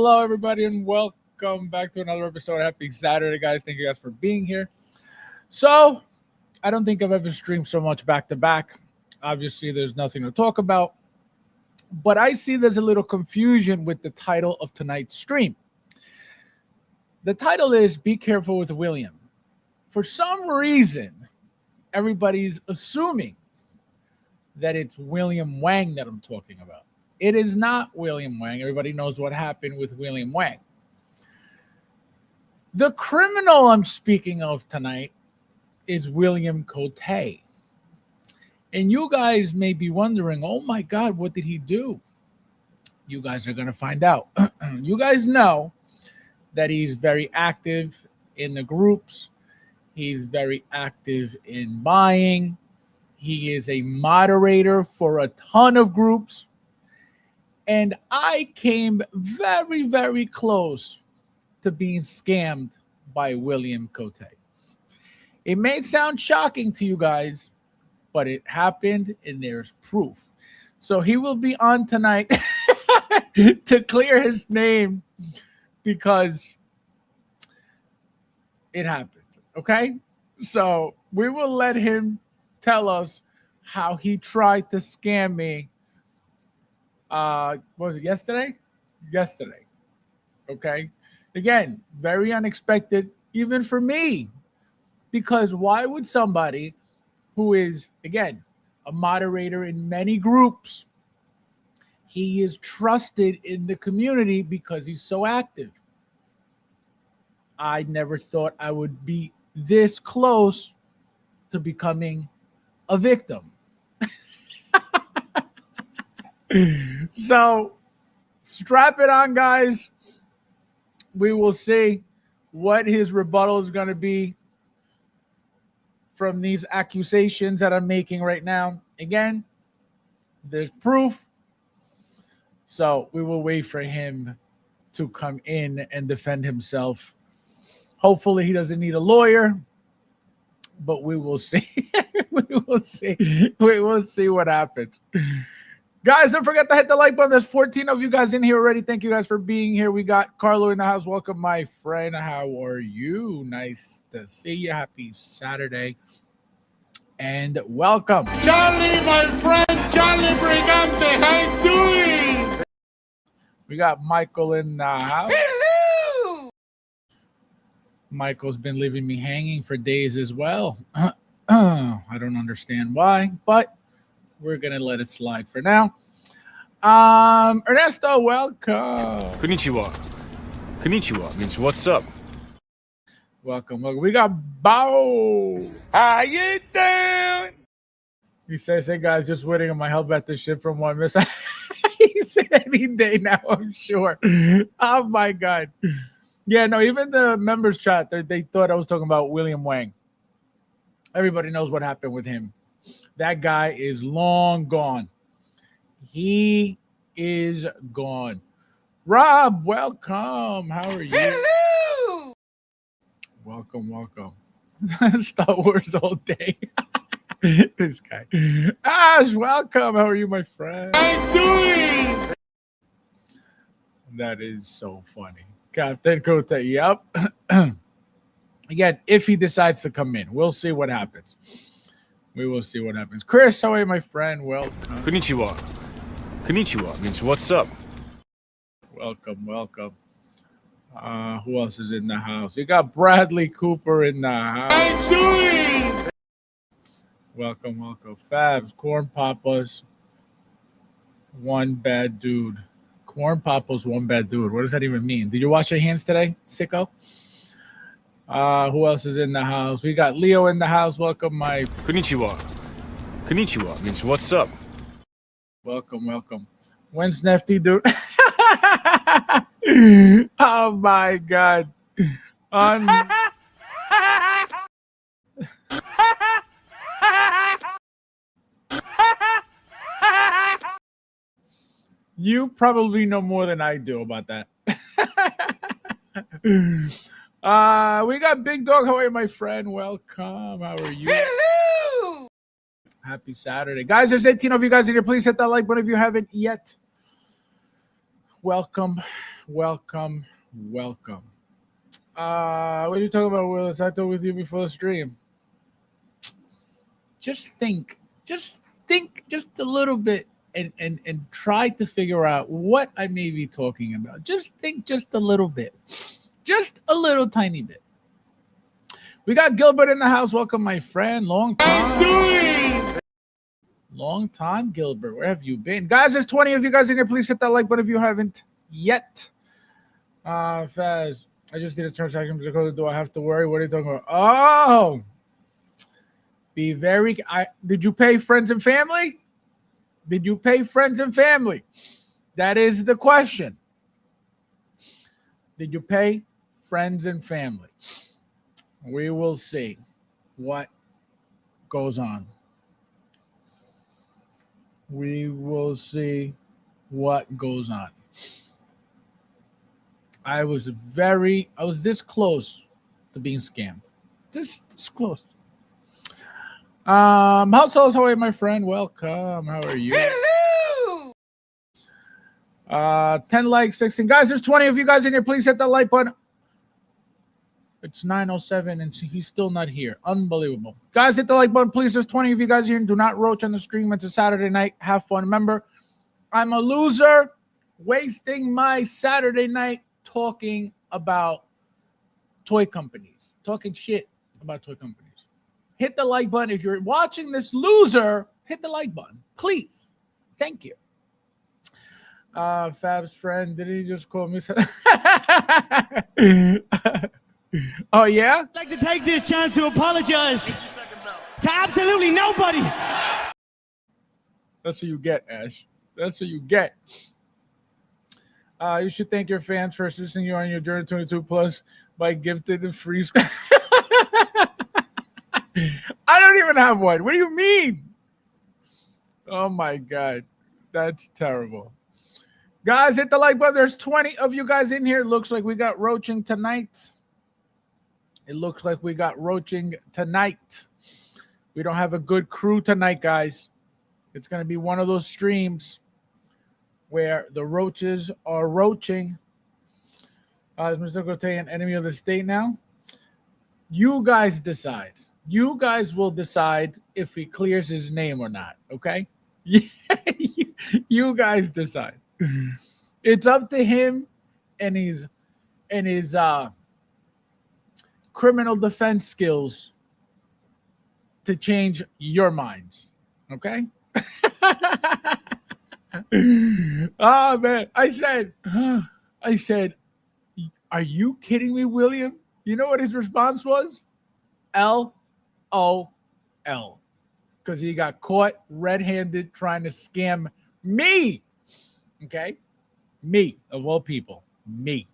Hello, everybody, and welcome back to another episode. Happy Saturday, guys. Thank you guys for being here. So, I don't think I've ever streamed so much back to back. Obviously, there's nothing to talk about, but I see there's a little confusion with the title of tonight's stream. The title is Be Careful with William. For some reason, everybody's assuming that it's William Wang that I'm talking about. It is not William Wang. Everybody knows what happened with William Wang. The criminal I'm speaking of tonight is William Cote. And you guys may be wondering, oh my God, what did he do? You guys are going to find out. You guys know that he's very active in the groups. He's very active in buying. He is a moderator for a ton of groups. And I came very, very close to being scammed by William Cote. It may sound shocking to you guys, but it happened and there's proof. So he will be on tonight to clear his name because it happened. Okay? So we will let him tell us how he tried to scam me. What was it, yesterday? Yesterday. Okay. Again, very unexpected, even for me. Because why would somebody who is, again, a moderator in many groups, he is trusted in the community because he's so active. I never thought I would be this close to becoming a victim. So strap it on, guys. We will see what his rebuttal is going to be from these accusations that I'm making right now. Again, there's proof. So we will wait for him to come in and defend himself. Hopefully he doesn't need a lawyer, but we will see. We will see. We will see what happens. Guys, don't forget to hit the like button. There's 14 of you guys in here already. Thank you guys for being here. We got Carlo in the house. Welcome, my friend. How are you? Nice to see you. Happy Saturday. And welcome. Charlie, my friend, Charlie Brigante. How you doing? We got Michael in the house. Hello! Michael's been leaving me hanging for days as well. I don't understand why, but we're going to let it slide for now. Ernesto, welcome. Konnichiwa. Konnichiwa means what's up. Welcome. We got Bao. How you doing? He says, hey, guys, just waiting on my help at the ship from one miss. He said any day now, I'm sure. Oh, my God. Yeah, no, even the members chat, they thought I was talking about William Wang. Everybody knows what happened with him. That guy is long gone. He is gone. Rob, welcome. How are you? Hello! Welcome. Star Wars all day. This guy. Ash, welcome. How are you, my friend? How you doing? That is so funny. Captain Cote, yep. Again, if he decides to come in, we'll see what happens. We will see what happens. Chris, how are you, my friend? Welcome. Konnichiwa. Konnichiwa means what's up. Welcome. Who else is in the house? We got Bradley Cooper in the house. How you doing? Welcome. Fabs, Corn Papa's one bad dude. Corn Papa's one bad dude. What does that even mean? Did you wash your hands today, sicko? Who else is in the house? We got Leo in the house. Welcome, my... Konnichiwa. Konnichiwa means what's up. Welcome. When's Nefty, dude? Oh, my God. You probably know more than I do about that. We got Big Dog. How are you, my friend? Welcome. How are you? Hello! Happy Saturday. Guys, there's 18 of you guys in here. Please hit that like button if you haven't yet. Welcome. What are you talking about, Willis? I talked with you before the stream. Just think just a little bit and try to figure out what I may be talking about. Just think just a little bit. Just a little tiny bit. We got Gilbert in the house. Welcome, my friend. Long time, Gilbert. Where have you been? Guys, there's 20 of you guys in here. Please hit that like button if you haven't yet. Faz, I just did a transaction. Do I have to worry? What are you talking about? Oh, be very. Did you pay friends and family? Did you pay friends and family? That is the question. Did you pay friends and family? We will see what goes on. We will see what goes on. I was this close to being scammed. This close. Households, how are you, my friend? Welcome. How are you? Hello. 10 likes, 16. Guys, there's 20 of you guys in here. Please hit that like button. It's 9:07 and he's still not here. Unbelievable. Guys, hit the like button, please. There's 20 of you guys here. And do not roach on the stream. It's a Saturday night. Have fun. Remember, I'm a loser wasting my Saturday night talking about toy companies. Talking shit about toy companies. Hit the like button. If you're watching this loser, hit the like button. Please. Thank you. Fab's friend, did he just call me? Oh, yeah? I'd like to take this chance to apologize to absolutely nobody. That's what you get, Ash. That's what you get. You should thank your fans for assisting you on your journey 22 plus by gifting the free. I don't even have one. What do you mean? Oh, my God. That's terrible. Guys, hit the like button. There's 20 of you guys in here. Looks like we got roaching tonight. We don't have a good crew tonight, guys. It's going to be one of those streams where the roaches are roaching. Is Mr. Cote an enemy of the state now? You guys decide. You guys will decide if he clears his name or not, okay? You guys decide. It's up to him and his criminal defense skills to change your minds. Okay? Oh, man. I said, are you kidding me, William? You know what his response was? LOL. Because he got caught red-handed trying to scam me. Okay? Me, of all people. Me.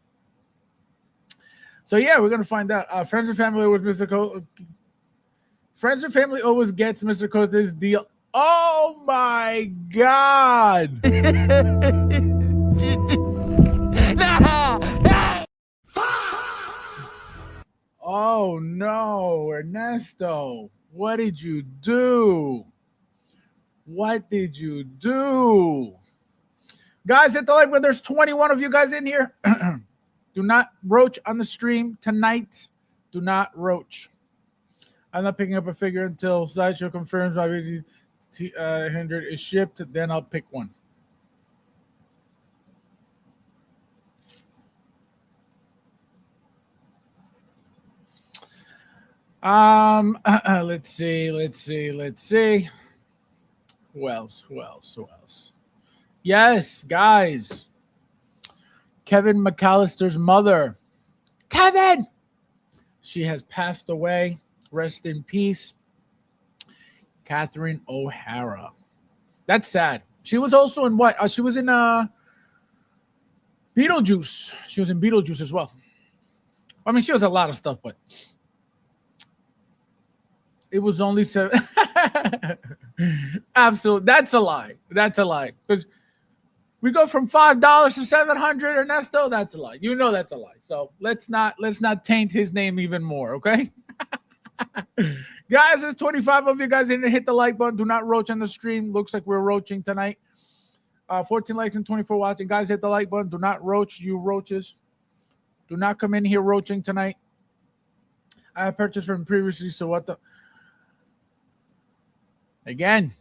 So, yeah, we're going to find out. Friends and family with Mr. Cote. Friends and family always gets Mr. Cote's deal. Oh, my God. Oh, no, Ernesto. What did you do? What did you do? Guys, hit the like button. There's 21 of you guys in here. Do not roach on the stream tonight. Do not roach. I'm not picking up a figure until Sideshow confirms my 100 is shipped. Then I'll pick one. Let's see. Who else? Yes, guys. Kevin McAllister's mother. Kevin! She has passed away. Rest in peace. Catherine O'Hara. That's sad. She was also in what? She was in Beetlejuice. She was in Beetlejuice as well. I mean, she was a lot of stuff, but it was only 7. Absolutely. That's a lie. Because we go from $5 to $700, Ernesto. That's a lie. You know that's a lie. So let's not taint his name even more, okay? Guys, there's 25 of you guys in to hit the like button. Do not roach on the stream. Looks like we're roaching tonight. 14 likes and 24 watching. Guys, hit the like button. Do not roach, you roaches. Do not come in here roaching tonight. I have purchased from previously, so what the... Again.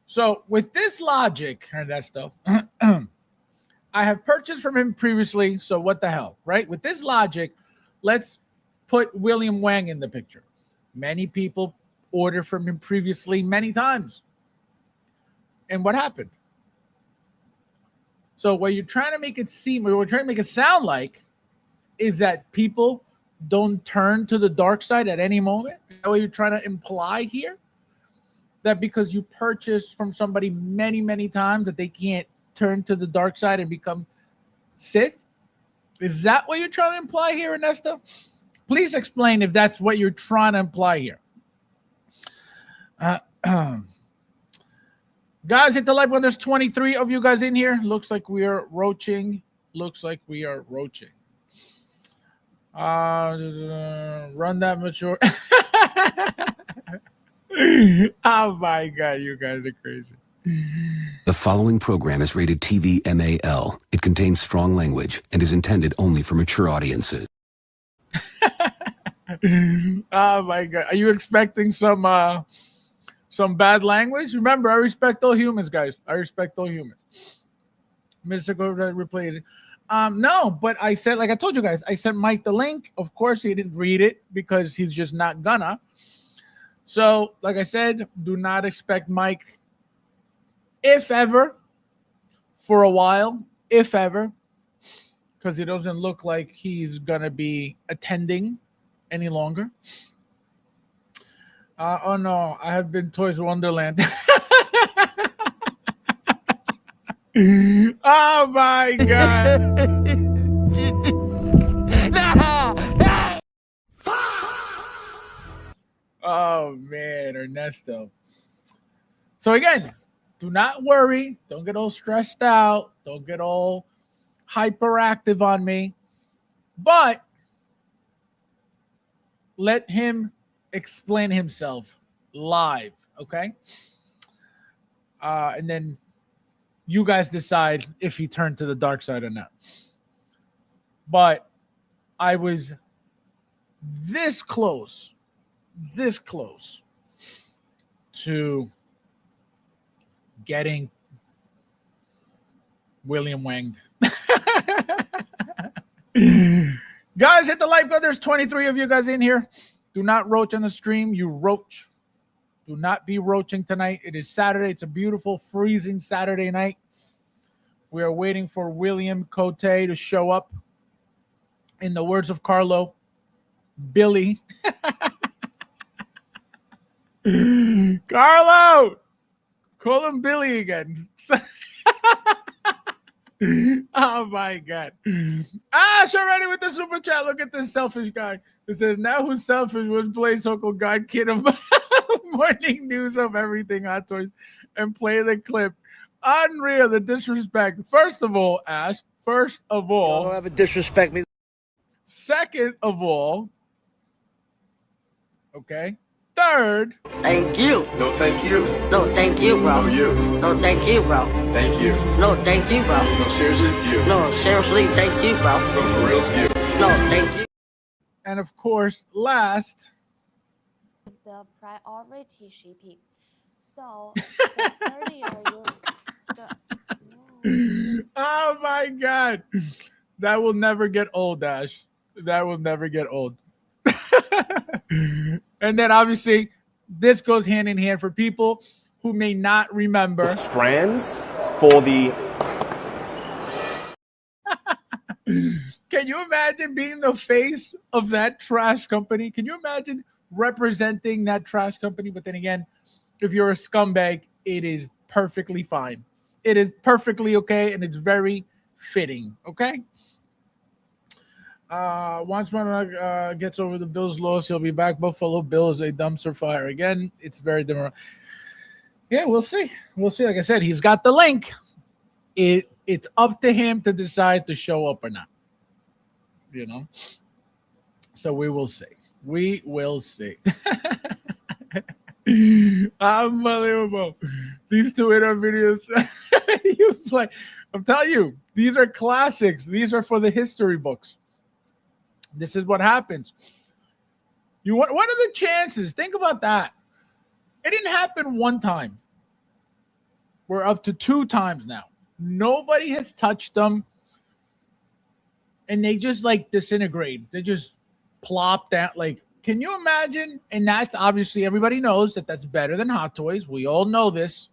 So with this logic, Ernesto, I have purchased from him previously, so what the hell, right? With this logic, let's put William Wang in the picture. Many people ordered from him previously many times. And what happened? So what you're trying to make it seem, or we're trying to make it sound like, is that people don't turn to the dark side at any moment? Is that what you're trying to imply here? That because you purchase from somebody many, many times that they can't turn to the dark side and become Sith? Is that what you're trying to imply here, Ernesto? Please explain if that's what you're trying to imply here. Guys, hit the like button. There's 23 of you guys in here. Looks like we are roaching. Run that mature. Oh my God, you guys are crazy. The following program is rated TV MAL. It contains strong language and is intended only for mature audiences. Oh my God. Are you expecting some bad language? Remember, I respect all humans, guys. I respect all humans. Mr. Go replay it. No, but I said, like I told you guys, I sent Mike the link. Of course, he didn't read it because he's just not gonna. So, like I said, do not expect Mike, if ever, for a while, if ever, because it doesn't look like he's gonna be attending any longer. Oh no, I have been Toys Wonderland. Oh my God. Oh man, Ernesto. So again, do not worry. Don't get all stressed out. Don't get all hyperactive on me. But let him explain himself live, okay? And then you guys decide if he turned to the dark side or not. But I was this close to getting William Wanged. Guys, hit the like button. There's 23 of you guys in here. Do not roach on the stream. You roach. Do not be roaching tonight. It is Saturday. It's a beautiful, freezing Saturday night. We are waiting for William Cote to show up. In the words of Carlo, Billy. Carlo! Call him Billy again. Oh my God. Ash already with the super chat. Look at this selfish guy. It says, now who's selfish was play so-called God Kid of morning news of everything Hot Toys and play the clip. Unreal, the disrespect. First of all, Ash, don't ever disrespect me. Second of all, okay. Third, Thank you. No, thank you. No, thank you, bro. No, you. No, thank you, bro. Thank you. No, thank you, bro. No, seriously, you. No, seriously, thank you, bro. No, for real, you. No, thank you. and of course, last, the priority shipping. So the earlier you oh my God, that will never get old, Dash. That will never get old. And then obviously, this goes hand in hand for people who may not remember. Strands for the... Can you imagine being the face of that trash company? Can you imagine representing that trash company? But then again, if you're a scumbag, it is perfectly fine. It is perfectly okay, and it's very fitting, okay? Once one gets over the Bills' loss, he'll be back. Buffalo Bills, a dumpster fire again. It's very different. Yeah, we'll see. We'll see. Like I said, he's got the link. It's up to him to decide to show up or not. You know? So we will see. We will see. Unbelievable. These Twitter videos you play. I'm telling you, these are classics. These are for the history books. This is what happens. What are the chances? Think about that. It didn't happen one time. We're up to 2 times now. Nobody has touched them. And they just like disintegrate. They just plop down. Like, can you imagine? And that's obviously everybody knows that that's better than Hot Toys. We all know this.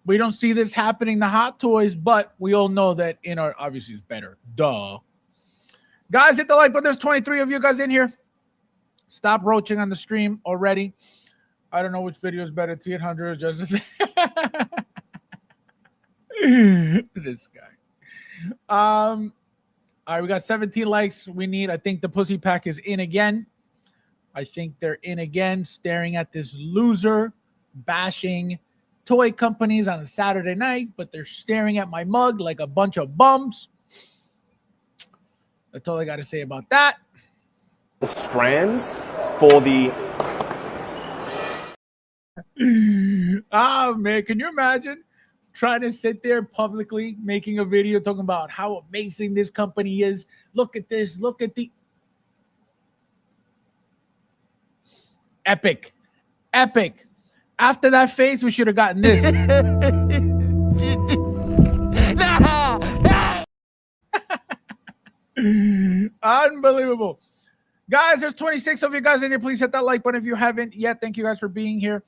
We don't see this happening to Hot Toys, but we all know that in our obviously it's better. Duh. Guys, hit the like button. There's 23 of you guys in here. Stop roaching on the stream already. I don't know which video is better, T800 or Justice. This guy. All right, we got 17 likes. I think the pussy pack is in again. I think they're in again, staring at this loser, bashing toy companies on a Saturday night, but they're staring at my mug like a bunch of bums. That's all I got to say about that. The strands for the... Oh, man, can you imagine trying to sit there publicly making a video talking about how amazing this company is? Look at this. Look at the... Epic. Epic. After that face, we should have gotten this. Unbelievable. Guys, there's 26 of you guys in here. Please hit that like button if you haven't yet. Thank you guys for being here.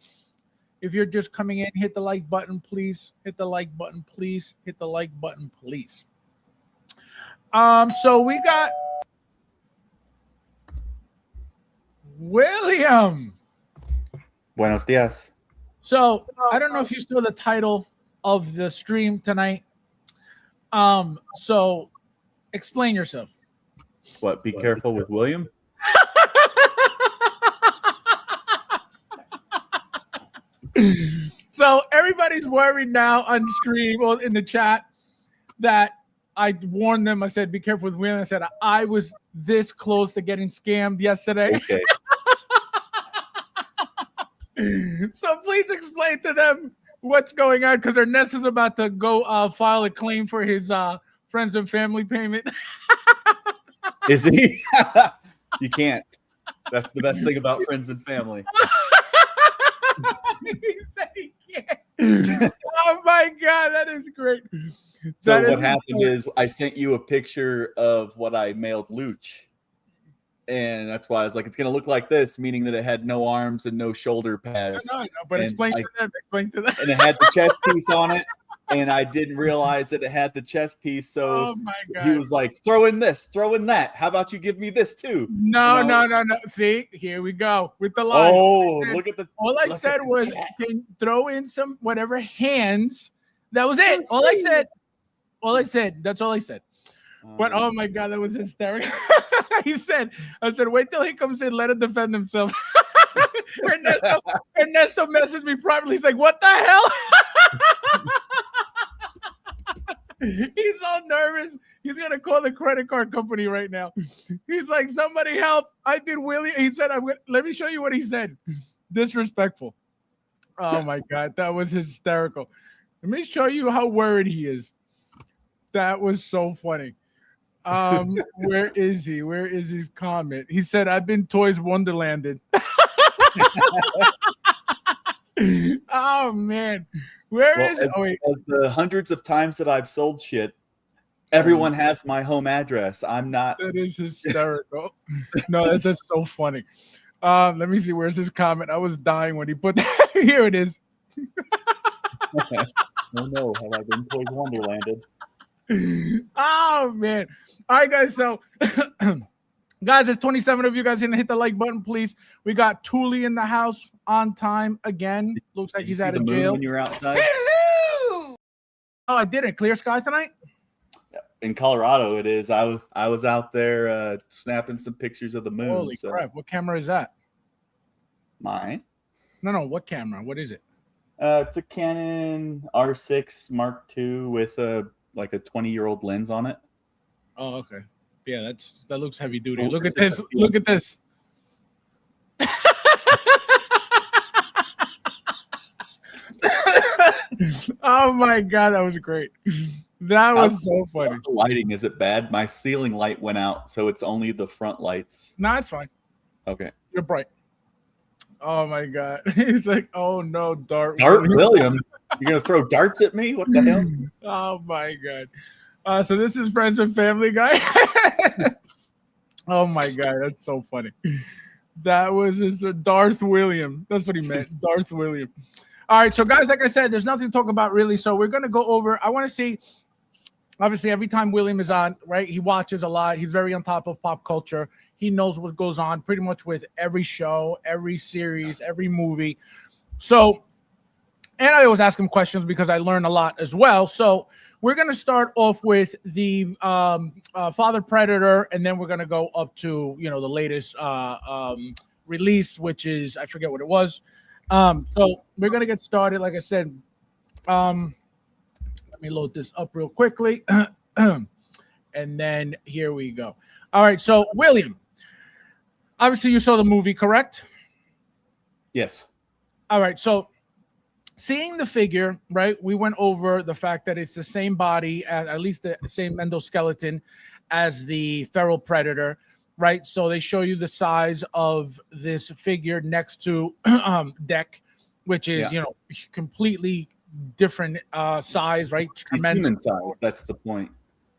If you're just coming in, hit the like button, please. Hit the like button, please. Hit the like button, please. So we got William. Buenos dias. So I don't know if you saw the title of the stream tonight. So explain yourself. What? Be careful with William? So everybody's worried now on stream or in the chat that I warned them. I said, be careful with William. I said, I was this close to getting scammed yesterday. Okay. So please explain to them what's going on, because Ernest is about to go file a claim for his friends and family payment. Is he? You can't. That's the best thing about friends and family. He said he can't. Oh my God, that is great. So what happened is I sent you a picture of what I mailed Luch. And that's why I was like, it's going to look like this, meaning that it had no arms and no shoulder pads. No, but explain to them. Explain to them. And it had the chest piece on it. And I didn't realize that it had the chest piece. So oh my God. He was like, throw in this, throw in that. How about you give me this too? No. See, here we go with the line. Oh, look at the. All I said was, can throw in some whatever hands. That was it. All I said. That's all I said. But oh my God, that was hysterical. I said, wait till he comes in, let him defend himself. Ernesto messaged me privately. He's like, what the hell? He's all nervous. He's gonna call the credit card company right now. He's like, somebody help. I did Willie. He said, let me show you what he said. Disrespectful. Oh my God, that was hysterical. Let me show you how worried he is. That was so funny. Where is he? Where is his comment? He said, I've been Toys Wonderlanded. Oh man. Where is it? Oh, wait. As the hundreds of times that I've sold shit, everyone has my home address. I'm not. That is hysterical. No, that's just so funny. Let me see. Where's his comment? I was dying when he put that. Here it is. Oh no, have I been Toys Wonderlanded? Oh man. All right, guys. So guys, there's 27 of you guys gonna hit the like button, please. We got Thule in the house on time again. Looks like he's out of jail. When you're outside. Hello! Oh, I didn't. Clear sky tonight? In Colorado, it is. I was out there snapping some pictures of the moon. Holy crap! What camera is that? Mine. No. What camera? What is it? It's a Canon R6 Mark II with a 20-year-old lens on it. Oh, okay. Yeah, that looks heavy duty. Oh, Look at this. Look at this. Oh my god, that was great. That was so funny. The lighting, is it bad? My ceiling light went out, so it's only the front lights. No, it's fine. Okay. You're bright. Oh my god. He's like, oh no, Dart William. You're gonna throw darts at me? What the hell? Oh my god. So this is Friends and Family Guy. Oh my god, that's so funny. That was Darth William. That's what he meant. Darth William. All right, so guys, like I said, there's nothing to talk about really. So we're gonna go over. I want to see. Obviously, every time William is on, right? He watches a lot. He's very on top of pop culture. He knows what goes on pretty much with every show, every series, every movie. So, and I always ask him questions because I learn a lot as well. So we're going to start off with the Father Predator, and then we're going to go up to, the latest release, which is, I forget what it was. So we're going to get started. Like I said, let me load this up real quickly. And then here we go. All right. So William, obviously you saw the movie, correct? Yes. All right. So seeing the figure, right? We went over the fact that it's the same body, at least the same endoskeleton as the feral predator, right? So they show you the size of this figure next to Deck, which is, completely different size, right? Tremendous. Human size. That's the point.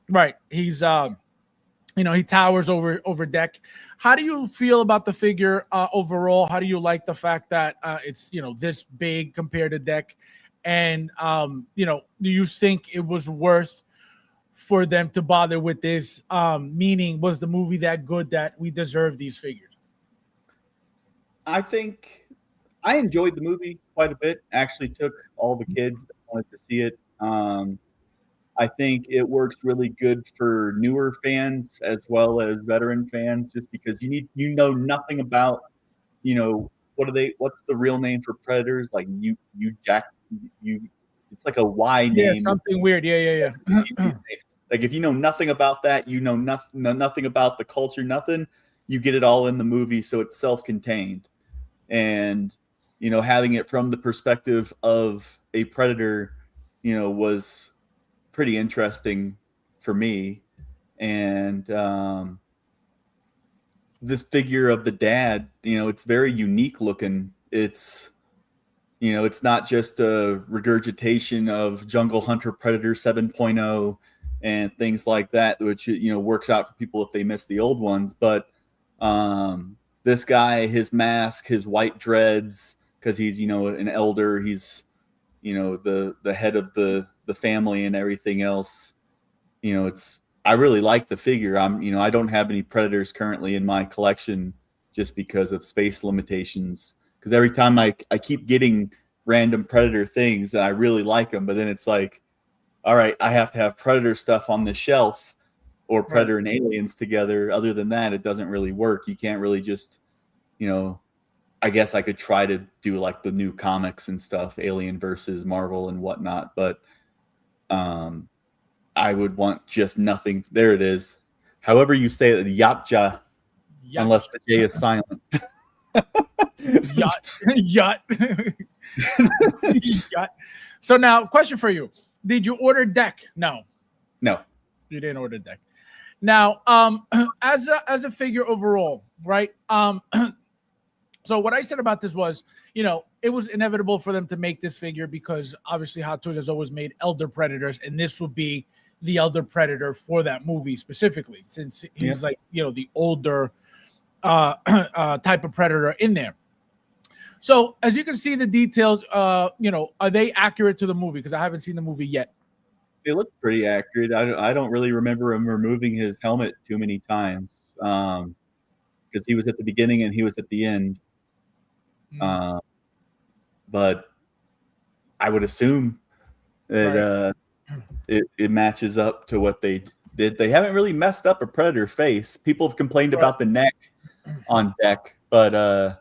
Right. He's he towers over Deck. How do you feel about the figure overall? How do you like the fact that it's this big compared to Deck? And do you think it was worth for them to bother with this? Meaning, was the movie that good that we deserve these figures? I think I enjoyed the movie quite a bit. Actually took all the kids that wanted to see it. I think it works really good for newer fans as well as veteran fans, just because you know nothing about, what's the real name for predators? Like it's like a Y name. Yeah, something weird. Yeah. Like if you know nothing about that, nothing about the culture, nothing, you get it all in the movie. So it's self-contained, and, having it from the perspective of a predator, was pretty interesting for me. And this figure of the dad, it's very unique looking. It's it's not just a regurgitation of Jungle Hunter Predator 7.0 and things like that, which works out for people if they miss the old ones. But this guy, his mask, his white dreads, because he's an elder, he's the head of the family and everything else. I really like the figure. I don't have any predators currently in my collection just because of space limitations. Because every time I keep getting random predator things and I really like them, but then it's like, all right, I have to have predator stuff on the shelf, or predator and aliens together. Other than that, it doesn't really work. You can't really just, I guess I could try to do like the new comics and stuff, Alien versus Marvel and whatnot, but I would want just nothing. There it is. However you say it, Yatja, unless the J is silent. Yacht. So now, question for you: did you order Deck? No, you didn't order Deck. Now, as a figure overall, right? So what I said about this was, it was inevitable for them to make this figure because obviously Hot Toys has always made elder predators, and this would be the elder predator for that movie specifically, since he's like, the older type of predator in there. So as you can see, the details, are they accurate to the movie? Because I haven't seen the movie yet. They look pretty accurate. I don't really remember him removing his helmet too many times, because he was at the beginning and he was at the end. But I would assume that it matches up to what they did. They haven't really messed up a predator face. People have complained about the neck on Deck, but other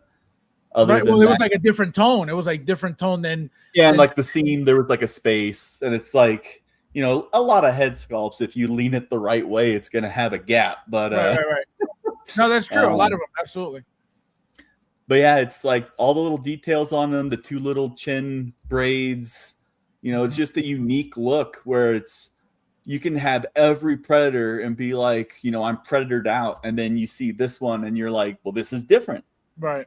than it that, was like a different tone. It was like different tone than and like the seam, there was like a space, and it's like, you know, a lot of head sculpts, if you lean it the right way, it's going to have a gap. But right. No, that's true. A lot of them, absolutely. But yeah, it's like all the little details on them, the 2 little chin braids. You know, it's just a unique look where you can have every Predator and be like, you know, I'm Predatored out, and then you see this one and you're like, well, this is different. Right.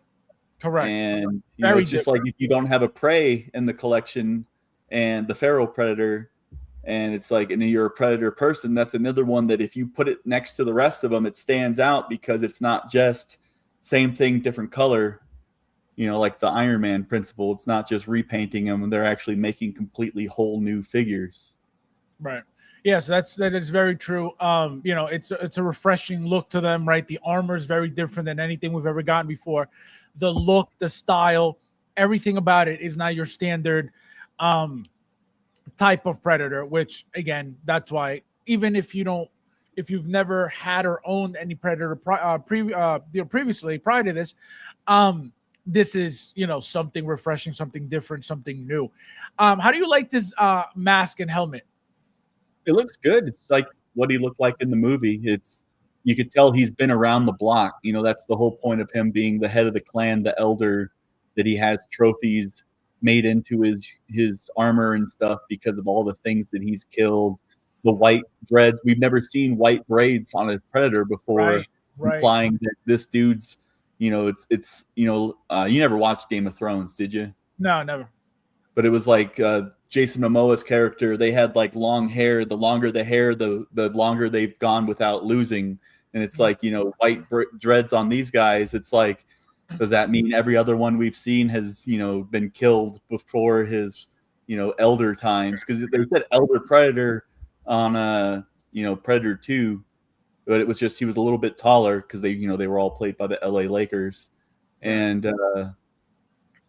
Correct. And you know, it's just different. Like if you don't have a Prey in the collection and the Feral Predator, and it's like, and you're a Predator person, that's another one that if you put it next to the rest of them, it stands out because it's not just same thing, different color, you know, like the Iron Man principle. It's not just repainting them, and they're actually making completely whole new figures. Right. Yeah, so that is very true. You know, it's a refreshing look to them, right? The armor is very different than anything we've ever gotten before. The look, the style, everything about it is not your standard type of Predator, which again, that's why even if you've never had or owned any Predator previously prior to this, this is, you know, something refreshing, something different, something new. How do you like this mask and helmet? It looks good. It's like what he looked like in the movie. You could tell he's been around the block. You know, that's the whole point of him being the head of the clan, the elder, that he has trophies made into his armor and stuff because of all the things that he's killed. The white dreads. We've never seen white braids on a Predator before, implying that this dude's, you know, it's you know, you never watched Game of Thrones, did you? No, never. But it was like Jason Momoa's character. They had like long hair. The longer the hair, the longer they've gone without losing. And it's like, you know, white dreads on these guys. It's like, does that mean every other one we've seen has, you know, been killed before his, you know, elder times? Because they said elder Predator on you know, Predator 2, but it was just he was a little bit taller because they, you know, they were all played by the LA Lakers. And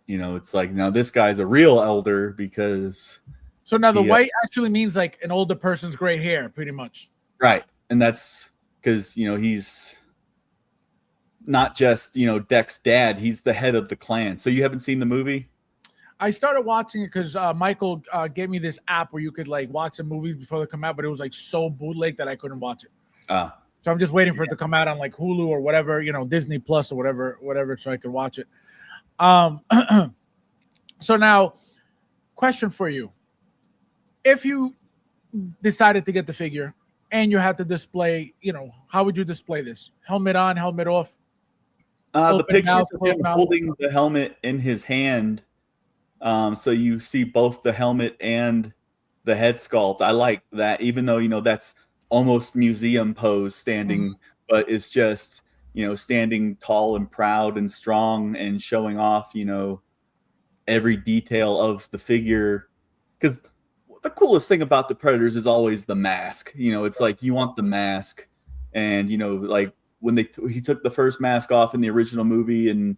you know, it's like, now this guy's a real elder because. So now the white actually means like an older person's gray hair, pretty much. Right. And that's because, you know, he's not just, you know, Deck's dad. He's the head of the clan. So you haven't seen the movie? I started watching it because Michael gave me this app where you could like watch the movies before they come out, but it was like so bootleg that I couldn't watch it. So I'm just waiting for it to come out on like Hulu or whatever, you know, Disney Plus or whatever, so I could watch it. So now, question for you: if you decided to get the figure and you had to display, you know, how would you display this? Helmet on, helmet off? The picture of him holding the helmet in his hand, so you see both the helmet and the head sculpt. I like that, even though, you know, that's almost museum pose standing, but it's just, you know, standing tall and proud and strong and showing off, you know, every detail of the figure. Because the coolest thing about the Predators is always the mask. You know, it's like you want the mask, and, you know, like when he took the first mask off in the original movie, and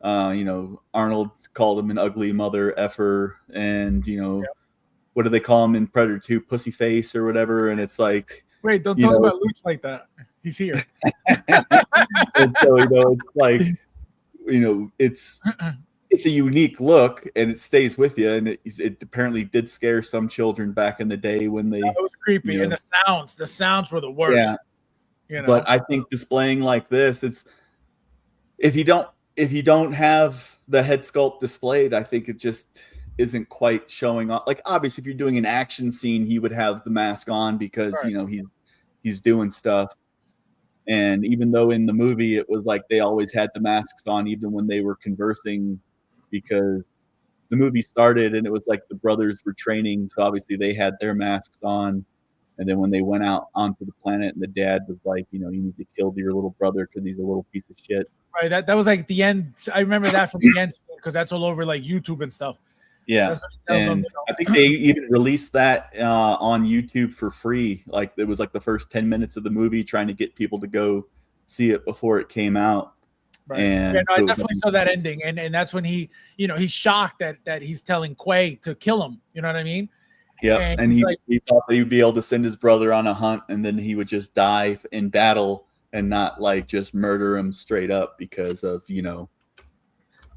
you know, Arnold called him an ugly mother effer, and, you know, what do they call him in Predator 2? Pussy face or whatever. And it's like, wait, don't talk about Luch like that. He's here. And so, you know, it's like, you know, it's a unique look, and it stays with you. And it apparently did scare some children back in the day when they. It was creepy, you know, and the sounds were the worst. Yeah, you know? But I think displaying like this, it's if you don't have the head sculpt displayed, I think it just isn't quite showing off. Like, obviously, if you're doing an action scene, he would have the mask on because you know he's doing stuff. And even though in the movie it was like they always had the masks on, even when they were conversing, because the movie started and it was like the brothers were training, so obviously they had their masks on. And then when they went out onto the planet, and the dad was like, you know, you need to kill your little brother because he's a little piece of shit. Right. That was like the end. I remember that from the end because that's all over like YouTube and stuff. Yeah, and I think they even released that on YouTube for free. Like, it was like the first 10 minutes of the movie, trying to get people to go see it before it came out. Right. And yeah, no, I definitely saw that ending, and that's when he, you know, he's shocked that he's telling Quay to kill him. You know what I mean? Yeah, and he thought that he would be able to send his brother on a hunt, and then he would just die in battle and not like just murder him straight up because of, you know,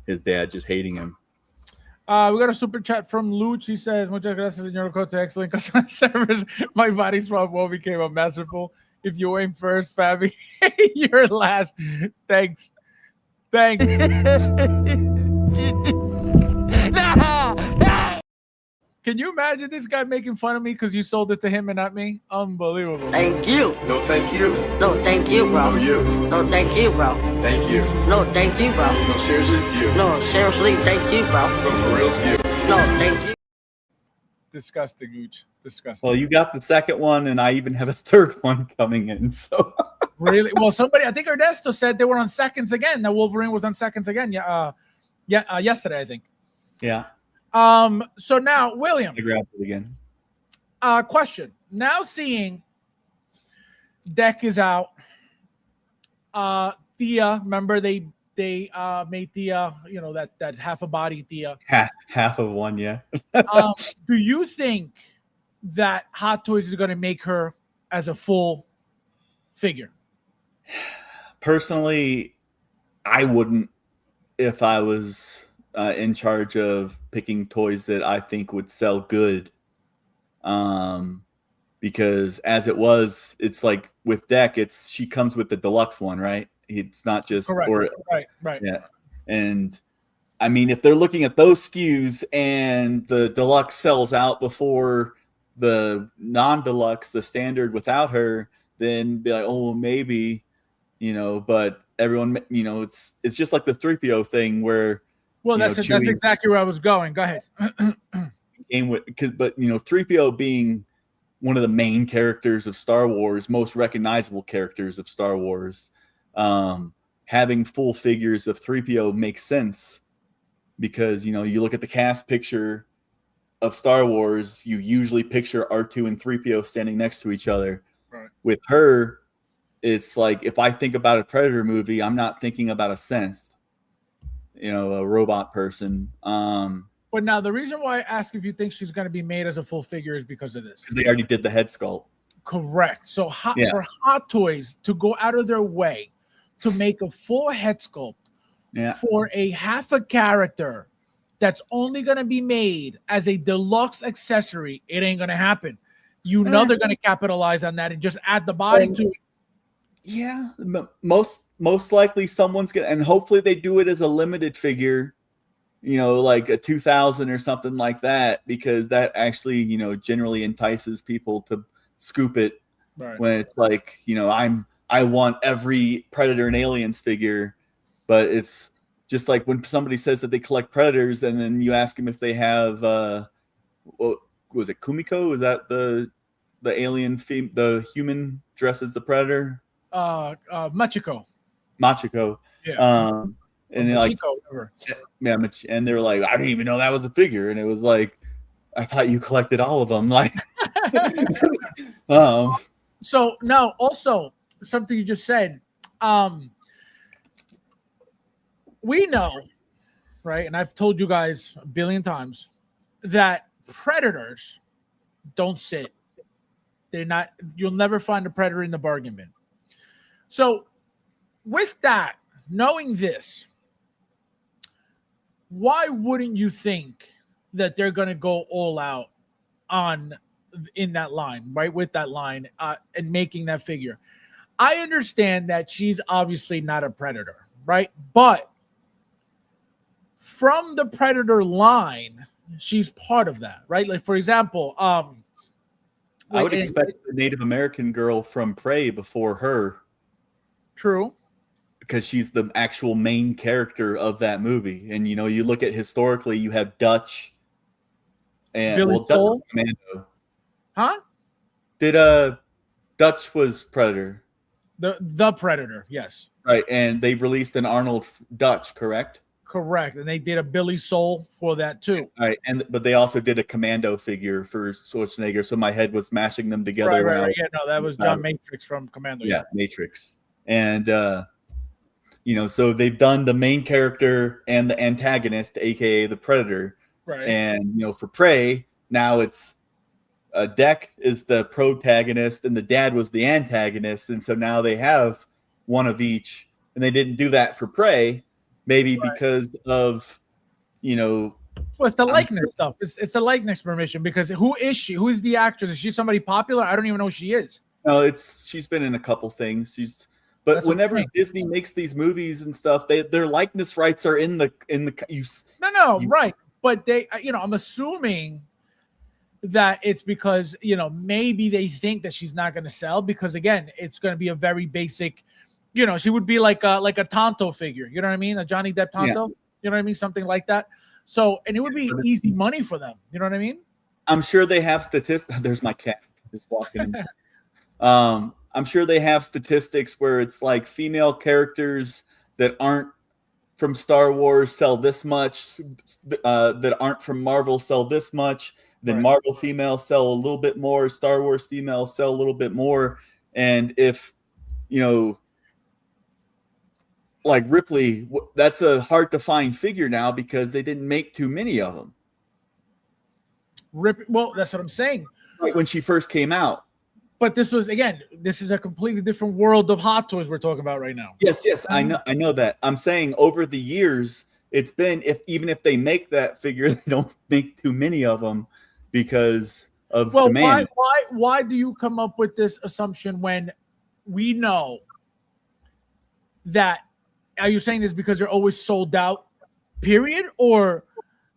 his dad just hating him. We got a super chat from Luch. He says, "Muchas gracias, señor Cote. Excellent customer service. My body swap wall became a masterful. If you aim first, Fabi, you're last. Thanks. Thanks." Can you imagine this guy making fun of me because you sold it to him and not me? Unbelievable. Thank you. No, thank you. No, thank you, bro. No, you. No, thank you, bro. Thank you. No, thank you, bro. No, seriously, you. No, seriously, thank you, bro. No, for real, you. No, thank you. Disgusting, Gooch. Disgusting. Well, you got the second one, and I even have a third one coming in. So Really? Well, somebody, I think Ernesto said they were on seconds again. That Wolverine was on seconds again. Yesterday, I think. yeah, So now, William, I grabbed it again. question. Now seeing Deck is out. Thea, remember they made Thea, that half a body Thea. Half of one, yeah. Do you think that Hot Toys is going to make her as a full figure? Personally, I wouldn't if I was in charge of picking toys that I think would sell good. Because as it was, it's like with Deck, she comes with the deluxe one, right? It's not just Correct. Right. Yeah. And I mean, if they're looking at those SKUs and the deluxe sells out before the non-deluxe, the standard without her, then be like, oh, maybe, but everyone, it's just like the 3PO thing where, well, that's exactly where I was going. Go ahead. but 3PO being one of the main characters of Star Wars, most recognizable characters of Star Wars, having full figures of 3PO makes sense because, you look at the cast picture of Star Wars, you usually picture R2 and 3PO standing next to each other. Right. With her, it's like, if I think about a Predator movie, I'm not thinking about a synth, a robot person. But now the reason why I ask if you think she's going to be made as a full figure is because of this. They already did the head sculpt. Correct. So for Hot Toys to go out of their way to make a full head sculpt for a half a character that's only going to be made as a deluxe accessory, it ain't going to happen. They're going to capitalize on that and just add the body to it. Yeah, most likely someone's gonna, and hopefully they do it as a limited figure, like a 2000 or something like that, because that actually, generally entices people to scoop it. Right. When it's like, I want every Predator and Aliens figure, but it's just like when somebody says that they collect Predators, and then you ask them if they have, what was it, Kumiko? Was that the alien the human dressed as the Predator? Machiko. Yeah. And they're like, whatever. Yeah, and they were like, I didn't even know that was a figure, and it was like, I thought you collected all of them. Like, So now, also something you just said, we know, right? And I've told you guys a billion times that Predators don't sit. They're not. You'll never find a Predator in the bargain bin. So, with that, knowing this, why wouldn't you think that they're going to go all out in that line, right? With that line and making that figure. I understand that she's obviously not a Predator, right? But from the Predator line, she's part of that, right? Like, for example, I would expect the Native American girl from Prey before her. True. Because she's the actual main character of that movie. And, you look at historically, you have Dutch and Billy Dutch Commando. Huh? Did Dutch was Predator. The Predator, yes. Right, and they released an Arnold Dutch, correct? Correct. And they did a Billy Soul for that too. All right, but they also did a Commando figure for Schwarzenegger, so my head was mashing them together. Right. Yeah, no, that was John Matrix from Commando. Yeah, Matrix. And so they've done the main character and the antagonist, aka the Predator. Right. And for Prey, now it's Deck is the protagonist and the dad was the antagonist, and so now they have one of each. And they didn't do that for Prey, maybe because of Well, it's the likeness stuff. It's the likeness permission because who is she? Who is the actress? Is she somebody popular? I don't even know who she is. No, she's been in a couple things. But That's whenever okay. Disney makes these movies and stuff, their likeness rights are in the Right. But I'm assuming that it's because maybe they think that she's not going to sell because again, it's going to be a very basic. She would be like a Tonto figure. You know what I mean? A Johnny Depp Tonto. Yeah. You know what I mean? Something like that. So, and it would be easy money for them. You know what I mean? I'm sure they have statistics. There's my cat just walking in. I'm sure they have statistics where it's like female characters that aren't from Star Wars sell this much, that aren't from Marvel sell this much, then Marvel females sell a little bit more, Star Wars females sell a little bit more. And if, like Ripley, that's a hard to find figure now because they didn't make too many of them. Well, that's what I'm saying. Right when she first came out. But this is a completely different world of Hot Toys we're talking about right now. Yes, I know that. I'm saying over the years, it's been even if they make that figure, they don't make too many of them because of demand. Why do you come up with this assumption when we know that? Are you saying this because they're always sold out, period? Or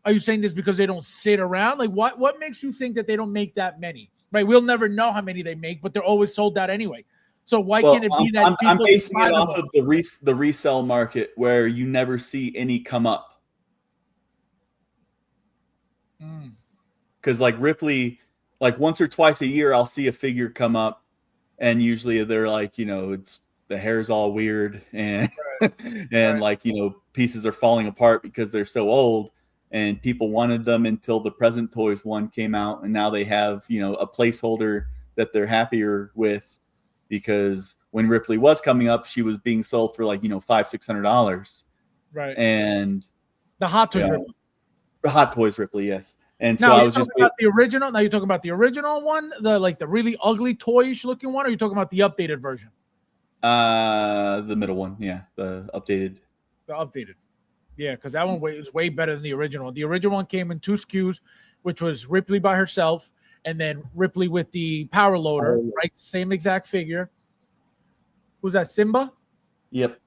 are you saying this because they don't sit around? Like what makes you think that they don't make that many? Right, we'll never know how many they make, but they're always sold out anyway. So why can't it be that I'm basing it off of the resale market where you never see any come up? Because like Ripley, like once or twice a year, I'll see a figure come up, and usually they're like, it's the hair's all weird and like pieces are falling apart because they're so old. And people wanted them until the Present Toys one came out, and now they have a placeholder that they're happier with because when Ripley was coming up, she was being sold for like $500-$600, right? And the Hot Toys Ripley, the Hot Toys Ripley, yes. And now, so I was just about the original. Now you're talking about the original one, the really ugly toyish looking one, or you're talking about the updated version? The middle one, yeah, the updated. The updated. Yeah, because that one is way better than the original. The original one came in 2 SKUs, which was Ripley by herself, and then Ripley with the power loader, right? Same exact figure. Who's that, Simba? Yep.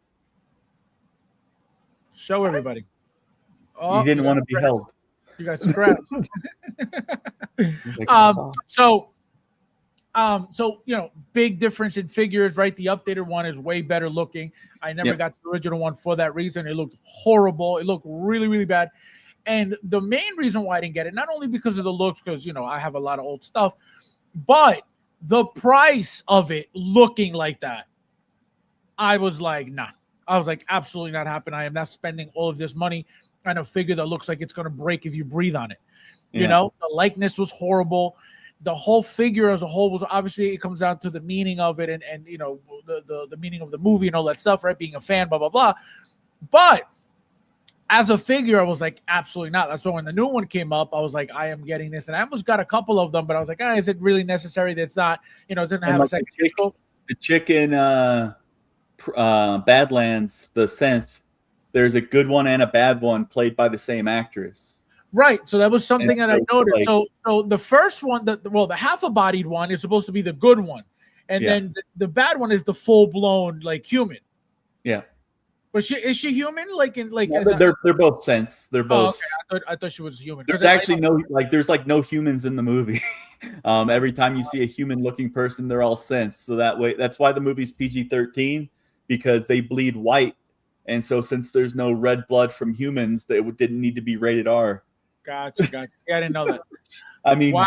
Show everybody. Oh, you didn't want to be held. You got scratched. So big difference in figures, right? The updated one is way better looking. I never got the original one for that reason. It looked horrible. It looked really, really bad. And the main reason why I didn't get it, not only because of the looks, because I have a lot of old stuff, but the price of it looking like that. I was like, nah. I was like, absolutely not happening. I am not spending all of this money on a figure that looks like it's going to break if you breathe on it. The likeness was horrible. The whole figure as a whole was obviously, it comes down to the meaning of it and the meaning of the movie and all that stuff, right? Being a fan, blah, blah, blah. But as a figure, I was like, absolutely not. That's why when the new one came up, I was like, I am getting this. And I almost got a couple of them, but I was like, is it really necessary? That's not, it doesn't have a second. The chick in Badlands, the synth, there's a good one and a bad one played by the same actress. Right. So that was something that I noticed. So the first one, the half-a-bodied one is supposed to be the good one. And then the bad one is the full-blown, like, human. Yeah. But is she human? They're both synths. They're both. Oh, okay. I thought she was human. There's actually there's no humans in the movie. Every time you see a human-looking person, they're all synths. So that's why the movie's PG-13, because they bleed white. And so since there's no red blood from humans, it didn't need to be rated R. Gotcha. Yeah, I didn't know that. I mean, wow.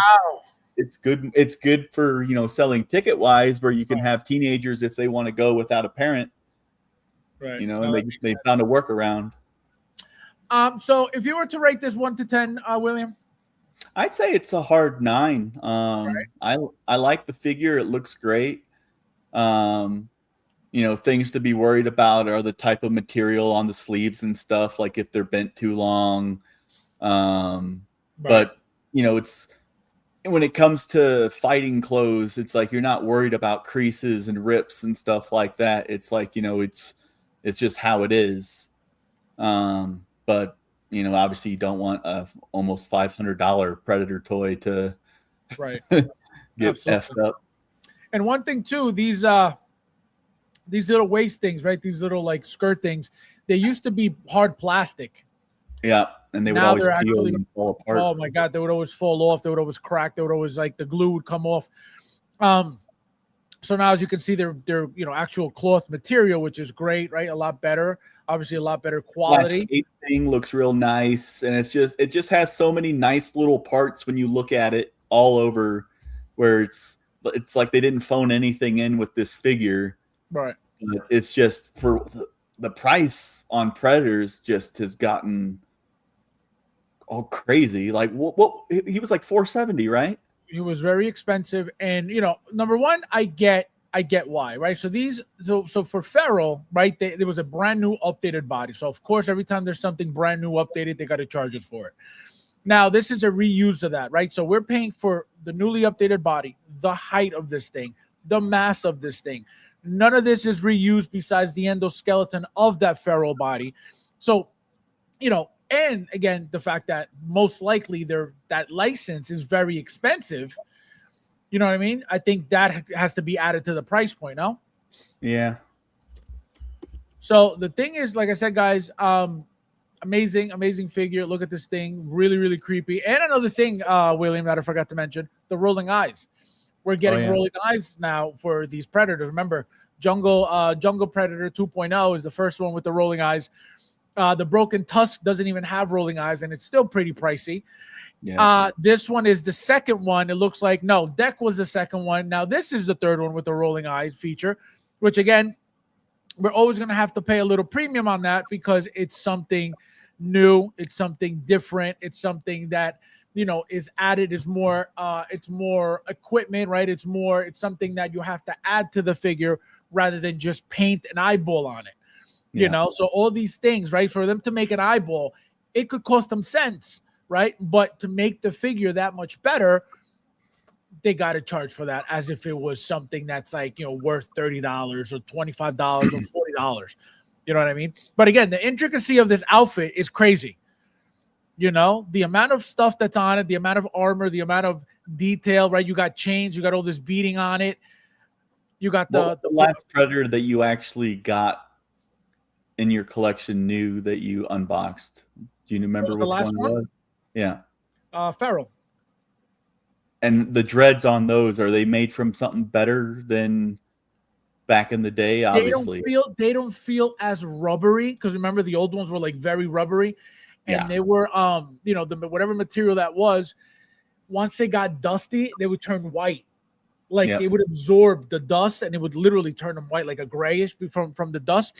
It's good. It's good for selling ticket wise, where you can have teenagers if they want to go without a parent. Right. And they found a workaround. So if you were to rate this 1 to 10, William, I'd say it's a hard 9. Right. I like the figure. It looks great. Things to be worried about are the type of material on the sleeves and stuff, like if they're bent too long. But it's when it comes to fighting clothes, it's like you're not worried about creases and rips and stuff like that. It's like it's just how it is. But you know, obviously you don't want a almost $500 Predator toy to Right. get Absolutely. effed up. And one thing too, these little waist things, right? These little like skirt things, they used to be hard plastic. Yeah, and they would Now always they're peel actually, and fall apart. oh my God, they would always fall off. They would always crack. They would always like the glue would come off. So now as you can see, they're actual cloth material, which is great, right? A lot better, obviously a lot better quality. Flash tape thing looks real nice, and it just has so many nice little parts when you look at it all over, where it's like they didn't phone anything in with this figure. Right. But it's just for the price on Predators just has gotten all crazy. Like what he was like $470, right? It was very expensive, and number one, I get why, right? So for Feral, right, there was a brand new updated body. So of course, every time there's something brand new updated, they got to charge us for it. Now this is a reuse of that, right? So we're paying for the newly updated body, the height of this thing, the mass of this thing. None of this is reused besides the endoskeleton of that Feral body. So, and again, the fact that most likely that license is very expensive. You know what I mean? I think that has to be added to the price point, no? Yeah. So the thing is, like I said, guys, amazing figure. Look at this thing. Really, really creepy. And another thing, William, that I forgot to mention, the rolling eyes. We're getting rolling eyes now for these Predators. Remember, Jungle Predator 2.0 is the first one with the rolling eyes. The Broken Tusk doesn't even have rolling eyes, and it's still pretty pricey. Yeah. This one is the second one. It looks like, no, Deck was the second one. Now this is the third one with the rolling eyes feature, which again, we're always going to have to pay a little premium on that because it's something new. It's something different. It's something that, is added, is more, it's more equipment, right? It's something that you have to add to the figure rather than just paint an eyeball on it. So all these things, right? For them to make an eyeball, it could cost them cents, right? But to make the figure that much better, they got to charge for that as if it was something that's like, worth $30 or $25 or $40. You know what I mean? But again, the intricacy of this outfit is crazy. The amount of stuff that's on it, the amount of armor, the amount of detail, right? You got chains, you got all this beading on it. You got the last Predator that you actually got in your collection new that you unboxed. Do you remember which one it was? Yeah. Feral. And the dreads on those, are they made from something better than back in the day? Obviously. They don't feel as rubbery, because remember the old ones were like very rubbery, and they were whatever material that was, once they got dusty, they would turn white. Like it would absorb the dust and it would literally turn them white, like a grayish from the dust.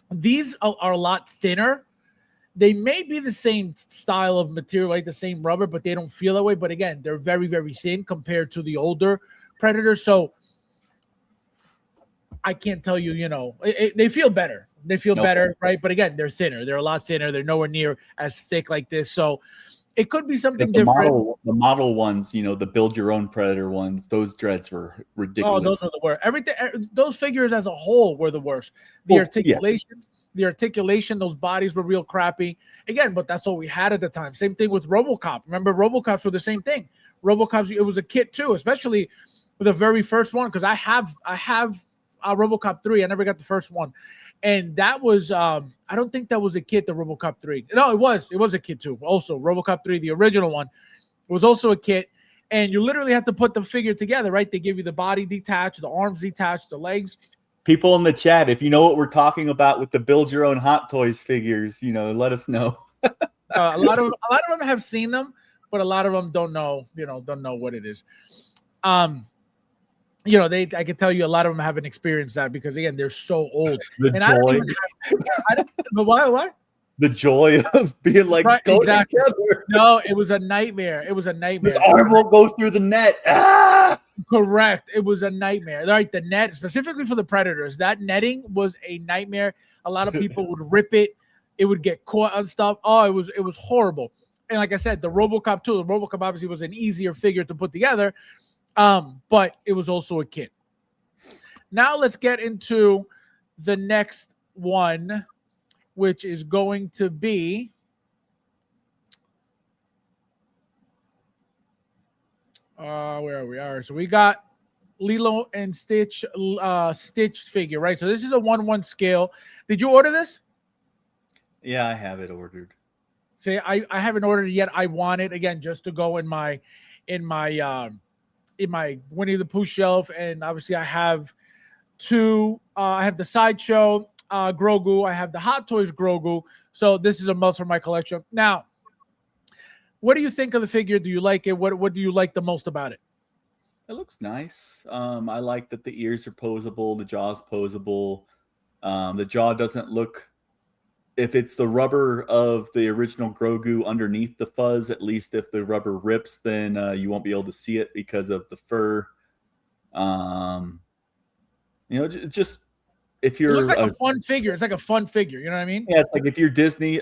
These are a lot thinner. They may be the same style of material, like the same rubber, but they don't feel that way. But again, they're very, very thin compared to the older Predators. So I can't tell you, they feel better. They feel better, right? But again, they're thinner. They're a lot thinner. They're nowhere near as thick like this. So it could be something different. The model ones, the build your own Predator ones, those dreads were ridiculous. Oh, those are the worst. Everything, those figures as a whole were the worst. The articulation, those bodies were real crappy. Again, but that's what we had at the time. Same thing with RoboCop. Remember, RoboCops were the same thing. RoboCops, it was a kit too, especially with the very first one, because I have RoboCop 3. I never got the first one. And that was, I don't think that was a kit, the RoboCop 3. No, it was a kit too. Also, RoboCop 3, the original one, was also a kit. And you literally have to put the figure together, right? They give you the body detached, the arms detached, the legs. People in the chat, if you know what we're talking about with the build your own Hot Toys figures, let us know. a lot of them have seen them, but a lot of them don't know what it is. I can tell you a lot of them haven't experienced that because again, they're so old. Joy. Why? The joy of being like, right, go exactly. together. No, it was a nightmare. This arm will go through the net. Ah! Correct. It was a nightmare. Right, the net, specifically for the Predators, that netting was a nightmare. A lot of people would rip it. It would get caught on stuff. Oh, it was horrible. And like I said, the RoboCop too. The RoboCop obviously was an easier figure to put together. But it was also a kit. Now let's get into the next one, which is going to be Where are we? All right, so we got Lilo and Stitch stitched figure, right? So this is a 1/1 scale. Did you order this? Yeah, I have it ordered. See, I haven't ordered it yet. I want it again just to go in my in my Winnie the Pooh shelf, and obviously I have two. I have the Sideshow Grogu. I have the Hot Toys Grogu. So this is a must for my collection. Now, what do you think of the figure? Do you like it? What do you like the most about it? It looks nice. I like that the ears are posable, the jaw's posable. The jaw doesn't look. If it's the rubber of the original Grogu underneath the fuzz, at least if the rubber rips, then you won't be able to see it because of the fur. Just if you're it looks like a fun figure. It's like a fun figure. You know what I mean? Yeah, it's like if you're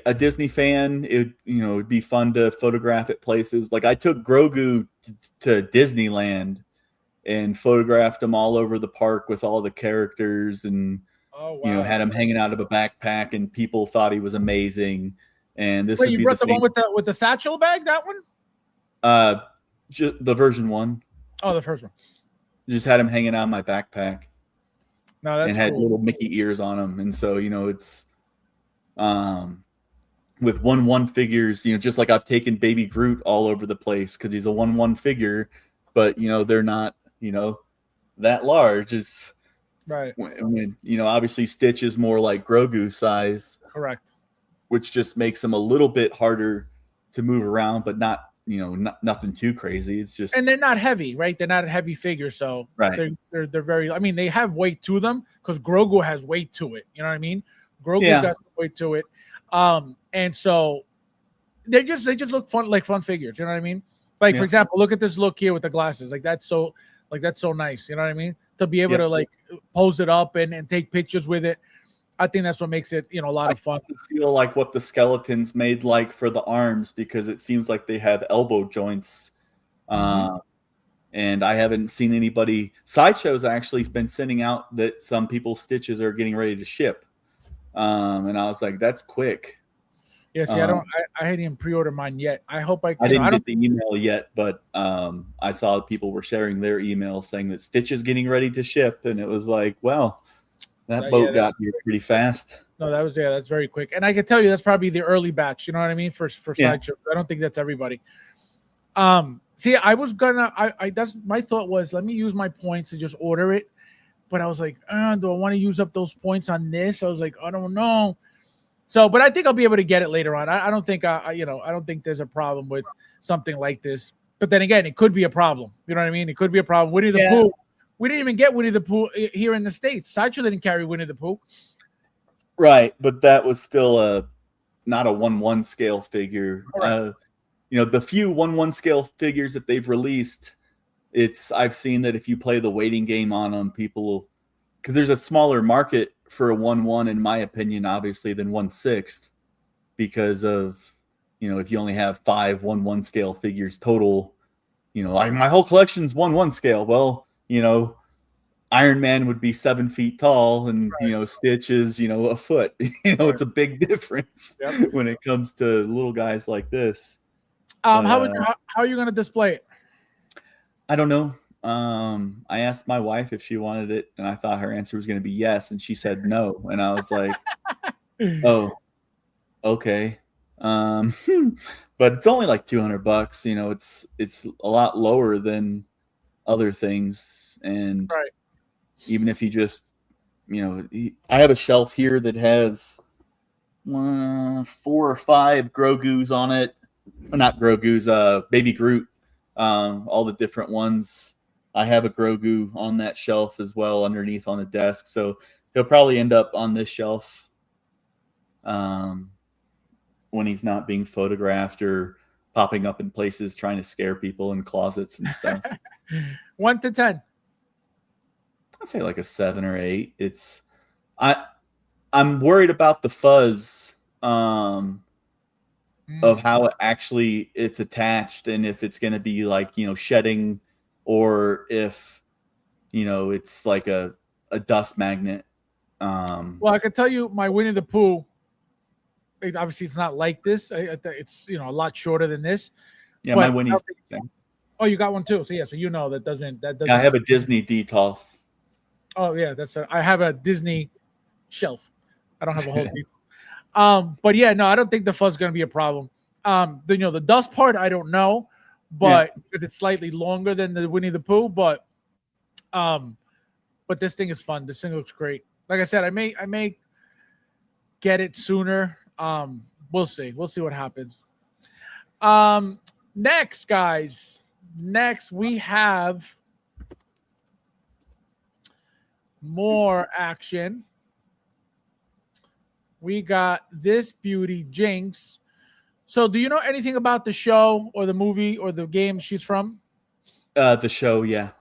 a Disney fan, it'd be fun to photograph at places. Like I took Grogu to Disneyland and photographed him all over the park with all the characters, and had him hanging out of a backpack, and people thought he was amazing. And this Wait, would you be brought the the same. one with the satchel bag? That one? Just the version 1. Oh, the first one. Just had him hanging out in my backpack. No, that's and had cool. little Mickey ears on them, and so it's with 1/1 figures, just like I've taken Baby Groot all over the place because he's a 1/1 figure, but they're not that large. It's right. When obviously Stitch is more like Grogu size, correct, which just makes him a little bit harder to move around, but not nothing too crazy. It's just, and they're not heavy, right? They're not heavy figures, so right. They're very. I mean, they have weight to them because Grogu has weight to it. You know what I mean? Grogu's got some weight to it, and so they just look fun, like fun figures. You know what I mean? Like for example, look at this look here with the glasses. That's so nice. You know what I mean? To be able to like pose it up and take pictures with it. I think that's what makes it, a lot of fun. I feel like what the skeleton's made like for the arms, because it seems like they have elbow joints. And I haven't seen anybody. Sideshow's actually been sending out that some people's Stitches are getting ready to ship. And I was like, that's quick. Yeah, see, I hadn't even pre-ordered mine yet. I hope I didn't get the email yet, but I saw people were sharing their email saying that Stitch is getting ready to ship. And it was like, well, that boat got here pretty fast. No, that's very quick. And I can tell you that's probably the early batch, you know what I mean? For Sideshow. I don't think that's everybody. See, I was gonna that's my thought was, let me use my points to just order it. But I was like, do I want to use up those points on this? I was like, I don't know. So, but I think I'll be able to get it later on. I don't think I don't think there's a problem with something like this. But then again, it could be a problem. You know what I mean? It could be a problem. Winnie the Pooh. We didn't even get Winnie the Pooh here in the States. Sideshow didn't carry Winnie the Pooh. Right, but that was still not a 1/1 scale figure. The few 1/1 scale figures that they've released, I've seen that if you play the waiting game on them, people, because there's a smaller market for a 1/1, in my opinion, obviously, than 1/6, because of if you only have 5 1/1 scale figures total, like my whole collection's 1/1 scale. Well, Iron Man would be 7 feet tall, and Stitch is a foot. It's a big difference when it comes to little guys like this. How are you going to display it? I don't know. I asked my wife if she wanted it, and I thought her answer was going to be yes, and she said no, and I was like, oh, okay. But it's only like $200. It's a lot lower than other things, and even if you just I have a shelf here that has 4 or 5 Grogu's on it. Well, not Grogu's, Baby Groot, all the different ones. I have a Grogu on that shelf as well, underneath on the desk, so he'll probably end up on this shelf when he's not being photographed or popping up in places trying to scare people in closets and stuff. 1 to 10. I'd say like a 7 or 8. I'm worried about the fuzz of how it's attached, and if it's going to be like shedding, or if it's like a dust magnet. Well, I can tell you my Winnie the Pooh. Obviously, it's not like this. It's a lot shorter than this. Yeah, my Winnie's. Oh, you got one too. So yeah, so that doesn't. I have a Disney DTOF. Oh yeah, I have a Disney shelf. I don't have a whole. But yeah, no, I don't think the fuzz is going to be a problem. The dust part, I don't know, but because it's slightly longer than the Winnie the Pooh, but this thing is fun. This thing looks great. Like I said, I may get it sooner. We'll see. We'll see what happens. Next, guys. Next, we have more action. We got this beauty, Jinx. So, do you know anything about the show or the movie or the game she's from? The show, yeah.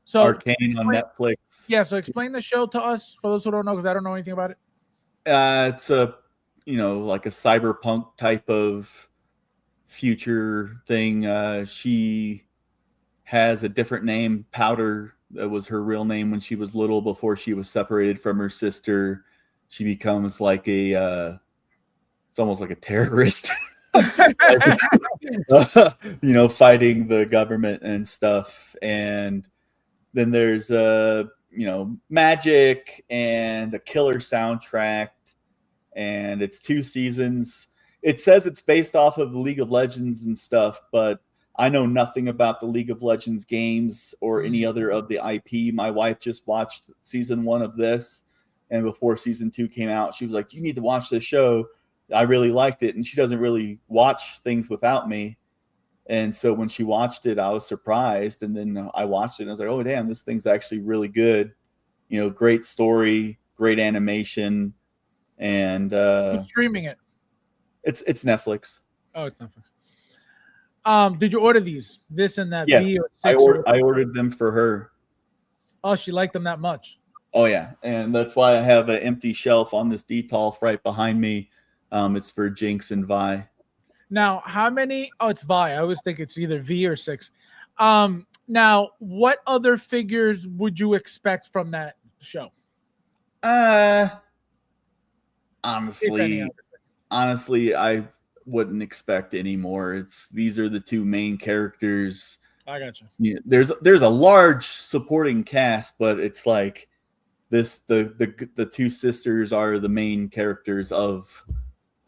So Arcane on Netflix. Yeah, so explain the show to us for those who don't know, because I don't know anything about it. It's a like a cyberpunk type of future thing. She has a different name, Powder. That was her real name when she was little, before she was separated from her sister. She becomes like it's almost like a terrorist. Fighting the government and stuff. And then there's magic and a killer soundtrack, and it's 2 seasons. It says it's based off of the League of Legends and stuff, but I know nothing about the League of Legends games or any other of the IP. My wife just watched season 1 of this, and before season 2 came out, she was like, "You need to watch this show. I really liked it." And she doesn't really watch things without me. And so when she watched it, I was surprised. And then I watched it and I was like, "Oh, damn, this thing's actually really good." Great story, great animation. And Who's streaming it? It's Netflix. Oh, it's Netflix. Did you order these? This and that? Yes, V or 6 I ordered them for her. Oh, she liked them that much. Oh, yeah. And that's why I have an empty shelf on this DTOF right behind me. It's for Jinx and Vi. Now, how many? Oh, it's Vi. I always think it's either V or 6. Now, what other figures would you expect from that show? Honestly, I wouldn't expect any more. These are the 2 main characters. I got you. Yeah, there's a large supporting cast, but it's like the 2 sisters are the main characters of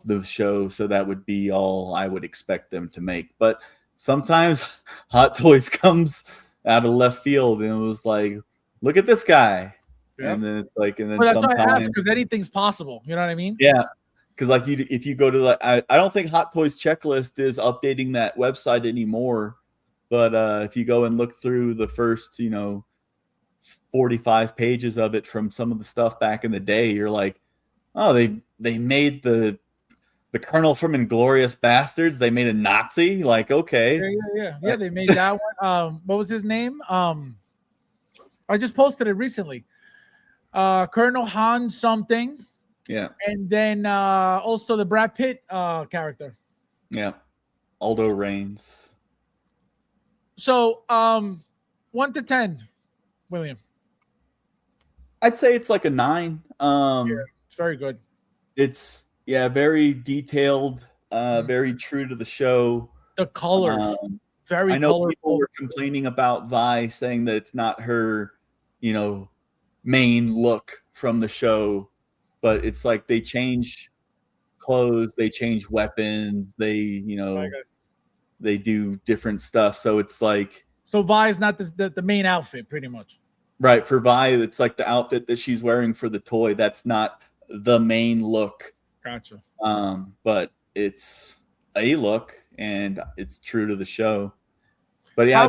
the show, so that would be all I would expect them to make. But sometimes Hot Toys comes out of left field and it was like, "Look at this guy." Yeah. And then it's like, and then that's why I ask, because anything's possible. You know what I mean? Yeah. Because like if you go to I don't think Hot Toys Checklist is updating that website anymore. But if you go and look through the first 45 pages of it from some of the stuff back in the day, you're like, "Oh, they made the Colonel from Inglourious Bastards. They made a Nazi." Like, okay. Yeah. They made that one. What was his name? I just posted it recently. Colonel Han something. Yeah. And then also the Brad Pitt character. Yeah. Aldo Raines. So 1 to 10, William. I'd say it's like a 9. It's very good. It's very detailed, very true to the show. The colors, very. I know colorful. People were complaining about Vi, saying that it's not her, main look from the show, but it's like they change clothes, they change weapons, they they do different stuff. So it's like, so Vi is not the main outfit, pretty much. Right. For Vi, it's like the outfit that she's wearing for the toy. That's not the main look. Gotcha. But it's a look and it's true to the show. But yeah,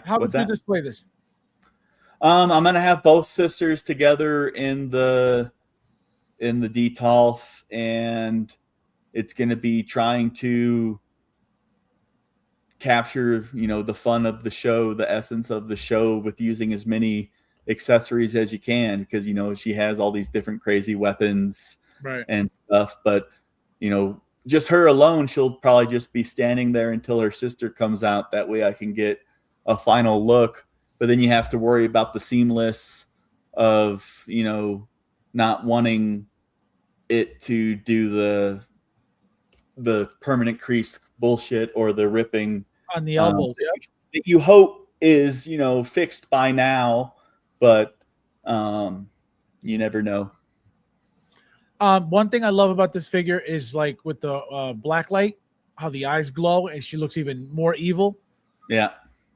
how would you display this? I'm gonna have both sisters together in the DTOF, and it's gonna be trying to capture the fun of the show, the essence of the show, with using as many accessories as you can, because she has all these different crazy weapons, right, and stuff. But just her alone, she'll probably just be standing there until her sister comes out. That way I can get a final look. But then you have to worry about the seamless of not wanting it to do the permanent crease bullshit or the ripping On the elbows, yeah. that you hope is, fixed by now, but you never know. One thing I love about this figure is like with the black light, how the eyes glow and she looks even more evil. Yeah.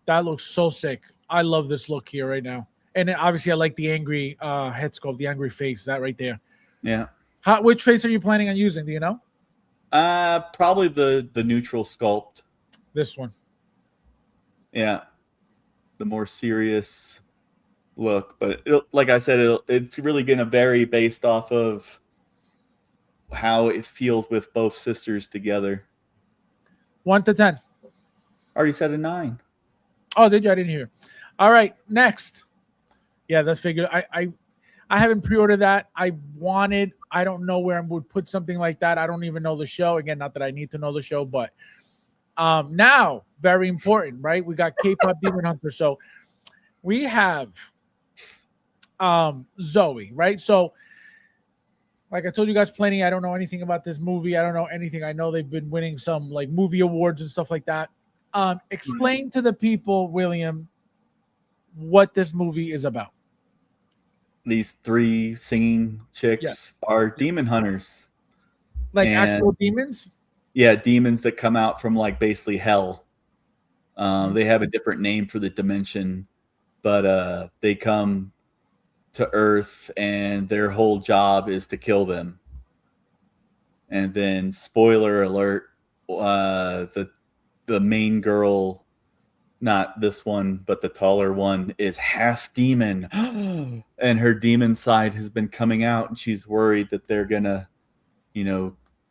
That looks so sick. I love this look here right now. And then obviously I like the angry head sculpt, the angry face, that right there. Yeah. Which face are you planning on using? Do you know? Probably the neutral sculpt. This one. Yeah. The more serious look, but like I said, it's really going to vary based off of how it feels with both sisters together. 1 to 10. Already said a 9. Oh, did you? I didn't hear. All right, next. Yeah, that's figured. I haven't pre-ordered that. I don't know where I would put something like that. I don't even know the show. Again, not that I need to know the show, but now, very important, right? We got K-pop Demon Hunter. So we have Zoe, right? So like I told you guys plenty, I don't know anything about this movie. I don't know anything. I know they've been winning some like movie awards and stuff like that. Explain to the people, William, what this movie is about. These 3 singing chicks are demon hunters. Like actual demons? Yeah, demons that come out from like basically hell. They have a different name for the dimension, but they come to Earth and their whole job is to kill them. And then, spoiler alert, the main girl, not this one, but the taller one, is half demon. And her demon side has been coming out, and she's worried that they're gonna,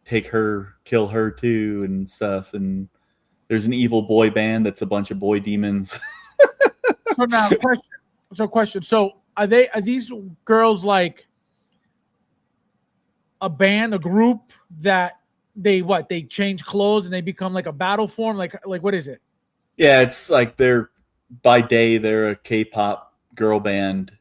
take her, kill her too, and stuff. And there's an evil boy band that's a bunch of boy demons. So now, question. So are these girls like a band, a group that they change clothes and they become like a battle form? Like what is it? Yeah, it's like by day they're a K-pop girl band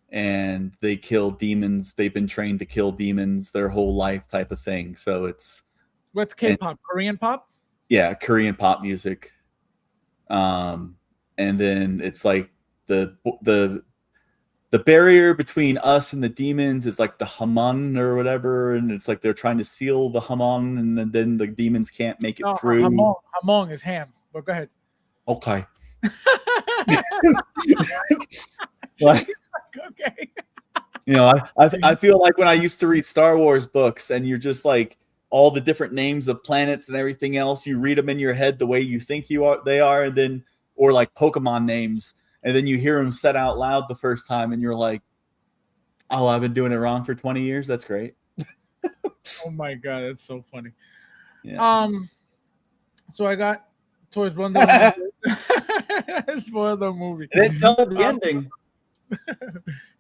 and they kill demons. They've been trained to kill demons their whole life, type of thing. So it's what's K-pop? Korean pop? Yeah, Korean pop music. And then it's like the barrier between us and the demons is like the Haman or whatever, and it's like they're trying to seal the Haman, and then the demons can't make it through. Hamon is ham. But go ahead. Okay. Okay. I feel like when I used to read Star Wars books, and you're just like all the different names of planets and everything else, you read them in your head the way you think they are, and then or like Pokemon names. And then you hear them said out loud the first time, and you're like, "Oh, I've been doing it wrong for 20 years. That's great." Oh my god, that's so funny. Yeah. So I got towards one of spoil the movie. And then tell the ending.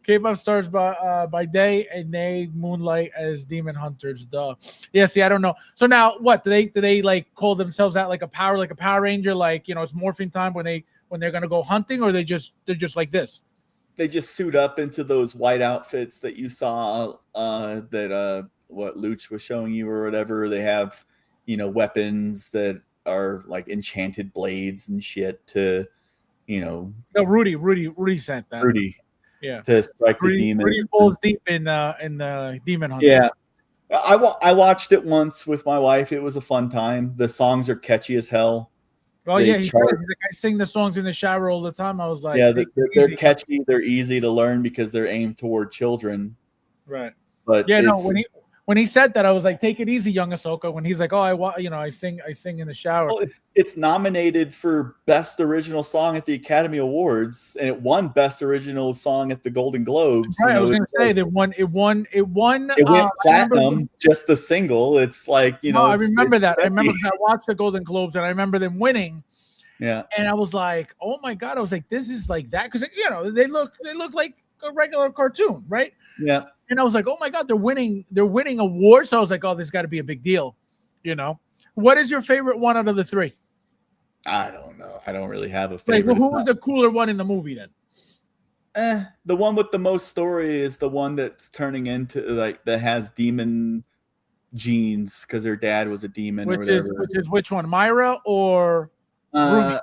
K-pop stars by day and they moonlight as demon hunters. Duh. Yeah. See, I don't know. So now, what do they like call themselves out like a Power Ranger? Like it's morphing time when they're gonna go hunting, or they're just like this. They just suit up into those white outfits that you saw what Luch was showing you or whatever. They have weapons that are like enchanted blades and shit to No, Rudy sent that. Rudy. Yeah. To strike the demon. Rudy falls deep in the demon hunter. Yeah. I watched it once with my wife. It was a fun time. The songs are catchy as hell. Well, yeah, he's like, I sing the songs in the shower all the time. I was like, yeah, they're catchy. They're easy to learn because they're aimed toward children. Right. But yeah, no, when he said that, I was like, take it easy, young Ahsoka. When he's like, oh, I sing in the shower. Well, it's nominated for Best Original Song at the Academy Awards, and it won Best Original Song at the Golden Globes. Right, I was going to say it won. It won platinum. Just the single. It's like I remember that. I remember I watched the Golden Globes, and I remember them winning. Yeah, and I was like, oh my god! I was like, this is like that because they look like a regular cartoon, right? Yeah. And I was like, oh my god, they're winning awards. So I was like, oh, this got to be a big deal, What is your favorite one out of the 3? I don't know. I don't really have a favorite. Like, who was the cooler one in the movie then? The one with the most story is the one that's turning into like that has demon genes because her dad was a demon. Which is which one, Myra or Rumi.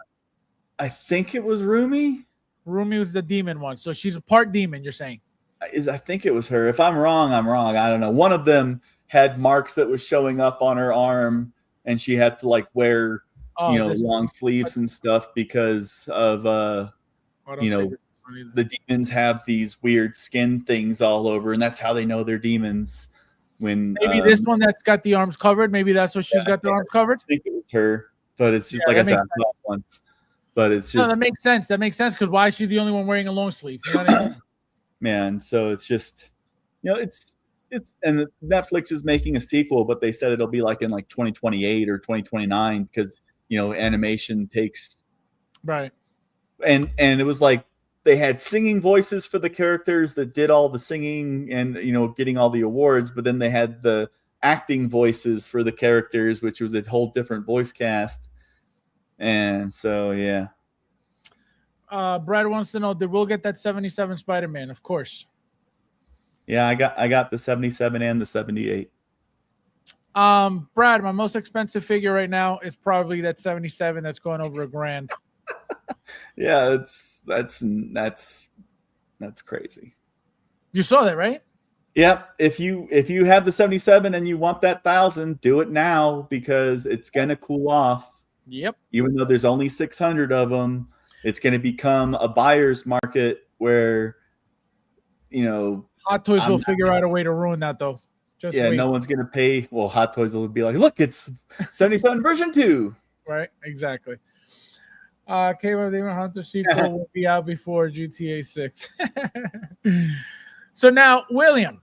I think it was Rumi. Rumi was the demon one. So she's a part demon, you're saying? I think it was her. If I'm wrong, I'm wrong. I don't know. One of them had marks that was showing up on her arm, and she had to like wear, long sleeves and stuff because of, the demons have these weird skin things all over, and that's how they know they're demons. When maybe this one that's got the arms covered, maybe that's what she's got the arms covered. I think it was her, but it's just like I said, I saw it once. But it's just that makes sense. That makes sense because why is she the only one wearing a long sleeve? You know what I mean? Man, so it's just, it's and Netflix is making a sequel, but they said it'll be like in like 2028 or 2029 because animation takes right. And it was like they had singing voices for the characters that did all the singing and getting all the awards, but then they had the acting voices for the characters, which was a whole different voice cast. And so yeah. Brad wants to know, did Will get that 77 Spider-Man? Of course. Yeah, I got the 77 and the 78. Brad, my most expensive figure right now is probably that 77 that's going over $1,000. Yeah, that's crazy. You saw that, right? Yep. If you have the 77 and you want that 1,000, do it now because it's gonna cool off. Yep. Even though there's only 600 of them, it's going to become a buyer's market where, Hot Toys will figure out a way to ruin that, though. Just wait. No one's going to pay. Well, Hot Toys will be like, look, it's 77 version 2. Right, exactly. K-1 Demon Hunter sequel will be out before GTA 6. So now, William,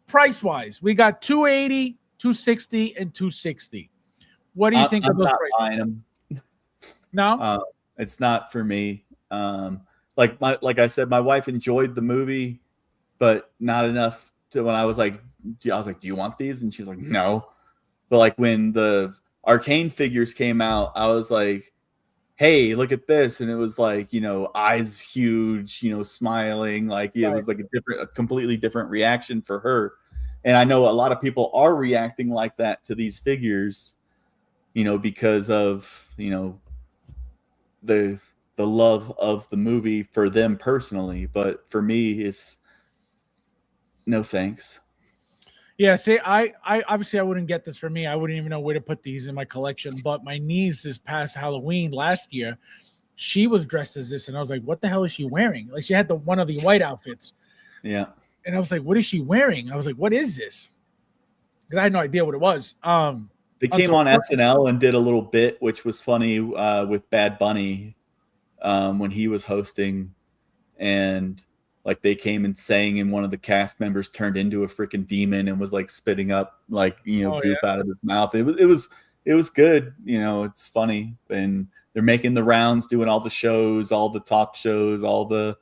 price-wise, we got 280, 260, and 260. What do you think of those prices? Buying them. No? It's not for me. Like I said, my wife enjoyed the movie, but not enough to when I was like, do you want these? And she was like, no. But like when the Arcane figures came out, I was like, hey, look at this. And it was like, eyes huge, smiling. Like it was like a completely different reaction for her. And I know a lot of people are reacting like that to these figures, because of, the love of the movie for them personally. But for me, it's no thanks. Yeah, see, I obviously I wouldn't get this for me. I wouldn't even know where to put these in my collection. But my niece this past Halloween last year, she was dressed as this, and I was like, "What the hell is she wearing?" Like she had one of the white outfits. Yeah. And I was like, "What is she wearing?" I was like, "What is this?" Because I had no idea what it was. They came on SNL and did a little bit, which was funny with Bad Bunny when he was hosting, and like they came and sang, and one of the cast members turned into a freaking demon and was like spitting up like goop out of his mouth. It was good. It's funny, and they're making the rounds, doing all the shows, all the talk shows, all the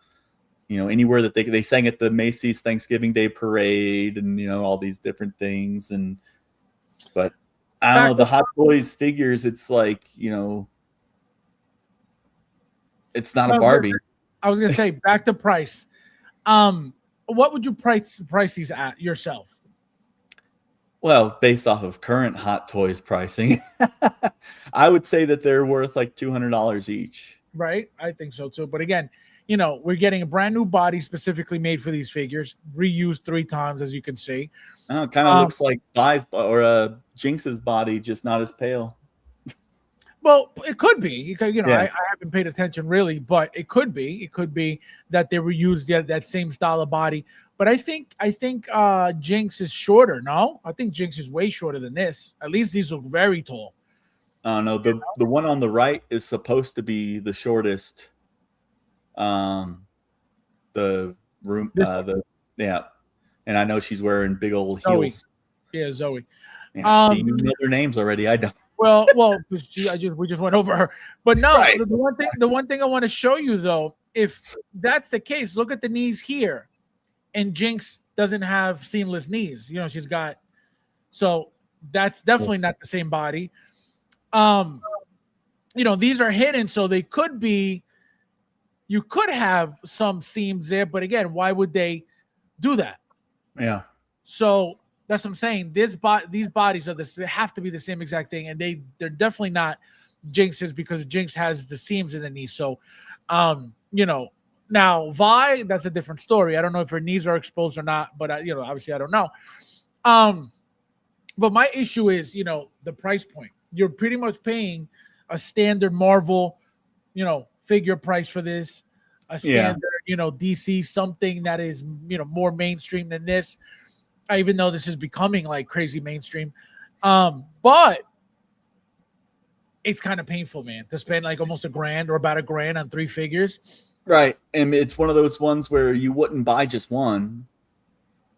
anywhere that they sang at the Macy's Thanksgiving Day Parade, and all these different things. But I don't know, the Hot Toys figures, it's like, it's not a Barbie. I was gonna say, back to price. What would you price these at yourself? Well, based off of current Hot Toys pricing, I would say that they're worth like $200 each. Right, I think so too. But again, we're getting a brand new body specifically made for these figures, reused 3 times, as you can see. Oh, it kind of looks like Jinx's body, just not as pale. Well, it could be. I haven't paid attention really, but it could be. It could be that they reused that same style of body. But I think Jinx is shorter. No, I think Jinx is way shorter than this. At least these look very tall. No, the one on the right is supposed to be the shortest. And I know she's wearing big old heels. Yeah, Zoe. Yeah, you know their names already. I don't. Well, we just went over her. But no, right. the one thing I want to show you though, if that's the case, look at the knees here, and Jinx doesn't have seamless knees. She's got, so that's definitely not the same body. These are hidden, so they could be. You could have some seams there, but again, why would they do that? Yeah. So that's what I'm saying. These bodies are this. They have to be the same exact thing, and they're definitely not Jinx's because Jinx has the seams in the knee. So, you know, now Vi, that's a different story. I don't know if her knees are exposed or not, but you know, obviously I don't know. But my issue is, you know, the price point. You're pretty much paying a standard Marvel, you know, figure price for this, a standard, you know, DC, something that is, you know, more mainstream than this. Even though this is becoming like crazy mainstream. But it's kind of painful, man, to spend like almost $1,000 or about $1,000 on 3 figures. Right. And it's one of those ones where you wouldn't buy just one.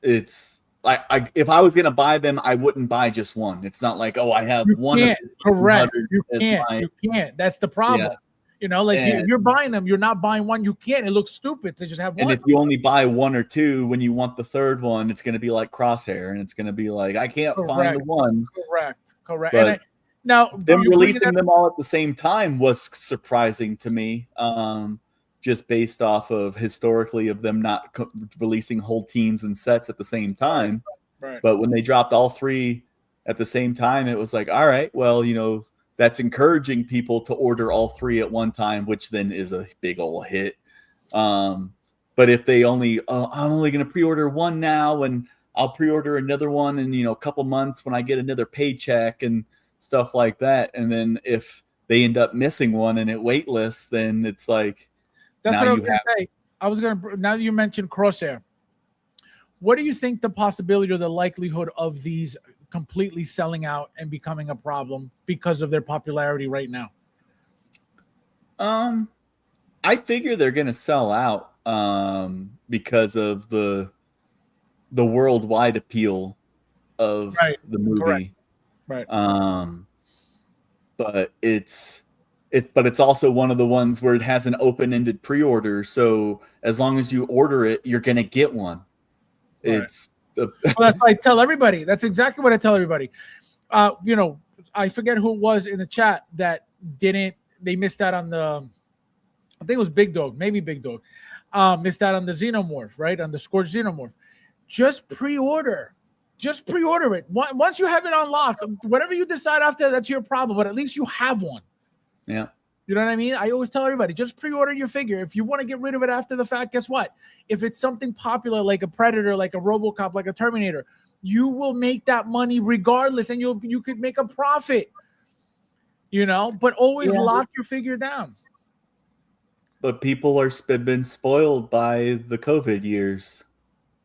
It's if I was going to buy them, I wouldn't buy just one. It's not like, oh, I have one. Can't. Correct. You can't. That's the problem. Yeah. You know, like if you're buying them, you're not buying one. You can't. It looks stupid to just have one. And if you only buy 1 or 2, when you want the third one, it's going to be like Crosshair, and it's going to be like, I can't find the one. Correct. But now them releasing them all at the same time was surprising to me. Just based off of historically of them not releasing whole teams and sets at the same time. Right. But when they dropped all 3 at the same time, it was like, all right, well, you know, that's encouraging people to order all 3 at one time, which then is a big old hit. But if they only, I'm only going to pre-order 1 now, and I'll pre-order another one in, you know, a couple months when I get another paycheck and stuff like that. And then if they end up missing one and it waitlists, then it's like, that's what I was going to say. I was going to, now that you mentioned Crosshair, what do you think the possibility or the likelihood of these completely selling out and becoming a problem because of their popularity right now? I figure they're going to sell out because of the worldwide appeal of the movie. Right. But it's also one of the ones where it has an open-ended pre-order. So as long as you order it, you're going to get one. Right. Well, that's what I tell everybody. That's exactly what I tell everybody. You know, I forget who it was in the chat that they missed out on the, I think it was Big Dog, maybe Big Dog, missed out on the Xenomorph, right? On the Scorched Xenomorph. Just pre-order it. Once you have it on lock, whatever you decide after, that's your problem, but at least you have one. Yeah. You know what I mean? I always tell everybody, just pre-order your figure. If you want to get rid of it after the fact, guess what? If it's something popular like a Predator, like a RoboCop, like a Terminator, you will make that money regardless, and you could make a profit. You know, but always lock your figure down. But people are been spoiled by the COVID years.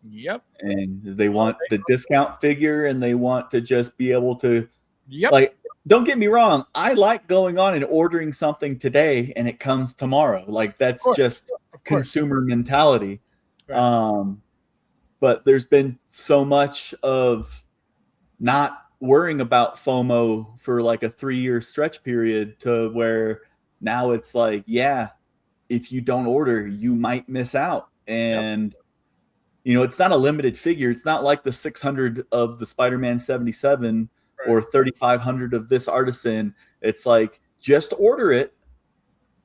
Yep. And they want the discount figure, and they want to just be able to, yep. Like, don't get me wrong. I like going on and ordering something today and it comes tomorrow. Like, that's just consumer mentality. Right. But there's been so much of not worrying about FOMO for like a 3-year stretch period to where now it's like, yeah, if you don't order, you might miss out. And, you know, it's not a limited figure. It's not like the 600 of the Spider-Man 77 or 3,500 of this Artisan. It's like, just order it,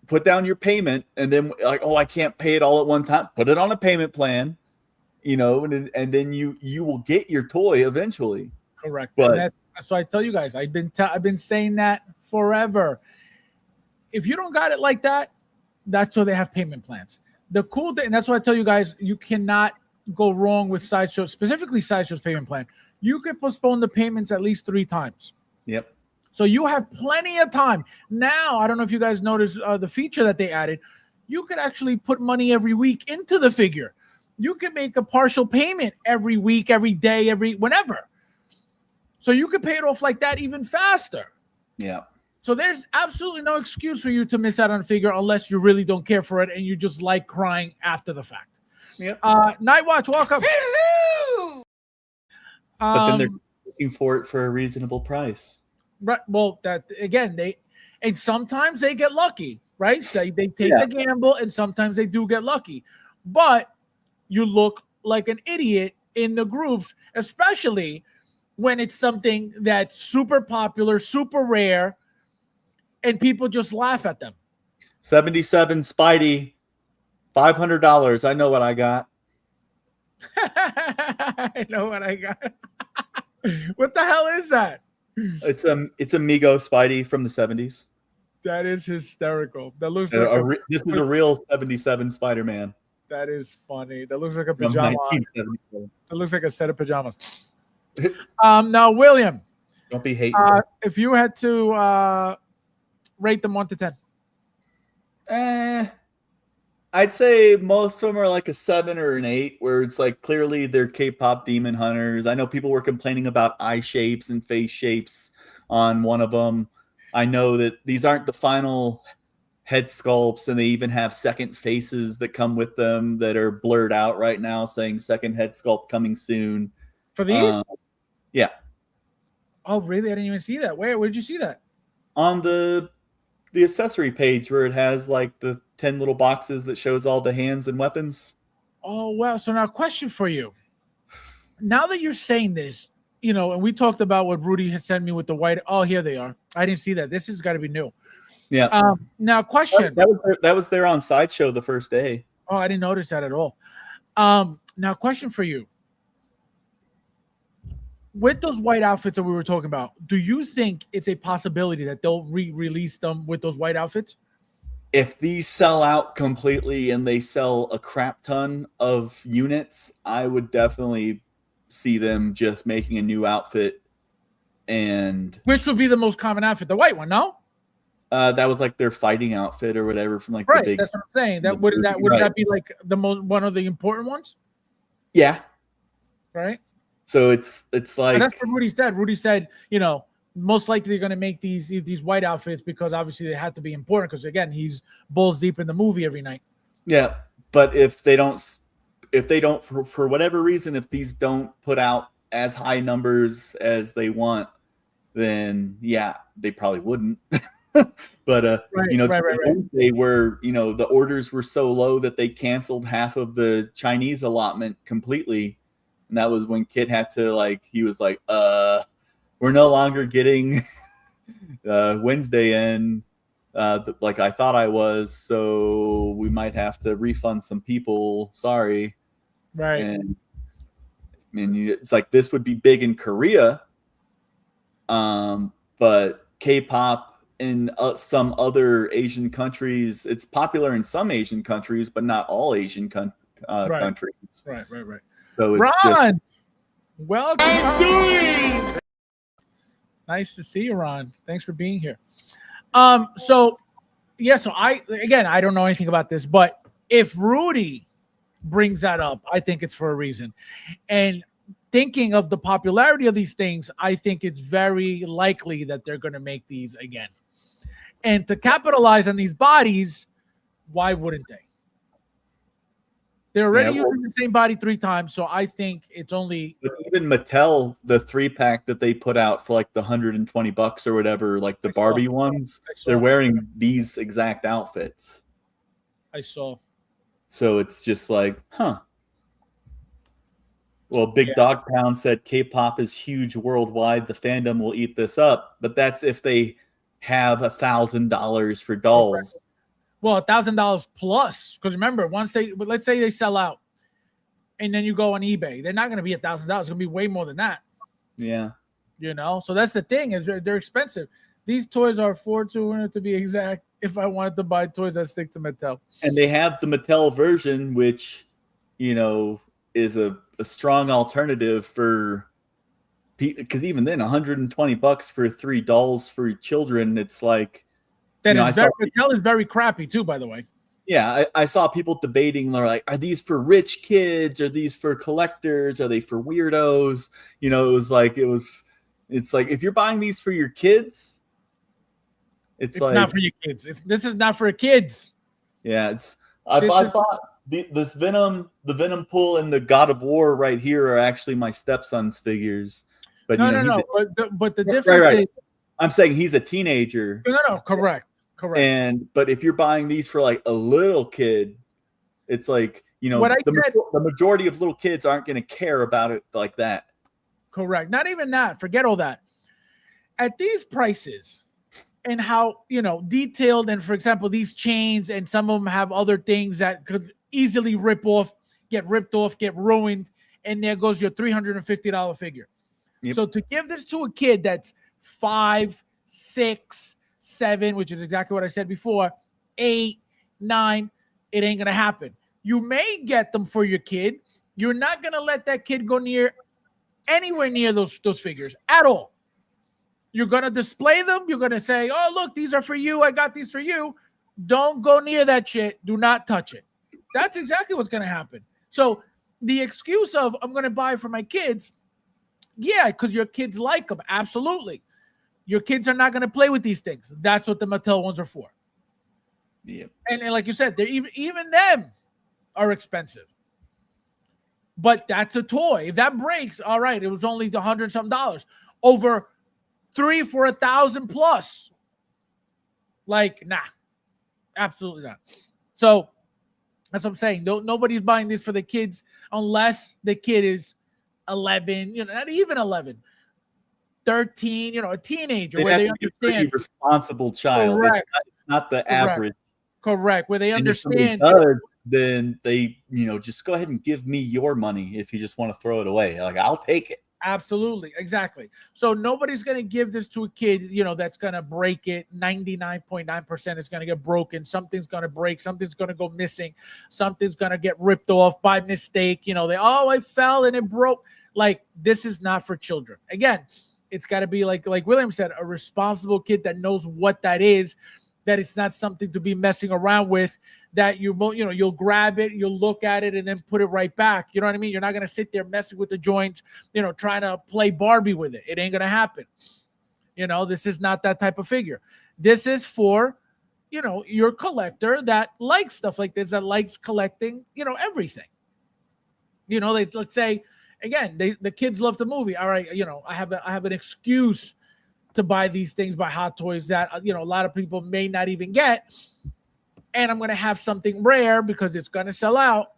put down your payment, and then like, oh, I can't pay it all at one time. Put it on a payment plan, you know, and then you will get your toy eventually. Correct. But so I tell you guys, I've been saying that forever. If you don't got it like that, that's why they have payment plans. The cool thing, and that's why I tell you guys, you cannot go wrong with Sideshow, specifically Sideshow's payment plan. You could postpone the payments at least 3 times. Yep. So you have plenty of time. Now, I don't know if you guys noticed the feature that they added. You could actually put money every week into the figure. You can make a partial payment every week, every day, whenever. So you could pay it off like that even faster. Yeah. So there's absolutely no excuse for you to miss out on a figure unless you really don't care for it and you just like crying after the fact. Yep. Nightwatch, welcome. Hello. But then they're looking for it for a reasonable price. Right. Well, that again, and sometimes they get lucky, right? They take the gamble, and sometimes they do get lucky. But you look like an idiot in the groups, especially when it's something that's super popular, super rare, and people just laugh at them. 77 Spidey, $500. I know what I got. I know what I got. What the hell is that? It's Amigo Spidey from the 70s. That is hysterical. That looks this is a real 77 Spider-Man that is funny. That looks like a from pajama. 1977. It looks like a set of pajamas. Now, William, Don't be hating. if you had to rate them 1 to 10. I'd say most of them are like a 7 or an 8, where it's like clearly they're K-pop demon hunters. I know people were complaining about eye shapes and face shapes on one of them. I know that these aren't the final head sculpts, and they even have second faces that come with them that are blurred out right now, saying second head sculpt coming soon. For these? Yeah. Oh, really? I didn't even see that. Where'd you see that? On the accessory page where it has like the 10 little boxes that shows all the hands and weapons. Oh, well. So now, question for you. Now that you're saying this, and we talked about what Rudy had sent me with the white. Oh, here they are. I didn't see that. This has got to be new. Yeah. Now, question. That was there on Sideshow the first day. Oh, I didn't notice that at all. Now, question for you. With those white outfits that we were talking about, do you think it's a possibility that they'll re-release them with those white outfits? If these sell out completely and they sell a crap ton of units, I would definitely see them just making a new outfit. And which would be the most common outfit? The white one, no? That was like their fighting outfit or whatever from like right. The big. That's what I'm saying. That would that be like the most one of the important ones? Yeah. Right. So it's like that's what Rudy said. Rudy said, most likely they're going to make these white outfits because obviously they have to be important because again he's balls deep in the movie every night. Yeah, but if they don't for whatever reason, if these don't put out as high numbers as they want, then yeah, they probably wouldn't. But Wednesday where the orders were so low that they canceled half of the Chinese allotment completely, and that was when Kit had to he was like, we're no longer getting Wednesday in like I thought I was, so we might have to refund some people. Sorry. Right. And I mean, it's like this would be big in Korea, but K-pop in some other Asian countries, it's popular in some Asian countries, but not all Asian countries. Right. So it's Ron, welcome. Nice to see you, Ron. Thanks for being here. So I don't know anything about this, but if Rudy brings that up, I think it's for a reason. And thinking of the popularity of these things, I think it's very likely that they're going to make these again. And to capitalize on these bodies, why wouldn't they? They're already using the same body 3 times, so I think it's only. But even Mattel, the 3-pack that they put out for like the $120 or whatever, like the Barbie ones, they're wearing these exact outfits. I saw. So it's just like, huh. Well, Big Dog Pound said K-pop is huge worldwide. The fandom will eat this up, but that's if they have $1,000 for dolls. Well, $1,000 plus, because remember, let's say they sell out, and then you go on eBay, they're not going to be $1,000. It's going to be way more than that. Yeah, So that's the thing is they're expensive. These toys are $4,200 to be exact. If I wanted to buy toys, I'd stick to Mattel. And they have the Mattel version, which is a strong alternative for. Because even then, $120 for 3 dolls for children, it's like Mattel is very crappy too, by the way. Yeah, I saw people debating. They're like, "Are these for rich kids? Are these for collectors? Are they for weirdos?" It's like if you're buying these for your kids, it's like, not for your kids. This is not for kids. Yeah, I bought this Venom, the Venom Pool, and the God of War right here are actually my stepson's figures. But no. But the difference is, I'm saying he's a teenager. No, correct. But if you're buying these for like a little kid, it's like the majority of little kids aren't going to care about it like that. Correct. Not even that. Forget all that. At these prices, and how detailed, and for example, these chains, and some of them have other things that could easily get ripped off, get ruined, and there goes your $350 figure. Yep. So to give this to a kid that's 5, 6, 7, which is exactly what I said before, 8, 9, it ain't going to happen. You may get them for your kid. You're not going to let that kid go anywhere near those figures at all. You're going to display them. You're going to say, oh, look, these are for you. I got these for you. Don't go near that shit. Do not touch it. That's exactly what's going to happen. So the excuse of I'm going to buy for my kids, yeah, because your kids like them. Absolutely. Your kids are not going to play with these things. That's what the Mattel ones are for. Yeah. And like you said, they're even them are expensive. But that's a toy. If that breaks, all right, it was only $100-something. Over 3 for $1,000 plus. Like, nah. Absolutely not. So that's what I'm saying. Nobody's buying this for the kids unless the kid is 11, not even 11, 13, a teenager where they understand. A pretty responsible child. Correct. It's not the average. Correct. Where they understand. If somebody does, then they, just go ahead and give me your money if you just want to throw it away. Like, I'll take it. Absolutely. Exactly. So nobody's going to give this to a kid, that's going to break it. 99.9% is going to get broken. Something's going to break. Something's going to go missing. Something's going to get ripped off by mistake. I fell and it broke. Like, this is not for children. Again, it's got to be like William said, a responsible kid that knows what that is, that it's not something to be messing around with, that you'll grab it, you'll look at it and then put it right back. You know what I mean? You're not going to sit there messing with the joints, trying to play Barbie with it. It ain't going to happen. This is not that type of figure. This is for, your collector that likes stuff like this, that likes collecting, everything. Let's say, again, the kids love the movie. All right, I have an excuse to buy these things, buy Hot Toys that, a lot of people may not even get. And I'm going to have something rare because it's going to sell out.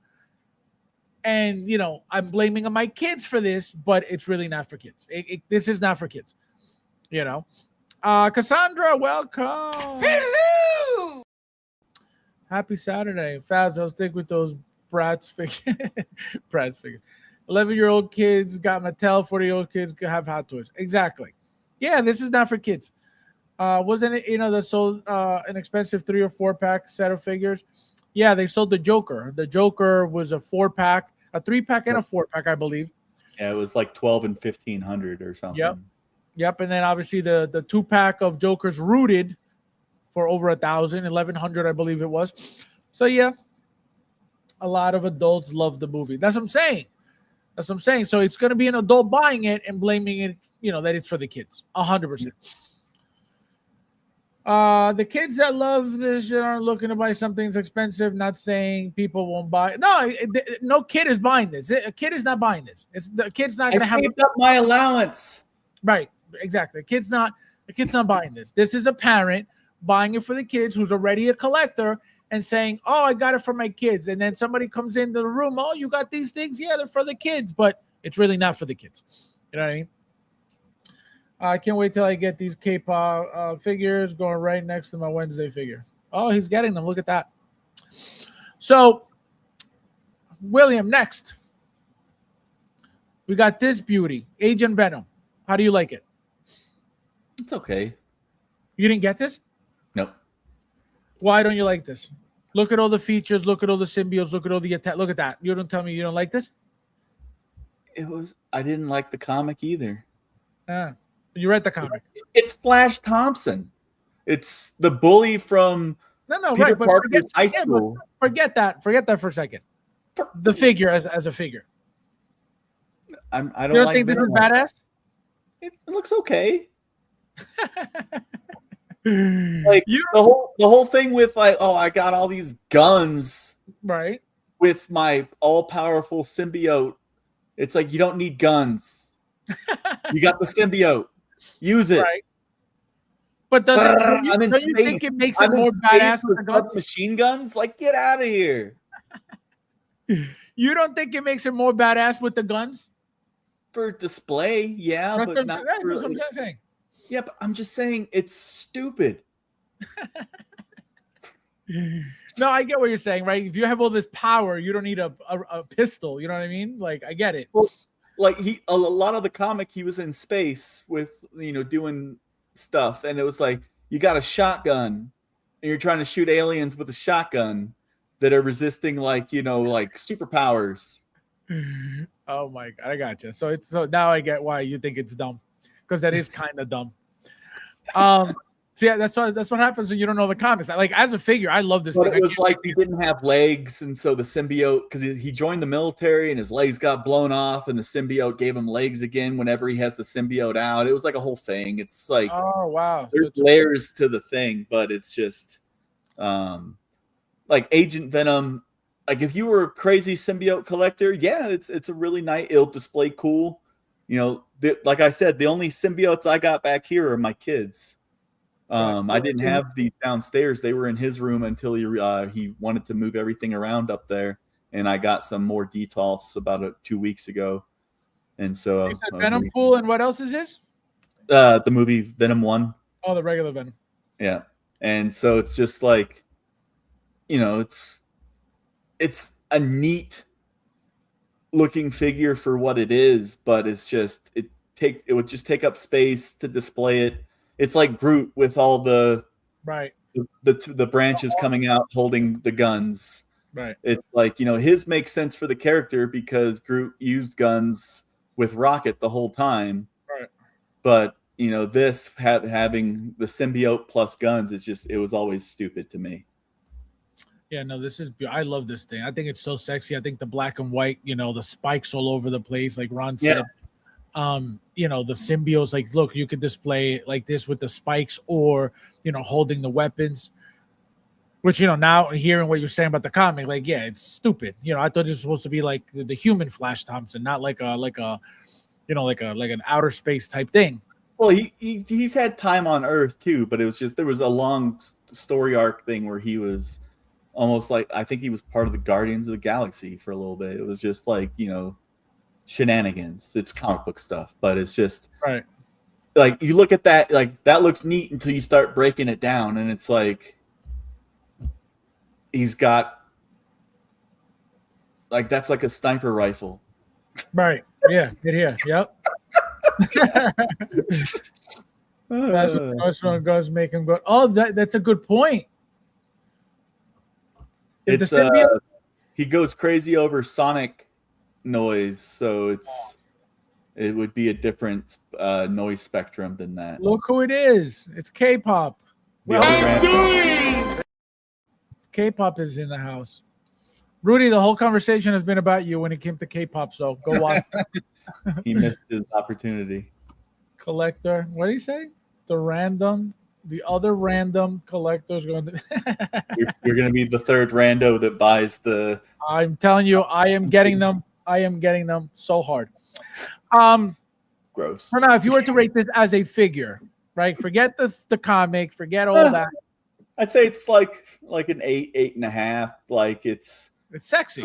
And, I'm blaming my kids for this, but it's really not for kids. This is not for kids, Cassandra, welcome. Hello. Happy Saturday. Fabs, I'll stick with those Bratz figures. 11-year-old kids got Mattel, 40-year-old kids have Hot Toys. Exactly. Yeah, this is not for kids. Wasn't it, that sold an expensive 3 or 4 pack set of figures? Yeah, they sold the Joker. The Joker was a 4-pack, a 3-pack and a 4-pack, I believe. Yeah, it was like 12 and 1,500 or something. Yep. And then obviously the 2-pack of Jokers Rooted for over 1,000, 1,100, I believe it was. So yeah, a lot of adults love the movie. That's what I'm saying. So it's going to be an adult buying it and blaming it, that it's for the kids. 100%. The kids that love this shit aren't looking to buy something that's expensive. Not saying people won't buy. No kid is buying this. A kid is not buying this. The kid's not going to have up my allowance. Right. Exactly. The kid's not buying this. This is a parent buying it for the kids who's already a collector and saying, "Oh, I got it for my kids." And then somebody comes into the room, "Oh, you got these things? Yeah, they're for the kids," but it's really not for the kids. You know what I mean? I can't wait till I get these K-pop figures going right next to my Wednesday figure. Oh, he's getting them. Look at that. So, William, next. We got this beauty, Agent Venom. How do you like it? It's okay. You didn't get this? Nope. Why don't you like this? Look at all the features. Look at all the symbiotes. Look at all the attack. Look at that. You don't tell me you don't like this? I didn't like the comic either. You read the comic. It's Flash Thompson. It's the bully from Peter Parker's high school. Forget that. Forget that for a second. The figure as a figure. I don't. You don't think this is badass? It looks okay. Like the whole thing with like, oh, I got all these guns, right? With my all-powerful symbiote. It's like you don't need guns. You got the symbiote. Use it. Right. But don't you think it makes it more badass with the guns? Machine guns? Like, get out of here. You don't think it makes it more badass with the guns? For display, yeah, that's but not for, what I'm saying. Yeah, but I'm just saying it's stupid. No, I get what you're saying, right? If you have all this power, you don't need a pistol. You know what I mean? Like, I get it. Well, like a lot of the comic, he was in space with doing stuff, and it was like you got a shotgun and you're trying to shoot aliens with a shotgun that are resisting like superpowers. Oh my god, I got you. So now I get why you think it's dumb, because that is kind of dumb. So yeah, that's what happens when you don't know the comics. Like, as a figure, I love this But thing. it was like he didn't have legs, and so the symbiote, because he joined the military and his legs got blown off, and the symbiote gave him legs again whenever he has the symbiote out. It was like a whole thing. It's like, oh wow, there's layers to the thing, but it's just like Agent Venom. Like, if you were a crazy symbiote collector, yeah, it's a really nice. It'll display cool. Like I said, the only symbiotes I got back here are my kids. I didn't have these downstairs. They were in his room until he wanted to move everything around up there, and I got some more Detolfs about 2 weeks ago. And so you said Venom Pool, and what else is this? The movie Venom 1. Oh, the regular Venom. Yeah. And so it's just like, it's a neat looking figure for what it is, but it's just it would just take up space to display it. It's like Groot with all the branches coming out holding the guns. Right. It's like, his makes sense for the character because Groot used guns with Rocket the whole time. Right. But, this having the symbiote plus guns, it was always stupid to me. Yeah, no, I love this thing. I think it's so sexy. I think the black and white, the spikes all over the place, like Ron said. Yeah. The symbiotes, like, look, you could display it like this with the spikes, or holding the weapons, which now hearing what you're saying about the comic, like, yeah, it's stupid. I thought it was supposed to be like the human Flash Thompson, not like an outer space type thing. Well, he's had time on Earth too, but it was just, there was a long story arc thing where he was almost like, I think he was part of the Guardians of the Galaxy for a little bit. It was just like, shenanigans. It's comic book stuff, but it's just right. Like, you look at that, like, that looks neat until you start breaking it down, and it's like he's got, like, that's like a sniper rifle. Right. Yeah. Yep. That's what first one goes, make him go. Oh, that's a good point. He goes crazy over sonic noise, so it would be a different noise spectrum than that. Look who it is. It's K-pop. K-pop is in the house. Rudy, the whole conversation has been about you when it came to K-pop, so go watch. He missed his opportunity. Collector. What did he say? The other random collector's going to... you're going to be the third rando that buys the... I'm telling you, I am getting them. I am getting them so hard. Gross. For now, if you were to rate this as a figure, right? Forget the comic, forget all that. I'd say it's like an 8.5. Like, it's sexy.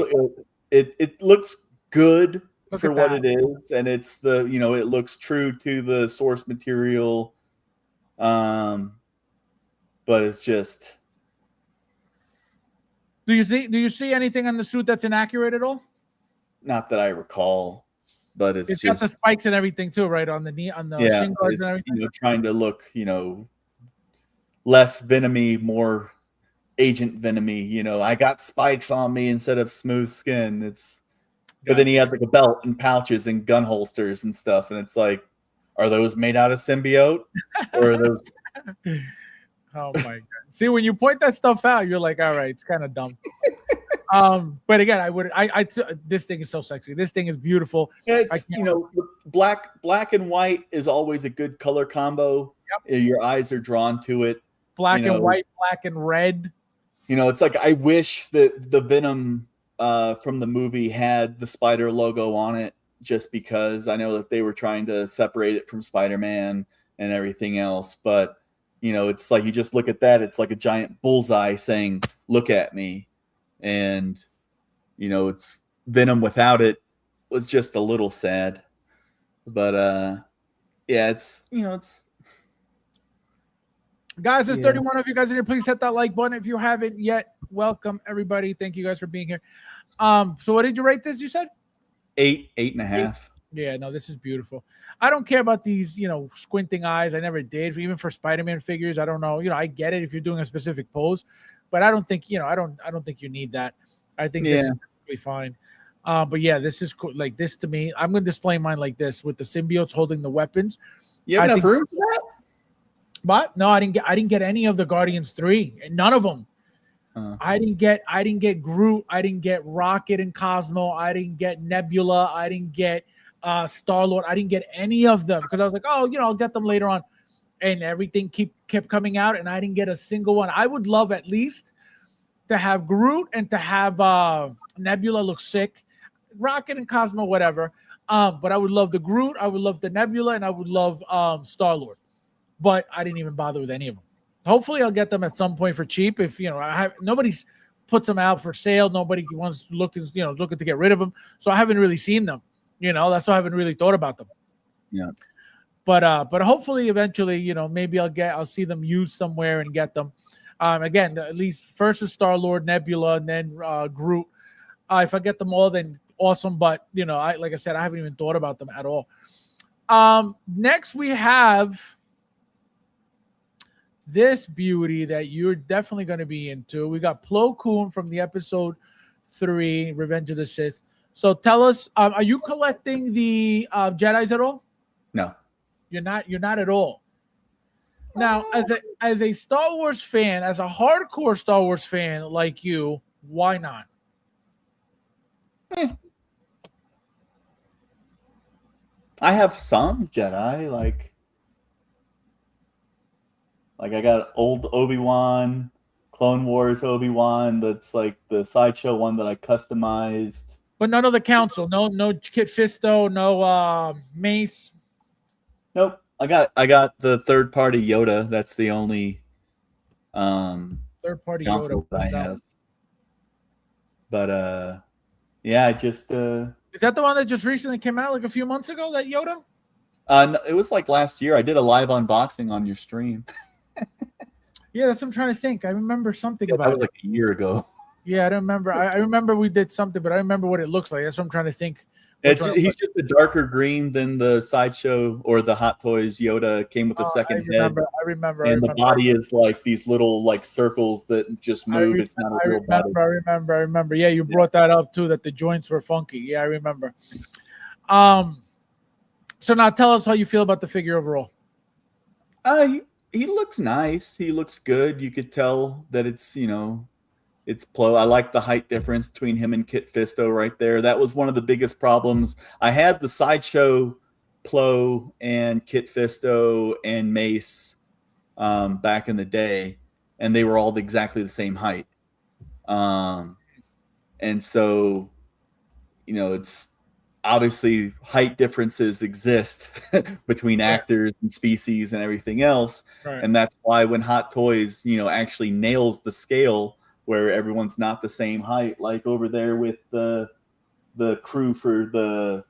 It looks good for what it is, and it's it looks true to the source material. But it's just. Do you see anything on the suit that's inaccurate at all? Not that I recall, but it's just got the spikes and everything too, right, on the knee, on the shin guards and everything. Trying to look, less Venomy, more Agent Venomy. I got spikes on me instead of smooth skin. But then he has like a belt and pouches and gun holsters and stuff, and it's like, are those made out of symbiote, or are those? Oh my god! See, when you point that stuff out, you're like, all right, it's kind of dumb. But again, this thing is so sexy. This thing is beautiful. It's black and white is always a good color combo. Yep. Your eyes are drawn to it. Black and white, black and red. It's like, I wish that the Venom from the movie had the Spider logo on it, just because I know that they were trying to separate it from Spider-Man and everything else. But it's like, you just look at that, it's like a giant bullseye saying, "Look at me." And it's Venom without it was just a little sad. But yeah, it's guys, there's 31 of you guys in here. Please hit that like button if you haven't yet. Welcome everybody. Thank you guys for being here. So what did you rate this? You said 8.5. Yeah, no, this is beautiful. I don't care about these, squinting eyes. I never did. Even for Spider-Man figures, I don't know. I get it if you're doing a specific pose, but I don't think, I don't think you need that. I think this Yeah. is perfectly fine. But yeah, this is cool. Like this to me, I'm gonna display mine like this with the symbiotes holding the weapons. You have I enough think, room for that? but no, I didn't get any of the Guardians 3. None of them. I didn't get Groot. I didn't get Rocket and Cosmo. I didn't get Nebula. I didn't get Star-Lord. I didn't get any of them because I was like, oh, I'll get them later on. And everything kept coming out, and I didn't get a single one. I would love at least to have Groot and to have Nebula look sick. Rocket and Cosmo, whatever. But I would love the Groot, I would love the Nebula, and I would love Star-Lord. But I didn't even bother with any of them. Hopefully, I'll get them at some point for cheap. If nobody's puts them out for sale, nobody wants looking to get rid of them. So I haven't really seen them. That's why I haven't really thought about them. Yeah. But hopefully, eventually, maybe I'll see them used somewhere and get them. Again, at least first is Star-Lord, Nebula, and then Groot. If I get them all, then awesome. But like I said, I haven't even thought about them at all. Next, we have this beauty that you're definitely going to be into. We got Plo Koon from the episode 3, Revenge of the Sith. So tell us, are you collecting the Jedis at all? No. You're not at all. Now, as a Star Wars fan, as a hardcore Star Wars fan like you, why not? I have some Jedi, like I got old Obi-Wan, Clone Wars Obi-Wan, that's like the sideshow one that I customized. But none of the council, no Kit Fisto, no Mace. Nope. I got the third party Yoda. That's the only third party council Yoda that I have. But yeah, I just is that the one that just recently came out like a few months ago, that Yoda? No, it was like last year. I did a live unboxing on your stream. Yeah, that's what I'm trying to think. I remember something about that was like a year ago. Yeah, I don't remember. I remember we did something, but I don't remember what it looks like. That's what I'm trying to think. He's just a darker green than the sideshow or the Hot Toys Yoda. Came with a second head. I remember. And the body is like these little like circles that just move. It's not a real body. I remember. Yeah, you brought that up too, that the joints were funky. Yeah, I remember. So now tell us how you feel about the figure overall. He looks nice. He looks good. You could tell that it's it's Plo. I like the height difference between him and Kit Fisto right there. That was one of the biggest problems. I had the sideshow Plo and Kit Fisto and Mace back in the day, and they were all exactly the same height. And so, it's obviously height differences exist between actors and species and everything else. Right. And that's why when Hot Toys, actually nails the scale where everyone's not the same height, like over there with the crew for the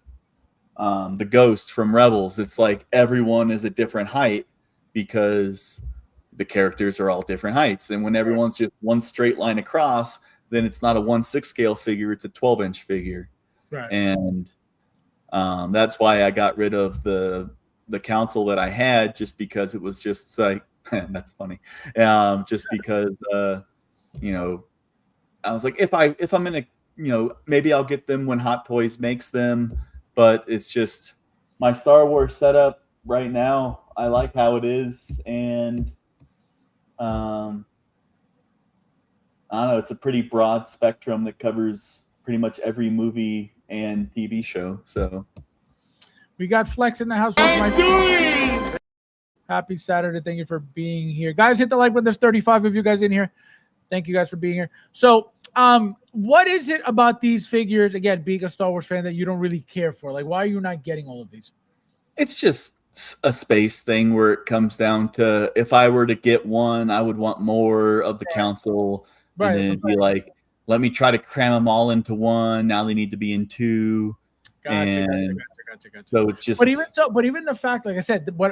Ghost from Rebels, it's like everyone is a different height because the characters are all different heights. And when everyone's just one straight line across, then it's not a 1/6 scale figure, it's a 12-inch figure. Right. And that's why I got rid of the council that I had, just because it was just like that's funny. Just because I was like, if I'm gonna maybe I'll get them when Hot Toys makes them, but it's just my Star Wars setup right now. I like how it is, and I don't know, it's a pretty broad spectrum that covers pretty much every movie and TV show. So we got Flex in the house. Happy Saturday. Thank you for being here. Guys, hit the like button. There's 35 of you guys in here. Thank you guys for being here. So what is it about these figures, again, being a Star Wars fan, that you don't really care for? Like, why are you not getting all of these? It's just a space thing where it comes down to, if I were to get one, I would want more of the council. Right. And then it'd be like, let me try to cram them all into one. Now they need to be in two. Gotcha. So it's just. But even the fact, like I said, what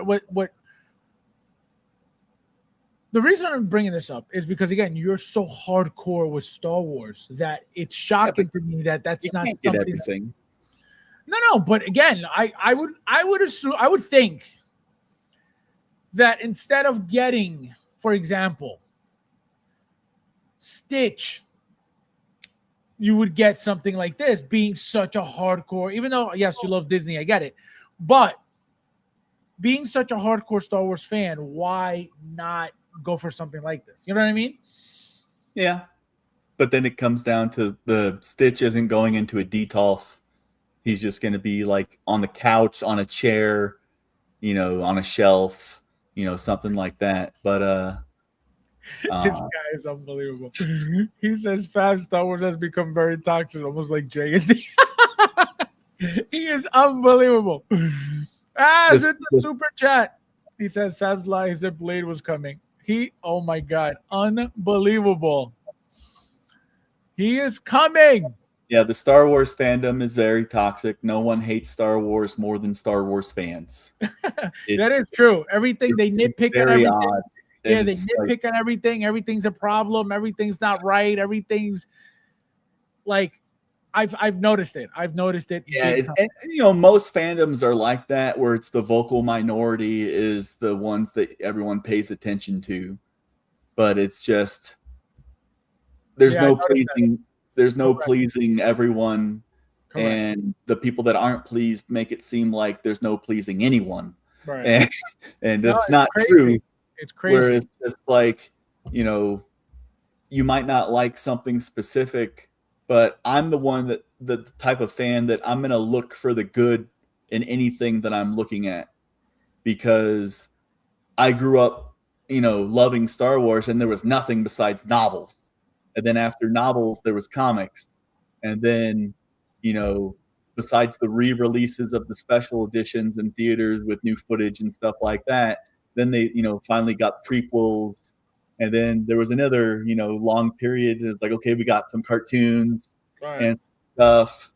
the reason I'm bringing this up is because, again, you're so hardcore with Star Wars that it's shocking to me that that's not get something. everything. No, but again, I would assume, I would think that instead of getting, for example, Stitch, you would get something like this, being such a hardcore, even though yes, you love Disney, I get it, but being such a hardcore Star Wars fan, why not go for something like this? You know what I mean? Yeah. But then it comes down to the Stitch isn't going into a detolf. He's just going to be like on the couch, on a chair, on a shelf, something like that. But This guy is unbelievable. He says Fab Star Wars has become very toxic, almost like J&D. He is unbelievable. With the super chat. He says Fab's lie, he said Blade was coming. Oh my God, unbelievable. He is coming. Yeah, the Star Wars fandom is very toxic. No one hates Star Wars more than Star Wars fans. That is true. Everything they nitpick on everything. Odd. Yeah, they nitpick on everything. Everything's a problem. Everything's not right. Everything's like, I've noticed it. Yeah, and most fandoms are like that, where it's the vocal minority is the ones that everyone pays attention to, but it's just there's no pleasing everyone. Correct. And the people that aren't pleased make it seem like there's no pleasing anyone, right? And that's not true. It's crazy. Where it's just like, you might not like something specific, but I'm the type of fan that I'm going to look for the good in anything that I'm looking at, because I grew up, loving Star Wars, and there was nothing besides novels. And then after novels, there was comics. And then, besides the re-releases of the special editions in theaters with new footage and stuff like that, then they, finally got prequels. And then there was another, long period. It's like, okay, we got some cartoons and stuff.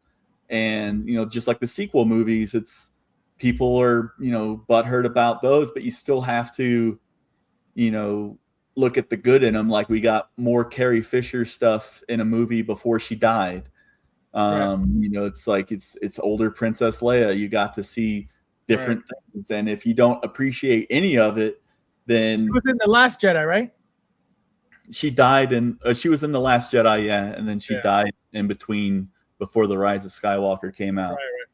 And, just like the sequel movies, it's people are, butthurt about those, but you still have to, look at the good in them. Like, we got more Carrie Fisher stuff in a movie before she died. It's like it's older Princess Leia. You got to see different things. And if you don't appreciate any of it, then she was in The Last Jedi, right? She died she was in The Last Jedi, yeah, and then she died in between before The Rise of Skywalker came out. Right.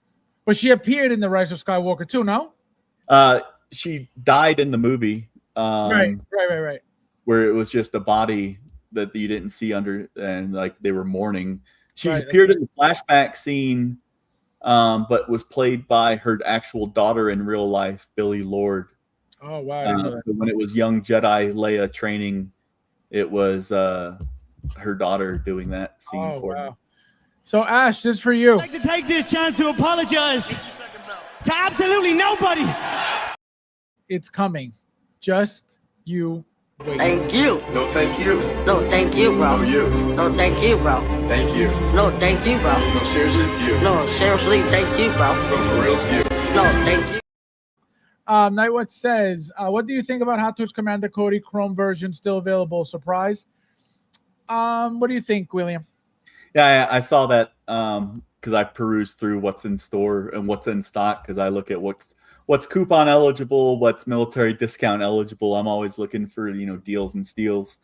But she appeared in The Rise of Skywalker too, no? She died in the movie. Right. Where it was just a body that you didn't see under, and like they were mourning. She appeared in the flashback scene, but was played by her actual daughter in real life, Billy Lord. Oh wow! So when it was young Jedi Leia training, it was her daughter doing that scene for her. So Ash, this is for you. I'd like to take this chance to apologize to absolutely nobody. It's coming. Just you wait. Thank you. No, thank you. No, thank you, bro. No, you. No, thank you, bro. Thank you. No, thank you, bro. No, seriously, you. No, seriously, thank you, bro. No, for real, you. No, thank you. Nightwatch says, what do you think about Hot Toys Commander Cody Chrome version still available? Surprise. What do you think, William? Yeah, I saw that because I perused through what's in store and what's in stock, because I look at what's coupon eligible, what's military discount eligible. I'm always looking for, deals and steals,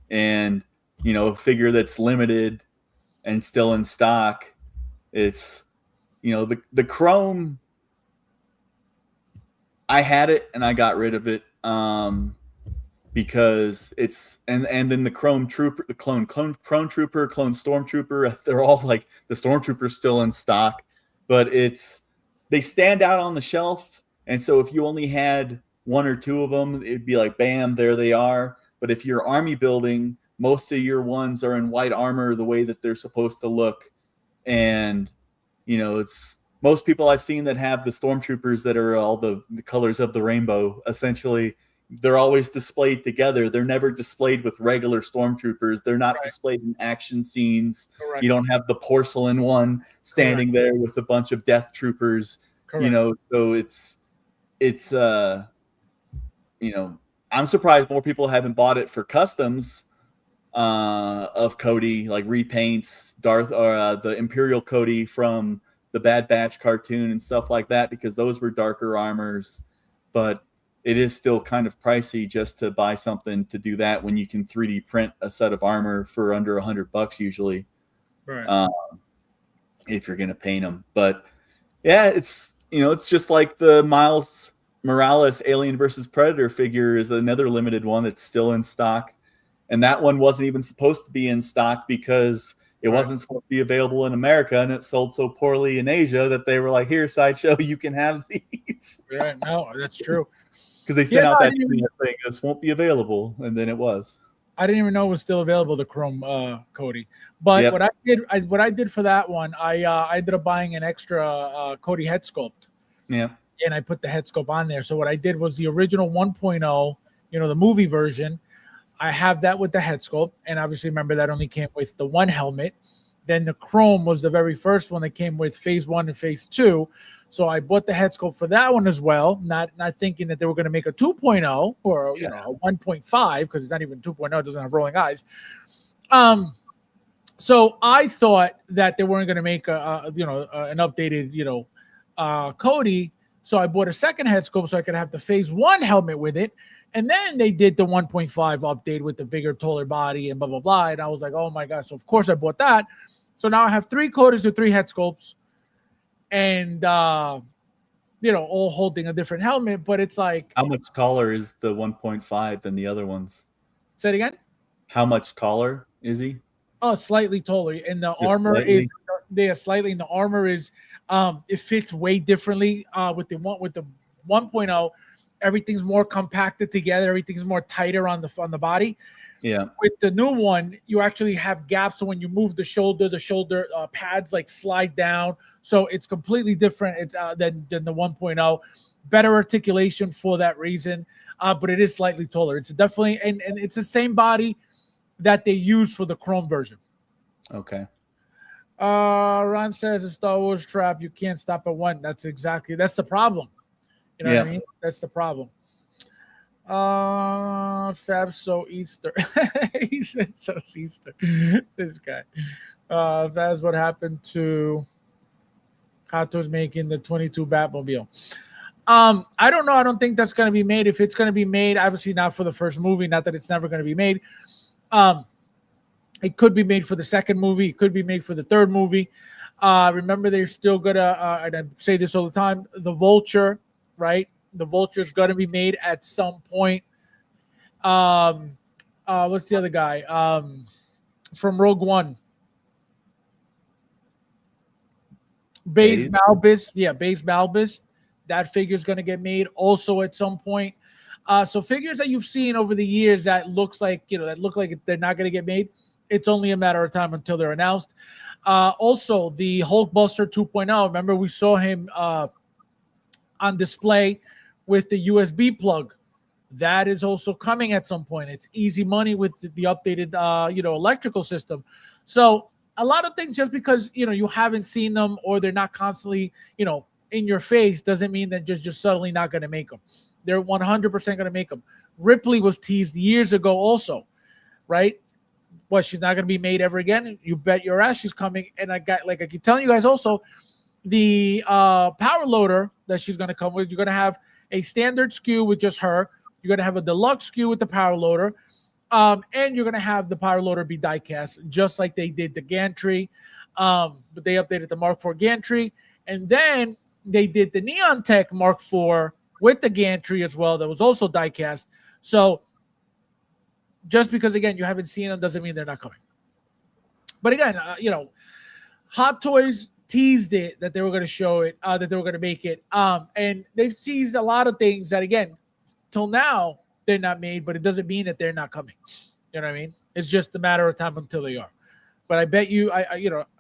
and, a figure that's limited and still in stock. It's, the Chrome, I had it and I got rid of it because it's, and then the Chrome Trooper, the Clone Trooper, Clone Stormtrooper, they're all like, the Stormtrooper's still in stock, but they stand out on the shelf. And so if you only had one or two of them, it'd be like, bam, there they are. But if you're army building, most of your ones are in white armor the way that they're supposed to look. And, it's most people I've seen that have the Stormtroopers that are all the colors of the rainbow, essentially, they're always displayed together. They're never displayed with regular Stormtroopers. They're not displayed in action scenes. Correct. You don't have the porcelain one standing there with a bunch of Death Troopers. Correct. So it's I'm surprised more people haven't bought it for customs of Cody, like repaints, Darth, or the Imperial Cody from the Bad Batch cartoon and stuff like that, because those were darker armors. But it is still kind of pricey just to buy something to do that when you can 3D print a set of armor for under $100 usually. Right. If you're going to paint them. But yeah, it's just like the Miles Morales Alien versus Predator figure is another limited one that's still in stock. And that one wasn't even supposed to be in stock because it wasn't supposed to be available in America, and it sold so poorly in Asia that they were like, here, Sideshow, you can have these. Yeah, no, that's true. Because they sent out that thing, this won't be available, and then it was. I didn't even know it was still available, the Chrome Cody. But what I did for that one, I ended up buying an extra Cody head sculpt. Yeah. And I put the head sculpt on there. So what I did was the original 1.0, the movie version. I have that with the head sculpt, and obviously remember that only came with the one helmet. Then the Chrome was the very first one that came with Phase 1 and Phase 2. So I bought the head sculpt for that one as well, not thinking that they were going to make a 2.0 or a 1.5, because it's not even 2.0, it doesn't have rolling eyes. So I thought that they weren't going to make an updated Cody. So I bought a second head sculpt so I could have the Phase 1 helmet with it. And then they did the 1.5 update with the bigger, taller body and blah, blah, blah. And I was like, oh, my gosh. So, of course, I bought that. So now I have 3 Codys with 3 head sculpts and, all holding a different helmet. But it's like. How much taller is the 1.5 than the other ones? Say it again? How much taller is he? Oh, slightly taller. And the armor is slightly. And the armor is it fits way differently with the 1.0. Everything's more compacted together. Everything's more tighter on the body. Yeah. With the new one, you actually have gaps. So when you move the shoulder pads like slide down. So it's completely different than the 1.0. Better articulation for that reason. But it is slightly taller. It's definitely and it's the same body that they use for the Chrome version. Okay. Ron says a Star Wars trap. You can't stop at one. That's the problem. You know what I mean? That's the problem. Fab so Easter. He said so Easter. This guy. Fabs, what happened to Hot Toys making the 22 Batmobile? I don't know. I don't think that's going to be made. If it's going to be made, obviously not for the first movie. Not that it's never going to be made. It could be made for the second movie. It could be made for the third movie. Remember, they're still going to, and I say this all the time, the Vulture, right? The Vulture is going to be made at some point. What's the other guy? From Rogue One. Baze Malbus. Yeah, Baze Malbus. That figure is going to get made also at some point. So figures that you've seen over the years that look like they're not going to get made, it's only a matter of time until they're announced. Also, the Hulkbuster 2.0. Remember, we saw him on display with the USB plug. That is also coming at some point. It's easy money with the updated, electrical system. So a lot of things, just because, you haven't seen them or they're not constantly, in your face, doesn't mean that just suddenly not going to make them. They're 100% going to make them. Ripley was teased years ago also, right? What, she's not going to be made ever again? You bet your ass she's coming. And I keep telling you guys also, the power loader that she's going to come with, you're going to have a standard SKU with just her. You're going to have a deluxe SKU with the power loader. And you're going to have the power loader be die cast, just like they did the gantry. But they updated the Mark IV gantry. And then they did the Neon Tech Mark IV with the gantry as well. That was also die cast. So just because, again, you haven't seen them doesn't mean they're not coming. But again, Hot Toys teased it that they were going to show it, that they were going to make it. And they've teased a lot of things that, again, till now, they're not made, but it doesn't mean that they're not coming. You know what I mean? It's just a matter of time until they are. But I bet you, I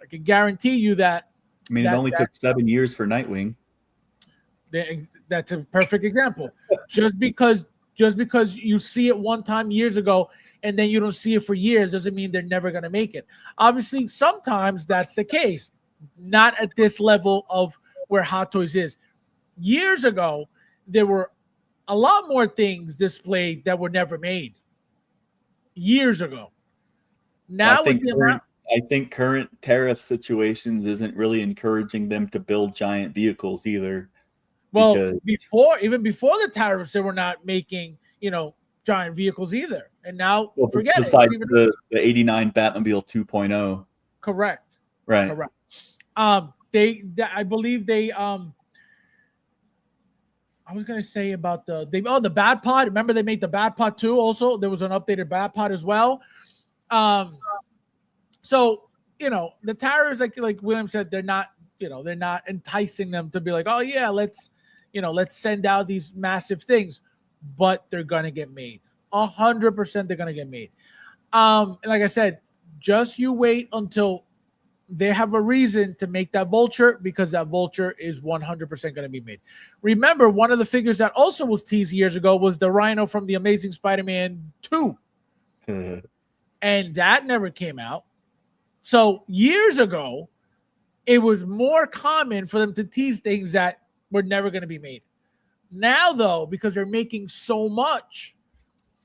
can guarantee you that. I mean, it only took 7 years for Nightwing. That's a perfect example. Just because you see it one time years ago and then you don't see it for years doesn't mean they're never going to make it. Obviously, sometimes that's the case. Not at this level of where Hot Toys is. Years ago, there were a lot more things displayed that were never made. Years ago. Now, I I think current tariff situations isn't really encouraging them to build giant vehicles either. Well, even before the tariffs, they were not making, giant vehicles either. And now, forget it. Besides the 89 Batmobile 2.0. Correct. Right. Correct. I believe they I was gonna say about the Bat Pod. Remember they made the Bat Pod 2 also. There was an updated Bat Pod as well. So the tariffs, like William said, they're not enticing them to be like, oh yeah, let's send out these massive things, but they're gonna get made. 100% they're gonna get made. Like I said, just you wait until they have a reason to make that vulture, because that vulture is 100% going to be made. Remember, one of the figures that also was teased years ago was the Rhino from the Amazing Spider-Man 2. And that never came out. So years ago, it was more common for them to tease things that were never going to be made. Now, though, because they're making so much,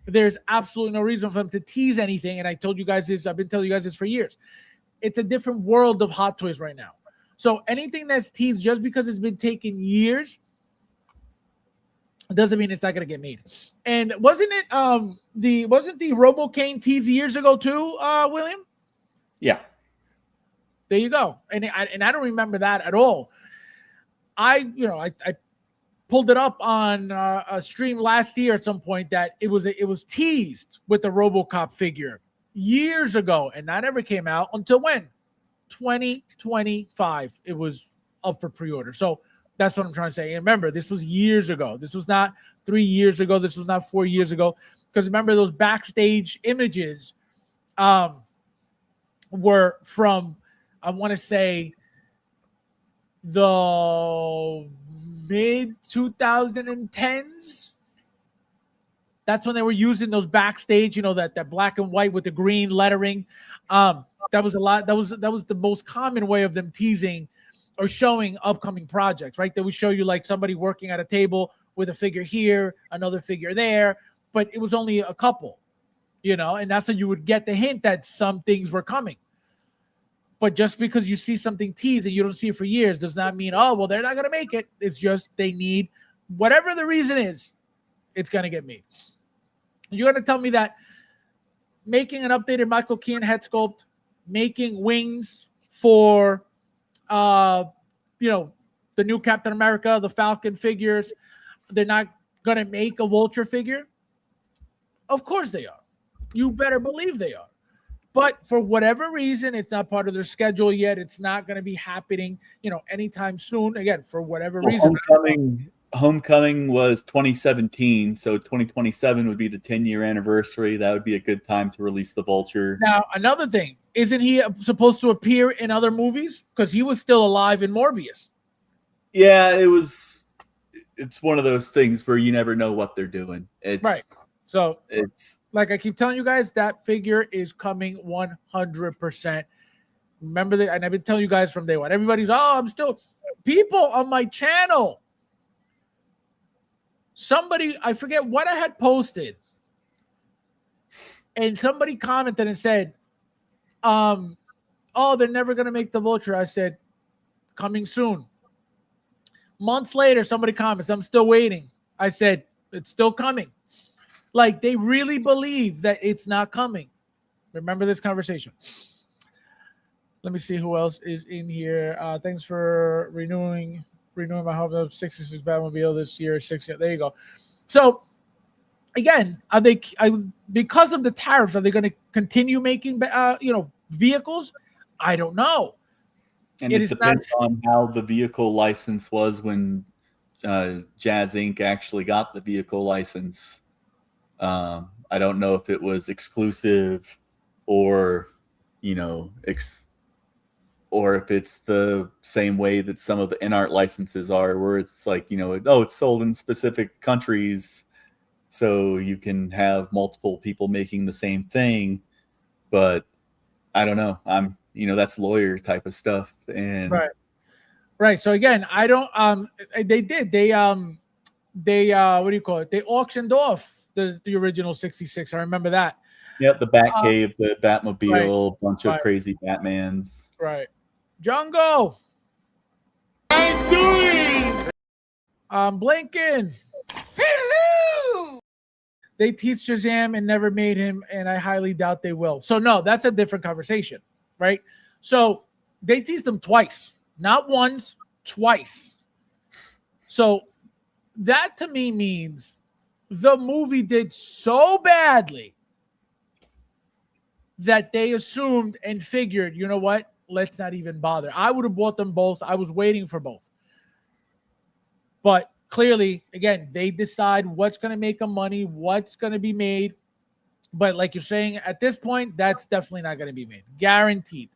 there's absolutely no reason for them to tease anything. And I told you guys this, I've been telling you guys this for years. It's a different world of Hot Toys right now. So anything that's teased just because it's been taking years doesn't mean it's not going to get made. And wasn't the Robo Cane tease years ago too, William? Yeah. There you go. And I don't remember that at all. I pulled it up on a stream last year at some point that it was teased with the RoboCop figure years ago, and that never came out until when? 2025. It was up for pre-order. So that's what I'm trying to say. And remember, this was years ago. This was not 3 years ago. This was not 4 years ago. Because remember, those backstage images were from, I want to say, the mid 2010s. That's when they were using those backstage, that black and white with the green lettering. That was a lot. That was the most common way of them teasing or showing upcoming projects, right? They would show you like somebody working at a table with a figure here, another figure there, but it was only a couple, and that's how you would get the hint that some things were coming. But just because you see something teased and you don't see it for years does not mean, oh, well, they're not going to make it. It's just they need, whatever the reason is, it's going to get made. You're going to tell me that making an updated Michael Keaton head sculpt, making wings for, the new Captain America, the Falcon figures, they're not going to make a Vulture figure? Of course they are. You better believe they are. But for whatever reason, it's not part of their schedule yet. It's not going to be happening, anytime soon. Again, for whatever reason. Homecoming was 2017, so 2027 would be the 10-year anniversary. That would be a good time to release the Vulture. Now, another thing, isn't he supposed to appear in other movies? Because he was still alive in Morbius. Yeah, it's one of those things where you never know what they're doing. Right. So it's like I keep telling you guys, that figure is coming 100%. Remember that, and I've been telling you guys from day one. Everybody's, I'm still people on my channel. Somebody, I forget what I had posted, and somebody commented and said, they're never gonna make the Vulture. I said, coming soon. Months later, somebody comments, I'm still waiting. I said, it's still coming. Like, they really believe that it's not coming. Remember this conversation. Let me see who else is in here. Thanks for renewing my home of 66 Batmobile this year. 6 years. There you go. So again, because of the tariffs, are they going to continue making vehicles? I don't know. And it depends on how the vehicle license was when Jazz Inc. actually got the vehicle license. I don't know if it was exclusive or or if it's the same way that some of the in-art licenses are, where it's like, it's sold in specific countries, so you can have multiple people making the same thing. But I don't know. That's lawyer type of stuff. And right. So again, I don't. They what do you call it? They auctioned off the original 66. I remember that. Yep, the Batcave, the Batmobile, bunch of right. crazy Batmans. Right. Jungle. I'm doing. I'm blinking. Hello. They teased Shazam and never made him, and I highly doubt they will. So no, that's a different conversation, right? So they teased him twice, not once, twice. So that to me means the movie did so badly that they assumed and figured, you know what? Let's not even bother. I would have bought them both. I was waiting for both. But clearly, again, they decide what's going to make them money, what's going to be made. But like you're saying, at this point, that's definitely not going to be made. Guaranteed.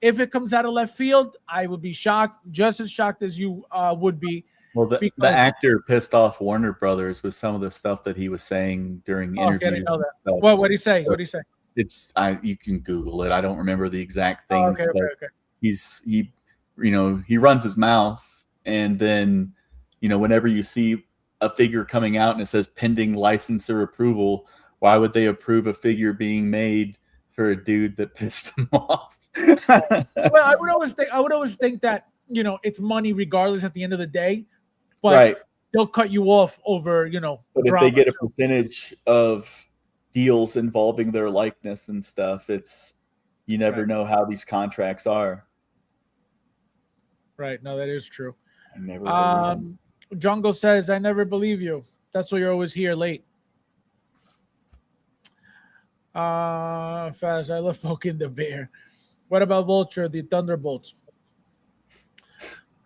If it comes out of left field, I would be shocked, just as shocked as you would be. Well, the actor pissed off Warner Brothers with some of the stuff that he was saying during interviews. I didn't know that. What did he say? What did he say? You can Google it. I don't remember the exact things. Okay. He runs his mouth, and then, whenever you see a figure coming out and it says pending licensor approval, why would they approve a figure being made for a dude that pissed them off? Well, I would always think that, it's money regardless at the end of the day, but right. They'll cut you off over, But if they get a percentage of deals involving their likeness and stuff, you never know how these contracts are. Right. No, that is true. I never Jungle says, I never believe you. That's why you're always here late. Fast. I love poking the bear. What about Vulture, the Thunderbolts?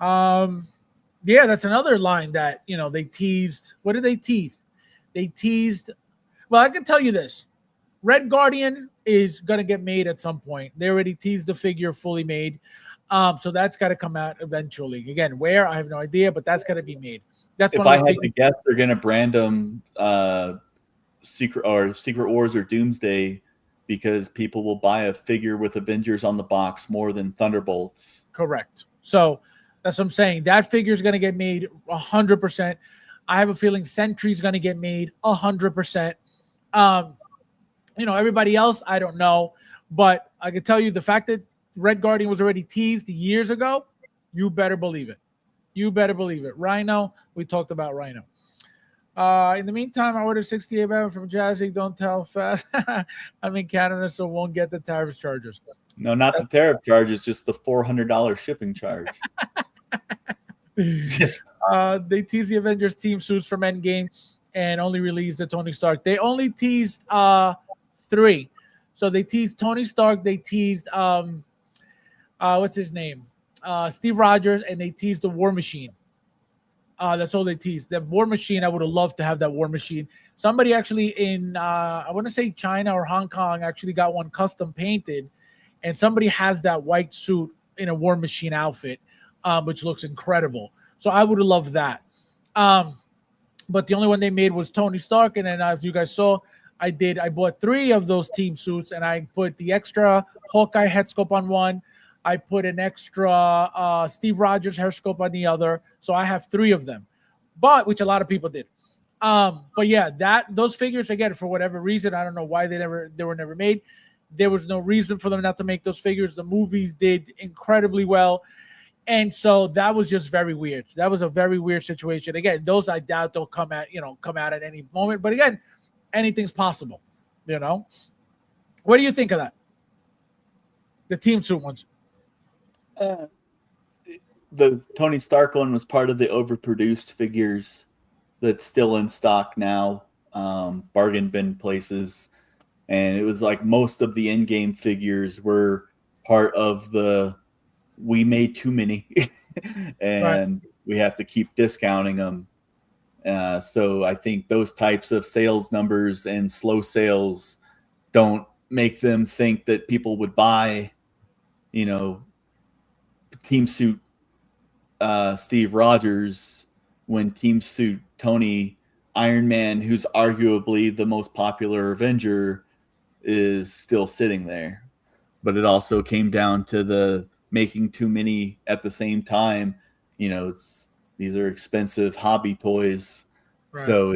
Yeah, that's another line that, they teased. What did they tease? They teased. Well, I can tell you this. Red Guardian is going to get made at some point. They already teased the figure fully made. So that's got to come out eventually. Again, where? I have no idea, but that's got to be made. That's if I had to guess, they're going to brand them Secret Wars or Doomsday, because people will buy a figure with Avengers on the box more than Thunderbolts. Correct. So that's what I'm saying. That figure is going to get made 100%. I have a feeling Sentry's going to get made 100%. Everybody else, I don't know. But I can tell you the fact that Red Guardian was already teased years ago, you better believe it. You better believe it. Rhino, we talked about Rhino. In the meantime, I ordered 68 Batman from Jazzy. Don't tell Fast. I'm in Canada, so won't get the tariff charges. No, not the tariff charges, just the $400 shipping charge. They teased the Avengers team suits from Endgame and only released the Tony Stark. They only teased 3. So they teased Tony Stark. They teased what's his name? Steve Rogers, and they teased the War Machine. That's all they teased. That War Machine, I would have loved to have that War Machine. Somebody actually in, I want to say China or Hong Kong, actually got one custom painted, and somebody has that white suit in a War Machine outfit, which looks incredible. So I would have loved that. But the only one they made was Tony Stark, and then as you guys saw, I bought 3 of those team suits, and I put the extra Hawkeye head sculpt on one. I put an extra Steve Rogers hair sculpt on the other. So I have 3 of them, which a lot of people did. But yeah, those figures, again, for whatever reason, I don't know why they were never made. There was no reason for them not to make those figures. The movies did incredibly well. And so that was just very weird. That was a very weird situation. Again, those I doubt they'll come out at any moment. But again, anything's possible, What do you think of that? The team suit ones. The Tony Stark one was part of the overproduced figures that's still in stock now, bargain bin places. And it was like most of the in-game figures were part of we made too many and we have to keep discounting them. So I think those types of sales numbers and slow sales don't make them think that people would buy, team suit Steve Rogers when team suit Tony Iron Man, who's arguably the most popular Avenger, is still sitting there. But it also came down to the making too many at the same time. These are expensive hobby toys. Right. So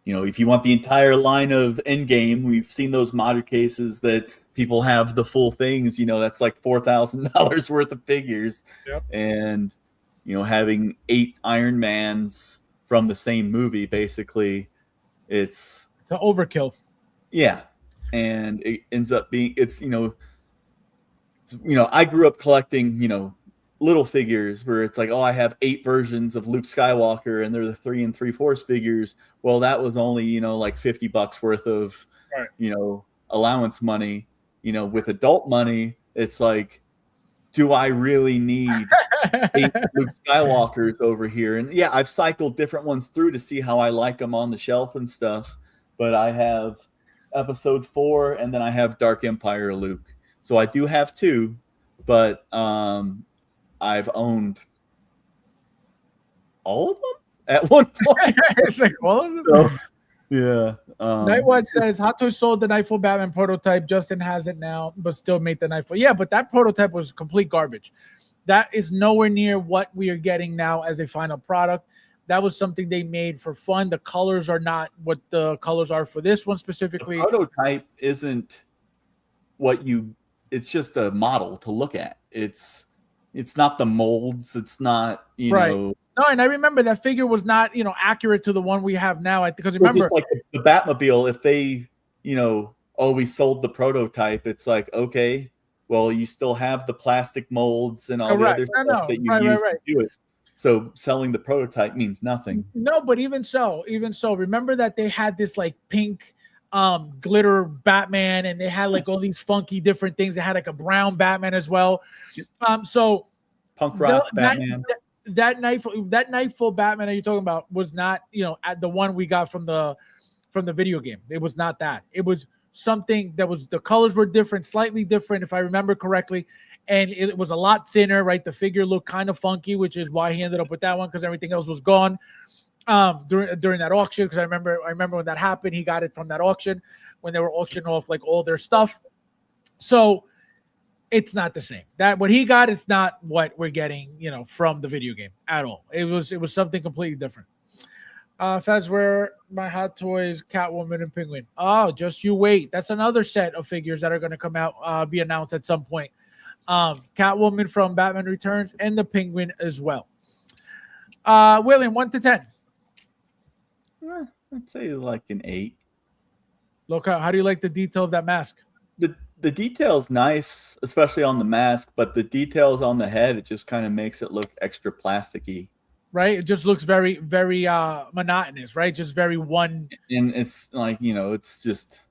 if you want the entire line of Endgame, we've seen those modder cases that people have the full things. That's like $4,000 worth of figures. Yep. And having 8 Iron Mans from the same movie, basically, it's an overkill. Yeah, and it ends up being I grew up collecting little figures where it's like, oh, I have 8 versions of Luke Skywalker and they're the 3 3/4 figures. Well, that was only like $50 worth of allowance money. With adult money, it's like, do I really need 8 Luke Skywalkers over here? And yeah, I've cycled different ones through to see how I like them on the shelf and stuff. But I have Episode 4, and then I have Dark Empire Luke. So I do have 2, but I've owned all of them at one point. It's like all of them. So, yeah. Nightwatch says Hot Toys sold the Nightfall Batman prototype. Justin has it now, but still made the Nightfall. Yeah, but that prototype was complete garbage. That is nowhere near what we are getting now as a final product. That was something they made for fun. The colors are not what the colors are for this one specifically. The prototype isn't it's just a model to look at. It's not the molds. It's not, No, and I remember that figure was not, accurate to the one we have now. Because remember, just like the Batmobile, if they, we sold the prototype, it's like, okay, well, you still have the plastic molds and all the other stuff that you use to do it. So selling the prototype means nothing. No, but even so, remember that they had this like pink glitter Batman, and they had like all these funky different things. They had like a brown Batman as well. So punk rock Batman. That Nightfall Batman that you're talking about was not, at the one we got from the video game. It was not that. It was something that was, the colors were different, slightly different, if I remember correctly. And it was a lot thinner, right? The figure looked kind of funky, which is why he ended up with that one, because everything else was gone during that auction. Because I remember when that happened, he got it from that auction when they were auctioning off like all their stuff. So it's not the same. That what he got is not what we're getting, from the video game at all. It was something completely different. That's where my Hot Toys, Catwoman, and Penguin. Oh, just you wait. That's another set of figures that are going to come out, be announced at some point. Catwoman from Batman Returns and the Penguin as well. William, 1 to 10. I'd say like an 8. Look, how do you like the detail of that mask? The detail's nice, especially on the mask, but the details on the head, it just kind of makes it look extra plasticky. Right? It just looks very, very monotonous, right? Just very one. And it's like, it's just,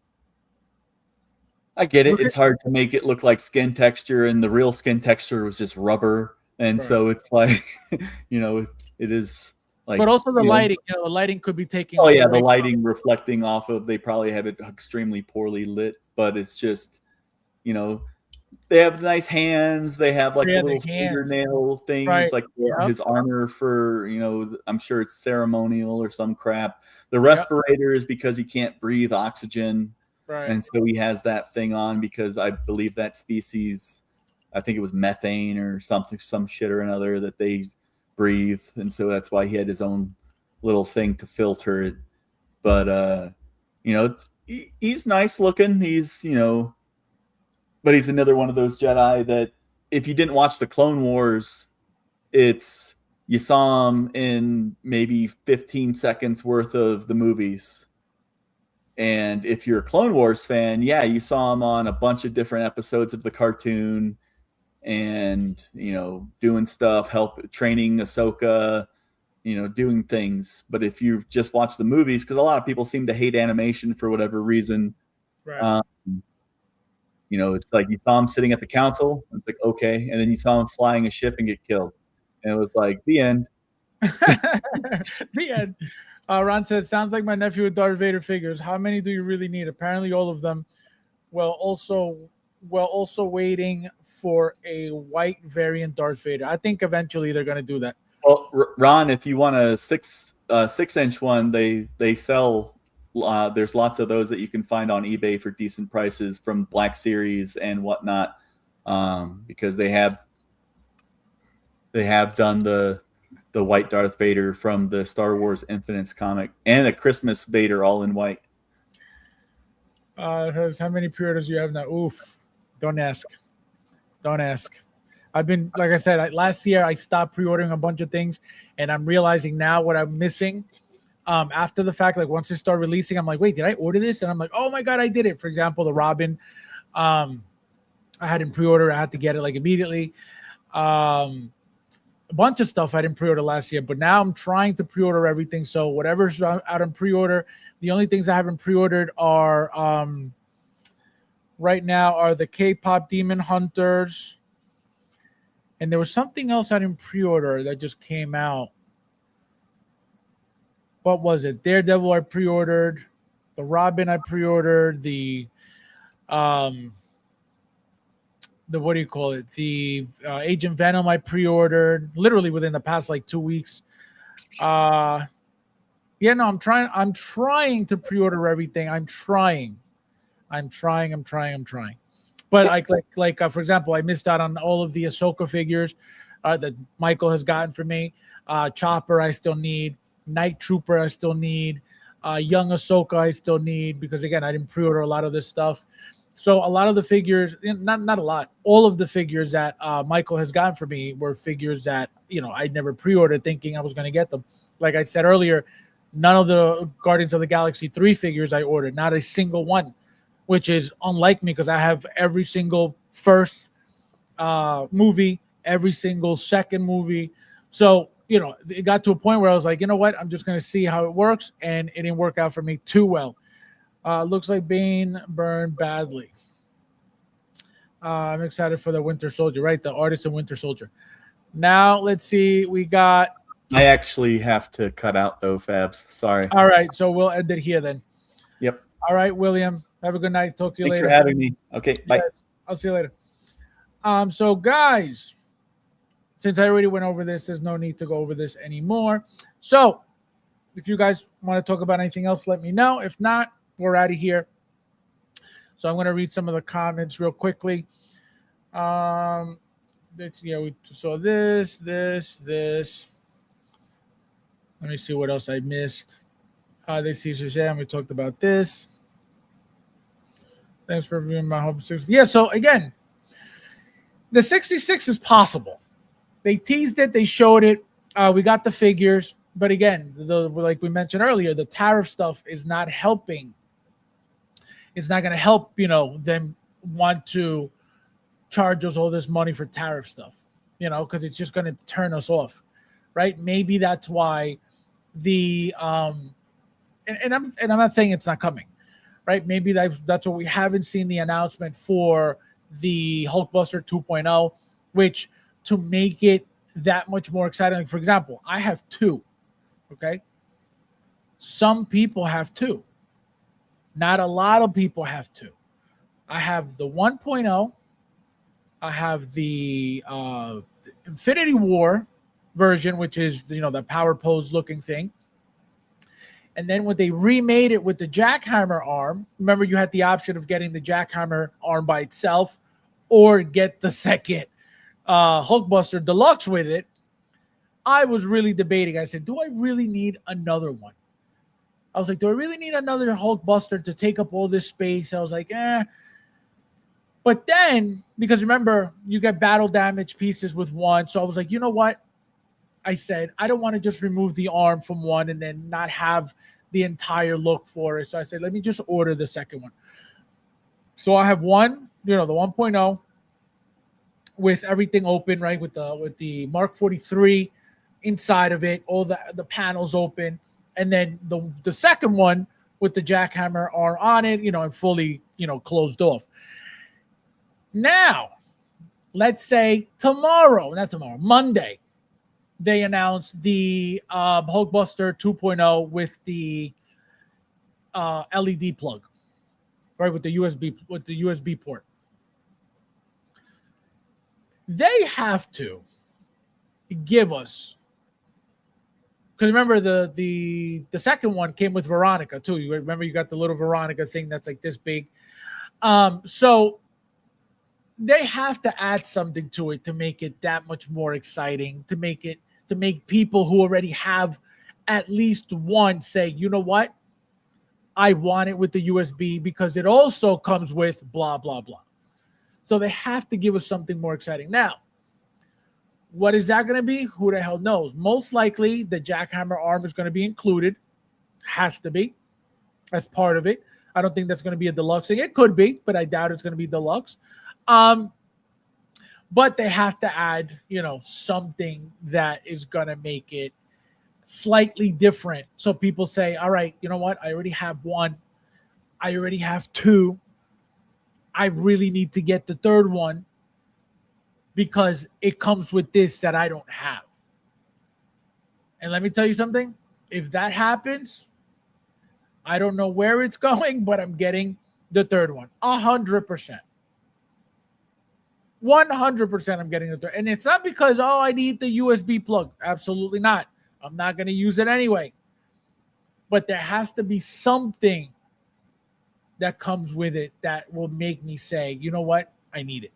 I get it. It's hard to make it look like skin texture, and the real skin texture was just rubber. And so it's like, it is like. But also the lighting, the lighting could be taking. Oh, yeah, the lighting reflecting off of, they probably have it extremely poorly lit, but it's just, they have nice hands. They have like the little fingernail things, like his armor for, I'm sure it's ceremonial or some crap. The respirator is because he can't breathe oxygen. Right. And so he has that thing on because I believe that species, I think it was methane or something, some shit or another that they breathe. And so that's why he had his own little thing to filter it. But, he's nice looking. He's, but he's another one of those Jedi that if you didn't watch the Clone Wars, you saw him in maybe 15 seconds worth of the movies. And if you're a Clone Wars fan, yeah, you saw him on a bunch of different episodes of the cartoon and, doing stuff, training Ahsoka, doing things. But if you just watch the movies, because a lot of people seem to hate animation for whatever reason, right. It's like you saw him sitting at the council. It's like, okay. And then you saw him flying a ship and get killed. And it was like, the end. The end. Ron says, sounds like my nephew with Darth Vader figures. How many do you really need? Apparently all of them. Well, also waiting for a white variant Darth Vader. I think eventually they're going to do that. Well, Ron, if you want a 6-inch one, they sell. There's lots of those that you can find on eBay for decent prices from Black Series and whatnot, because they have done the the white Darth Vader from the Star Wars Infinites comic, and a Christmas Vader all in white. How many pre-orders do you have now? Oof. Don't ask. Don't ask. I've been, like I said, last year I stopped pre-ordering a bunch of things, and I'm realizing now what I'm missing. After the fact, like once they start releasing, I'm like, wait, did I order this? And I'm like, oh my God, I did it. For example, the Robin, I had in pre-order. I had to get it like immediately. A bunch of stuff I didn't pre-order last year, but now I'm trying to pre-order everything. So whatever's out on pre-order, the only things I haven't pre-ordered are right now are the K-pop Demon Hunters. And there was something else I didn't pre-order that just came out. What was it? Daredevil I pre-ordered. The Robin I pre-ordered. The what do you call it? The Agent Venom I pre-ordered literally within the past like 2 weeks. Yeah, no, I'm trying to pre-order everything. I'm trying. But for example, I missed out on all of the Ahsoka figures that Michael has gotten for me. Chopper I still need. Night Trooper I still need. Young Ahsoka I still need, because again, I didn't pre-order a lot of this stuff. So a lot of the figures, not a lot, all of the figures that Michael has gotten for me were figures that, I never pre-ordered thinking I was going to get them. Like I said earlier, none of the Guardians of the Galaxy 3 figures I ordered, not a single one, which is unlike me because I have every single first movie, every single second movie. So, it got to a point where I was like, you know what? I'm just going to see how it works. And it didn't work out for me too well. Looks like Bane burned badly. I'm excited for the Winter Soldier, right? The Artisan Winter Soldier. Now, let's see. We got... I actually have to cut out, though, Fabs. Sorry. All right. So we'll end it here then. Yep. All right, William. Have a good night. Talk to you later. Thanks for having me. Okay, bye. Yes, I'll see you later. So, guys, since I already went over this, there's no need to go over this anymore. So, if you guys want to talk about anything else, let me know. If not, we're out of here. So I'm going to read some of the comments real quickly. We saw this. Let me see what else I missed. They see Shazam. We talked about this. Thanks for reviewing my home 60. Yeah, so again, the 66 is possible. They teased it. They showed it. We got the figures. But again, like we mentioned earlier, the tariff stuff is not helping. It's not going to help, them want to charge us all this money for tariff stuff, because it's just going to turn us off, right? Maybe that's why the I'm not saying it's not coming, right? Maybe that's what we haven't seen the announcement for the Hulkbuster 2.0, which to make it that much more exciting. Like, for example, I have 2, okay? Some people have 2. Not a lot of people have 2. I have the 1.0. I have the Infinity War version, which is, the power pose looking thing. And then when they remade it with the jackhammer arm, remember you had the option of getting the jackhammer arm by itself or get the second Hulkbuster Deluxe with it. I was really debating. I said, do I really need another one? I was like, do I really need another Hulkbuster to take up all this space? I was like, But then, because remember, you get battle damage pieces with one. So I was like, you know what? I said, I don't want to just remove the arm from one and then not have the entire look for it. So I said, let me just order the second one. So I have one, the 1.0 with everything open, right? With the Mark 43 inside of it, all the panels open. And then the second one with the jackhammer are on it, and fully, closed off. Now, let's say Monday, they announced the Hulkbuster 2.0 with the LED plug, right? With the USB port. They have to give us. Because remember, the second one came with Veronica, too. You remember you got the little Veronica thing that's like this big. So they have to add something to it to make it that much more exciting, to to make people who already have at least one say, you know what? I want it with the USB because it also comes with blah, blah, blah. So they have to give us something more exciting. Now, what is that going to be? Who the hell knows? Most likely the jackhammer arm is going to be included. Has to be as part of it. I don't think that's going to be a deluxe thing. It could be, but I doubt it's going to be deluxe. But they have to add, something that is going to make it slightly different. So people say, all right, you know what? I already have one. I already have two. I really need to get the third one because it comes with this that I don't have. And let me tell you something. If that happens, I don't know where it's going, but I'm getting the third one. 100%. 100% I'm getting the third. And it's not because, I need the USB plug. Absolutely not. I'm not going to use it anyway. But there has to be something that comes with it that will make me say, you know what? I need it.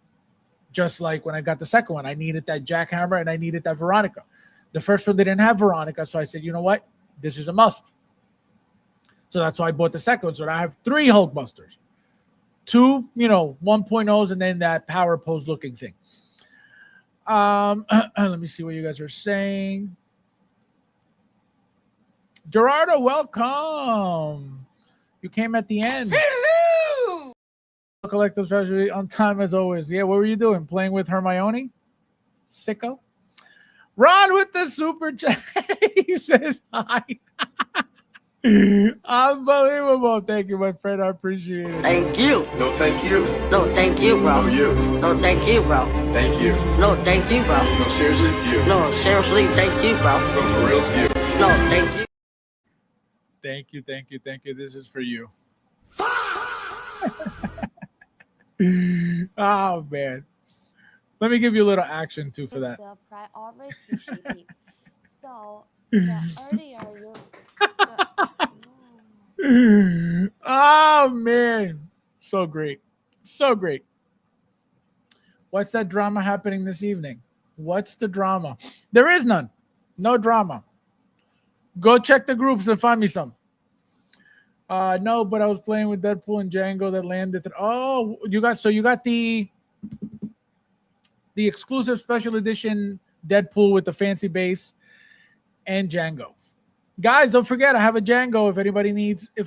Just like when I got the second one, I needed that jackhammer and I needed that Veronica. The first one, they didn't have Veronica. So I said, you know what? This is a must. So that's why I bought the second one. So I have 3 Hulkbusters. 2, 1.0s, and then that power pose looking thing. Let me see what you guys are saying. Gerardo, welcome. You came at the end. Hello! Collective Treasury on time as always. Yeah, what were you doing? Playing with Hermione? Sicko? Ron with the super chat. He says hi. Unbelievable. Thank you, my friend. I appreciate it. Thank you. No, thank you. No, thank you, bro. No, you. No, thank you, bro. Thank you. No, thank you, bro. No, seriously, you. No, seriously, thank you, bro. No, for real, you. No, thank you. Thank you, thank you, thank you. This is for you. Oh, man. Let me give you a little action, too, for that. The priority shipping. So, the earlier you... Oh, man. So great. So great. What's that drama happening this evening? What's the drama? There is none. No drama. Go check the groups and find me some. No, but I was playing with Deadpool and Django that landed. Oh, you got the exclusive special edition Deadpool with the fancy base and Django. Guys, don't forget I have a Django. If anybody needs a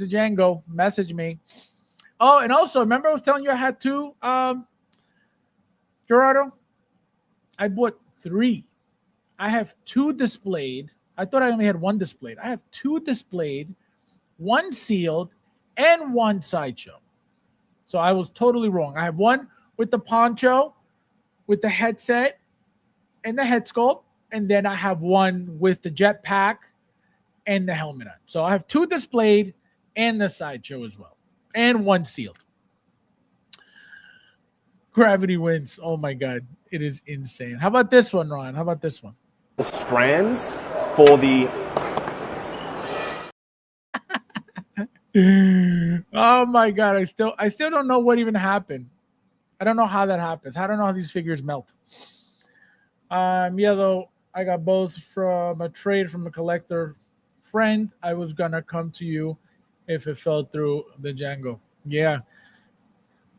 Django, message me. Oh, and also remember I was telling you I had 2, Gerardo? I bought 3. I have 2 displayed. I thought I only had 1 displayed. I have 2 displayed, 1 sealed, and 1 sideshow. So I was totally wrong. I have 1 with the poncho, with the headset, and the head sculpt. And then I have 1 with the jetpack and the helmet on. So I have 2 displayed and the sideshow as well. And 1 sealed. Gravity wins. Oh my God. It is insane. How about this one, Ron? How about this one? The strands for the Oh my God. I still don't know what even happened. I don't know how that happens. I don't know how these figures melt. Yeah, though I got both from a trade from a collector friend. I was gonna come to you if it fell through the Django. Yeah.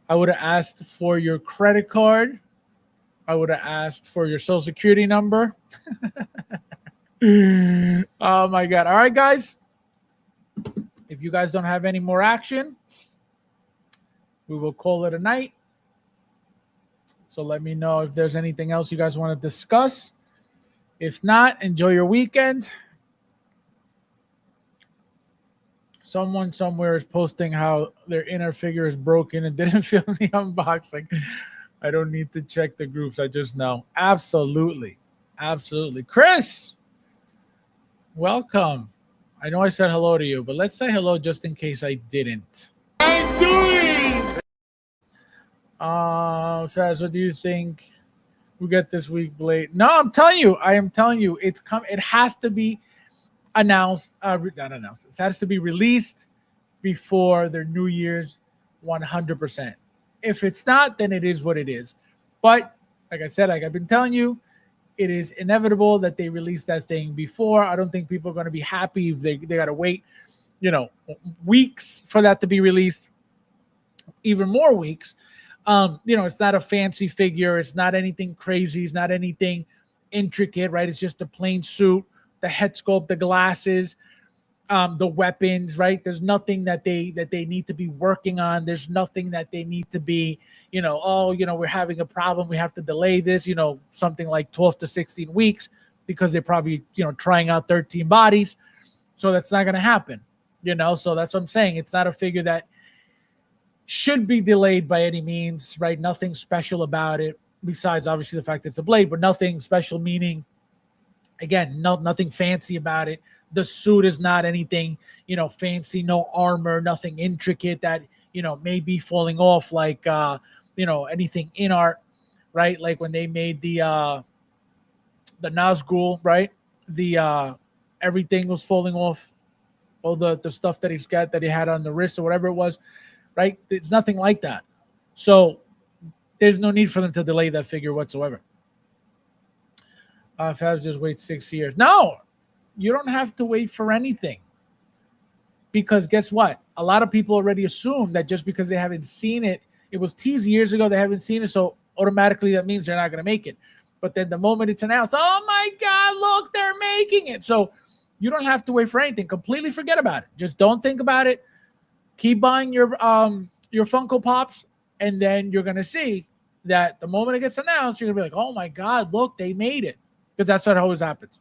I would have asked for your credit card. I would have asked for your social security number. Oh my God. All right, guys. If you guys don't have any more action, we will call it a night. So let me know if there's anything else you guys want to discuss. If not, enjoy your weekend. Someone somewhere is posting how their inner figure is broken and didn't film the unboxing. I don't need to check the groups. I just know. Absolutely. Absolutely. Chris, welcome. I know I said hello to you, but let's say hello just in case I didn't. I'm doing. Faz, what do you think we get this week, Blade? No, I am telling you, it's come. It has to be announced. Not announced. It has to be released before their New Year's, 100%. If it's not, then it is what it is. But like I said, like I've been telling you, it is inevitable that they release that thing before. I don't think people are going to be happy if they got to wait, weeks for that to be released, even more weeks. It's not a fancy figure. It's not anything crazy. It's not anything intricate, right? It's just a plain suit, the head sculpt, the glasses, the weapons, right? There's nothing that they need to be working on. There's nothing that they need to be, we're having a problem. We have to delay this, something like 12 to 16 weeks because they're probably, trying out 13 bodies. So that's not going to happen, So that's what I'm saying. It's not a figure that should be delayed by any means, right? Nothing special about it besides obviously the fact that it's a blade, but nothing special, meaning, again, nothing fancy about it. The suit is not anything, fancy, no armor, nothing intricate that, may be falling off like, anything in art, right? Like when they made the Nazgul, right? Everything was falling off, all the stuff that he's got that he had on the wrist or whatever it was, right? It's nothing like that. So there's no need for them to delay that figure whatsoever. Fabs just wait 6 years. No, you don't have to wait for anything. Because guess what? A lot of people already assume that just because they haven't seen it, it was teased years ago, they haven't seen it, so automatically that means they're not going to make it. But then the moment it's announced, oh my God, look, they're making it. So you don't have to wait for anything. Completely forget about it. Just don't think about it. Keep buying your Funko Pops, and then you're going to see that the moment it gets announced, you're going to be like, oh my God, look, they made it. Because that's what always happens.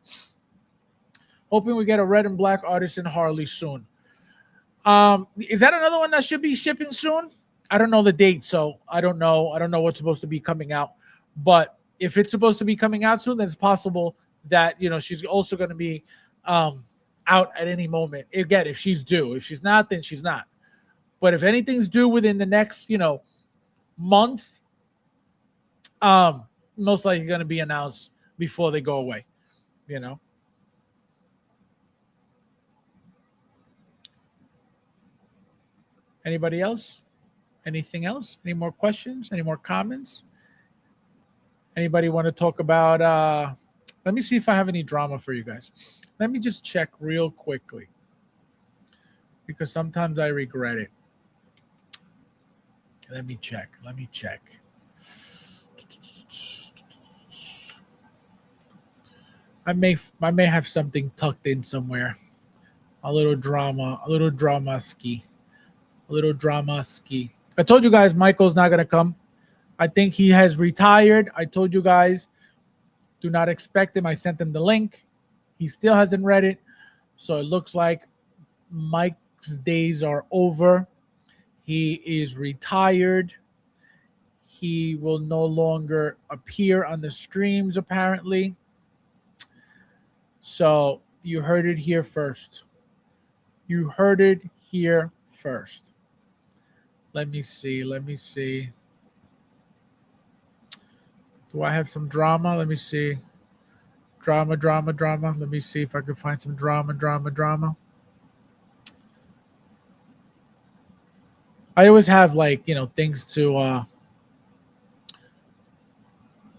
Hoping we get a red and black Artisan Harley soon. Is that another one that should be shipping soon? I don't know the date, so I don't know. I don't know what's supposed to be coming out. But if it's supposed to be coming out soon, then it's possible that, she's also going to be out at any moment. Again, if she's due. If she's not, then she's not. But if anything's due within the next, month, most likely going to be announced before they go away, Anybody else? Anything else? Any more questions? Any more comments? Anybody want to talk about, let me see if I have any drama for you guys. Let me just check real quickly because sometimes I regret it. Let me check. I may have something tucked in somewhere. A little drama ski. I told you guys Michael's not going to come. I think he has retired. I told you guys, do not expect him. I sent him the link. He still hasn't read it. So it looks like Mike's days are over. He is retired. He will no longer appear on the streams, apparently. So you heard it here first. Let me see. Do I have some drama? Let me see. Drama. Let me see if I can find some drama. I always have things to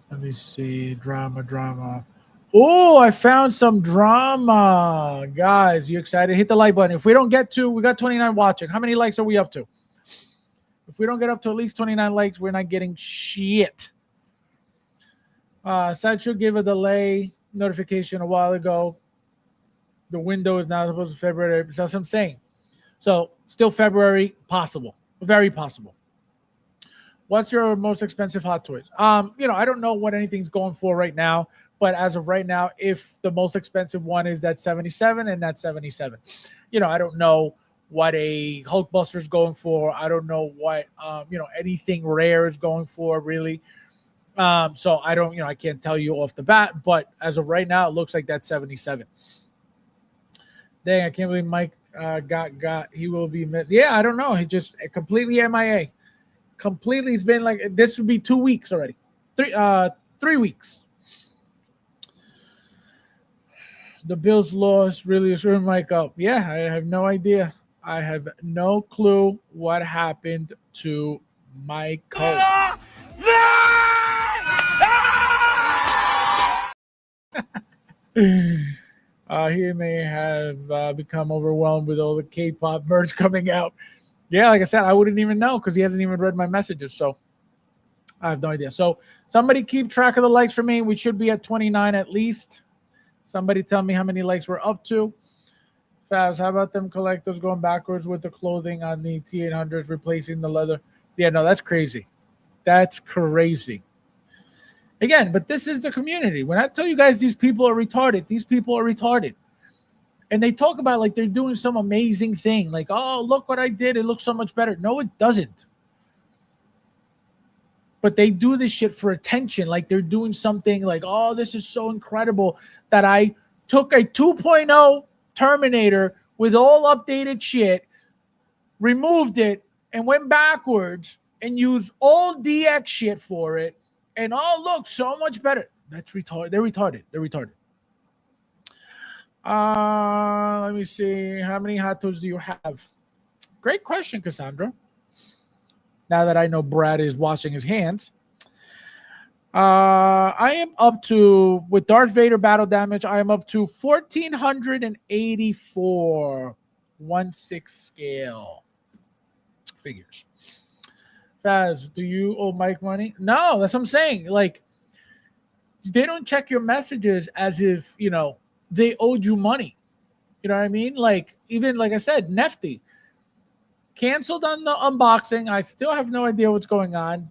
let me see. Drama. Oh, I found some drama. Guys, you excited? Hit the like button. If we don't get to, we got 29 watching. How many likes are we up to? If we don't get up to at least 29 likes, we're not getting shit. Sideshow gave a delay notification a while ago. The window is now supposed to be February. That's what I'm saying. So still February, possible. Very possible. What's your most expensive Hot Toys? I don't know what anything's going for right now, but as of right now, if the most expensive one is that 77 and that 77, I don't know what a Hulkbuster is going for. I don't know what anything rare is going for really. So I don't, I can't tell you off the bat, but as of right now, it looks like that's 77. Dang, I can't believe Mike he will be missed. Yeah, I don't know. He just completely MIA. Completely, it's been like this would be 2 weeks already. 3 weeks. The Bills lost really is screwing Mike up. Yeah, I have no idea. I have no clue what happened to Michael. He may have become overwhelmed with all the K-pop merch coming out. Yeah, like I said, I wouldn't even know because he hasn't even read my messages. So I have no idea. So somebody keep track of the likes for me. We should be at 29 at least. Somebody tell me how many likes we're up to. Fabs, how about them collectors going backwards with the clothing on the T800s, replacing the leather? Yeah, no, that's crazy. That's crazy. Again, but this is the community. When I tell you guys these people are retarded, these people are retarded. And they talk about like they're doing some amazing thing. Like, oh, look what I did. It looks so much better. No, it doesn't. But they do this shit for attention. Like they're doing something like, oh, this is so incredible that I took a 2.0 Terminator with all updated shit, removed it, and went backwards and used all DX shit for it. And oh, look, so much better. That's retarded. They're retarded. They're retarded. Let me see. How many hot toes do you have? Great question, Cassandra. Now that I know Brad is washing his hands. I am up to, with Darth Vader battle damage, I am up to 1,484. 1/6 scale. Figures. Faz, do you owe Mike money? No, that's what I'm saying. Like, they don't check your messages as if, you know, they owed you money. You know what I mean? Like, even like I said, Nefty canceled on the unboxing. I still have no idea what's going on.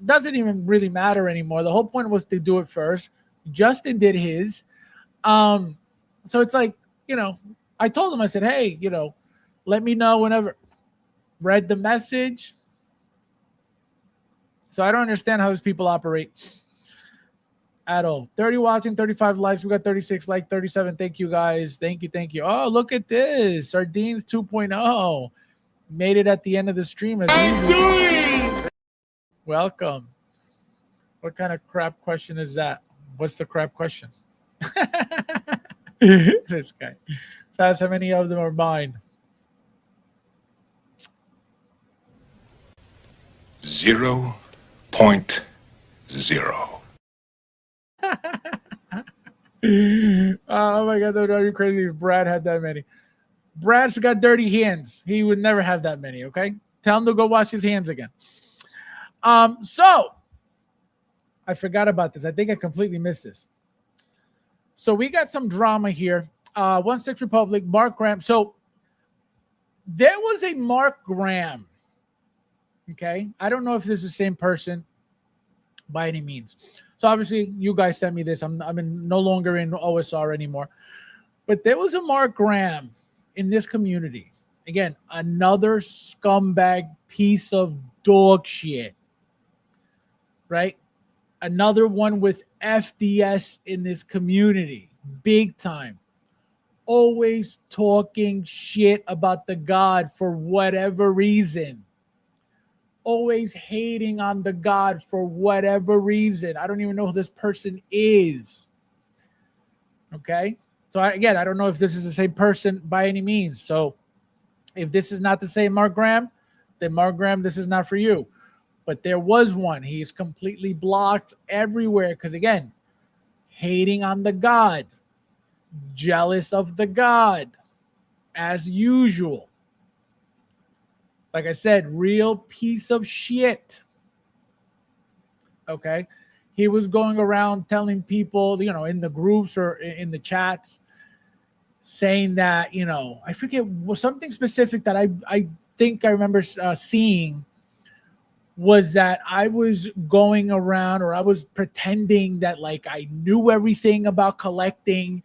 Doesn't even really matter anymore. The whole point was to do it first. Justin did his. So it's like, you know, I told him, I said, hey, you know, let me know whenever. Read the message. So I don't understand how these people operate at all. 30 watching, 35 likes. We got 36 like 37. Thank you guys. Thank you. Thank you. Oh, look at this. Sardines 2.0. Made it at the end of the stream. Welcome. What kind of crap question is that? What's the crap question? This guy. Fast, how many of them are mine? 0.0. Oh my God, that would drive you crazy if Brad had that many. Brad's got dirty hands. He would never have that many, okay? Tell him to go wash his hands again. So I forgot about this. I think I completely missed this. So we got some drama here. 1/6 Republic, Mark Graham. So there was a Mark Graham. Okay. I don't know if this is the same person by any means. So obviously you guys sent me this. I'm no longer in OSR anymore. But there was a Mark Graham in this community. Again, another scumbag piece of dog shit. Right? Another one with FDS in this community. Big time. Always talking shit about the God for whatever reason. Always hating on the God for whatever reason. I don't even know who this person is. Okay? So I don't know if this is the same person by any means. So if this is not the same Mark Graham, then Mark Graham, this is not for you. But there was one. He's completely blocked everywhere because, again, hating on the God. Jealous of the God. As usual. Like I said, real piece of shit. Okay? He was going around telling people, you know, in the groups or in the chats, saying that, you know, I forget, was something specific that I think I remember seeing was that I was going around or I was pretending that like I knew everything about collecting,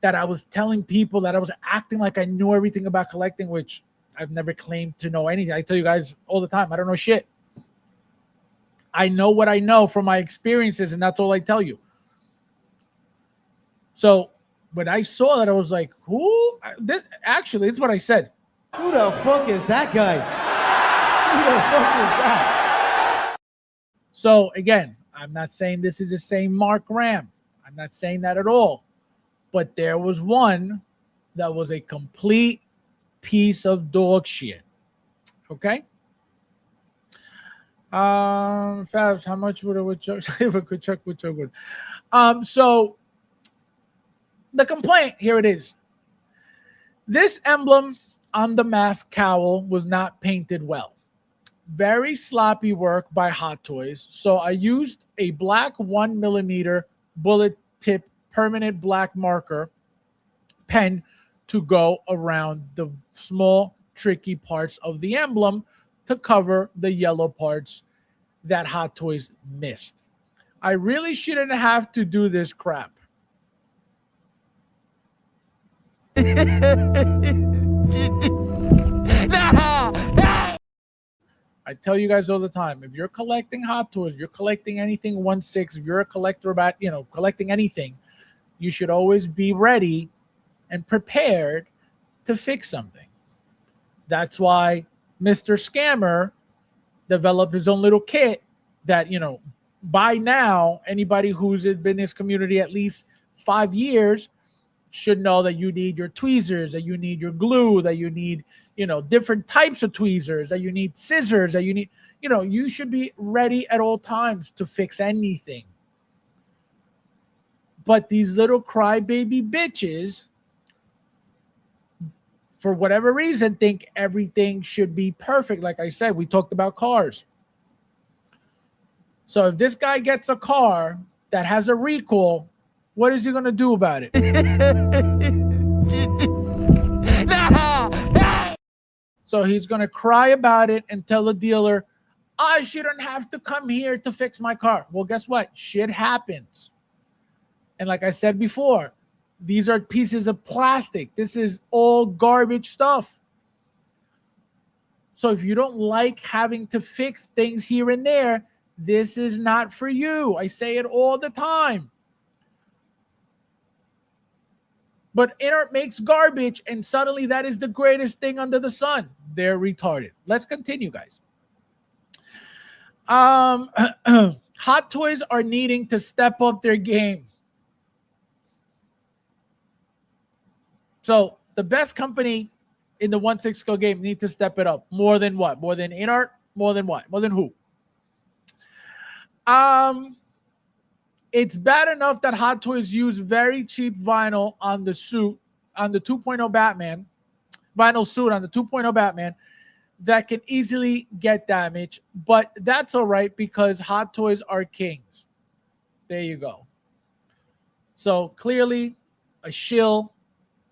that I was telling people that I was acting like I knew everything about collecting, which I've never claimed to know anything. I tell you guys all the time, I don't know shit. I know what I know from my experiences, and that's all I tell you. So when I saw that, I was like, who? Actually, it's what I said. Who the fuck is that guy? Who the fuck is that? So again, I'm not saying this is the same Mark Graham. I'm not saying that at all. But there was one that was a complete piece of dog shit. Okay? Fabs, how much would a woodchuck if a woodchuck would so good? So the complaint, here it is. This emblem on the mask cowl was not painted well. Very sloppy work by Hot Toys. So I used a black 1mm bullet tip permanent black marker pen to go around the small tricky parts of the emblem to cover the yellow parts that Hot Toys missed. I really shouldn't have to do this crap. I tell you guys all the time, if you're collecting Hot Toys, you're collecting anything 1/6, if you're a collector about, collecting anything, you should always be ready and prepared to fix something. That's why Mr. Scammer developed his own little kit that, by now, anybody who's been in this community at least 5 years should know that you need your tweezers, that you need your glue, that you need, different types of tweezers, that you need scissors, that you need, you should be ready at all times to fix anything. But these little crybaby bitches, for whatever reason, think everything should be perfect. Like I said, we talked about cars. So if this guy gets a car that has a recall, what is he going to do about it? So he's going to cry about it and tell the dealer, I shouldn't have to come here to fix my car. Well, guess what? Shit happens. And like I said before, these are pieces of plastic. This is all garbage stuff. So if you don't like having to fix things here and there, this is not for you. I say it all the time. But Inart makes garbage, and suddenly that is the greatest thing under the sun. They're retarded. Let's continue, guys. Hot Toys are needing to step up their game. So the best company in the 1/6 scale game need to step it up. More than what? More than Inart? More than what? More than who? It's bad enough that Hot Toys use very cheap vinyl on the suit, on the 2.0 Batman, vinyl suit on the 2.0 Batman that can easily get damaged. But that's all right because Hot Toys are kings. There you go. So clearly a shill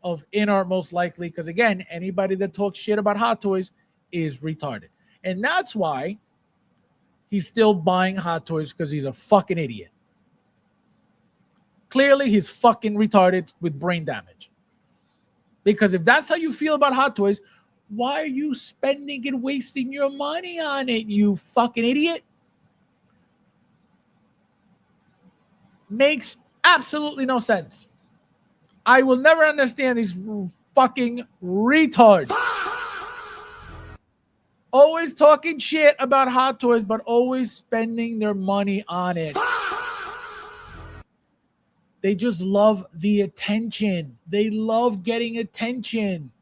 of Inart most likely, because again, anybody that talks shit about Hot Toys is retarded. And that's why he's still buying Hot Toys, because he's a fucking idiot. Clearly, he's fucking retarded with brain damage. Because if that's how you feel about Hot Toys, why are you spending and wasting your money on it, you fucking idiot? Makes absolutely no sense. I will never understand these fucking retards. Always talking shit about Hot Toys, but always spending their money on it. They just love the attention. They love getting attention.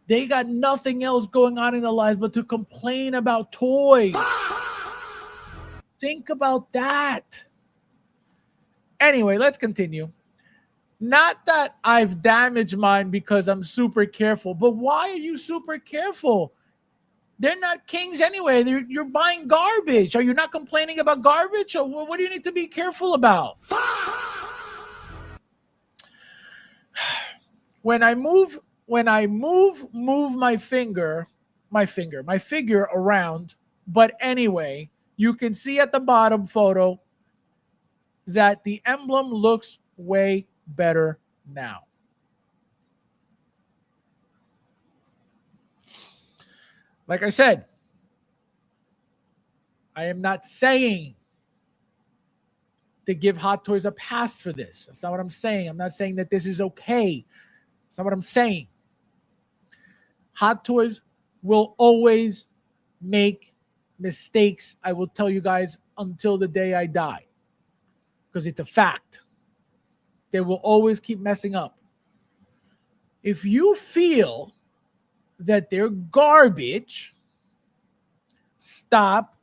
They got nothing else going on in their lives but to complain about toys. Think about that. Anyway, let's continue. Not that I've damaged mine because I'm super careful, but why are you super careful? They're not kings anyway. You're buying garbage. Are you not complaining about garbage? Or what do you need to be careful about? When I move my figure around, but anyway, you can see at the bottom photo that the emblem looks way better now. Like I said, I am not saying to give Hot Toys a pass for this. That's not what I'm saying. I'm not saying that this is okay. That's not what I'm saying. Hot Toys will always make mistakes. I will tell you guys until the day I die, because it's a fact. They will always keep messing up. If you feel that they're garbage, stop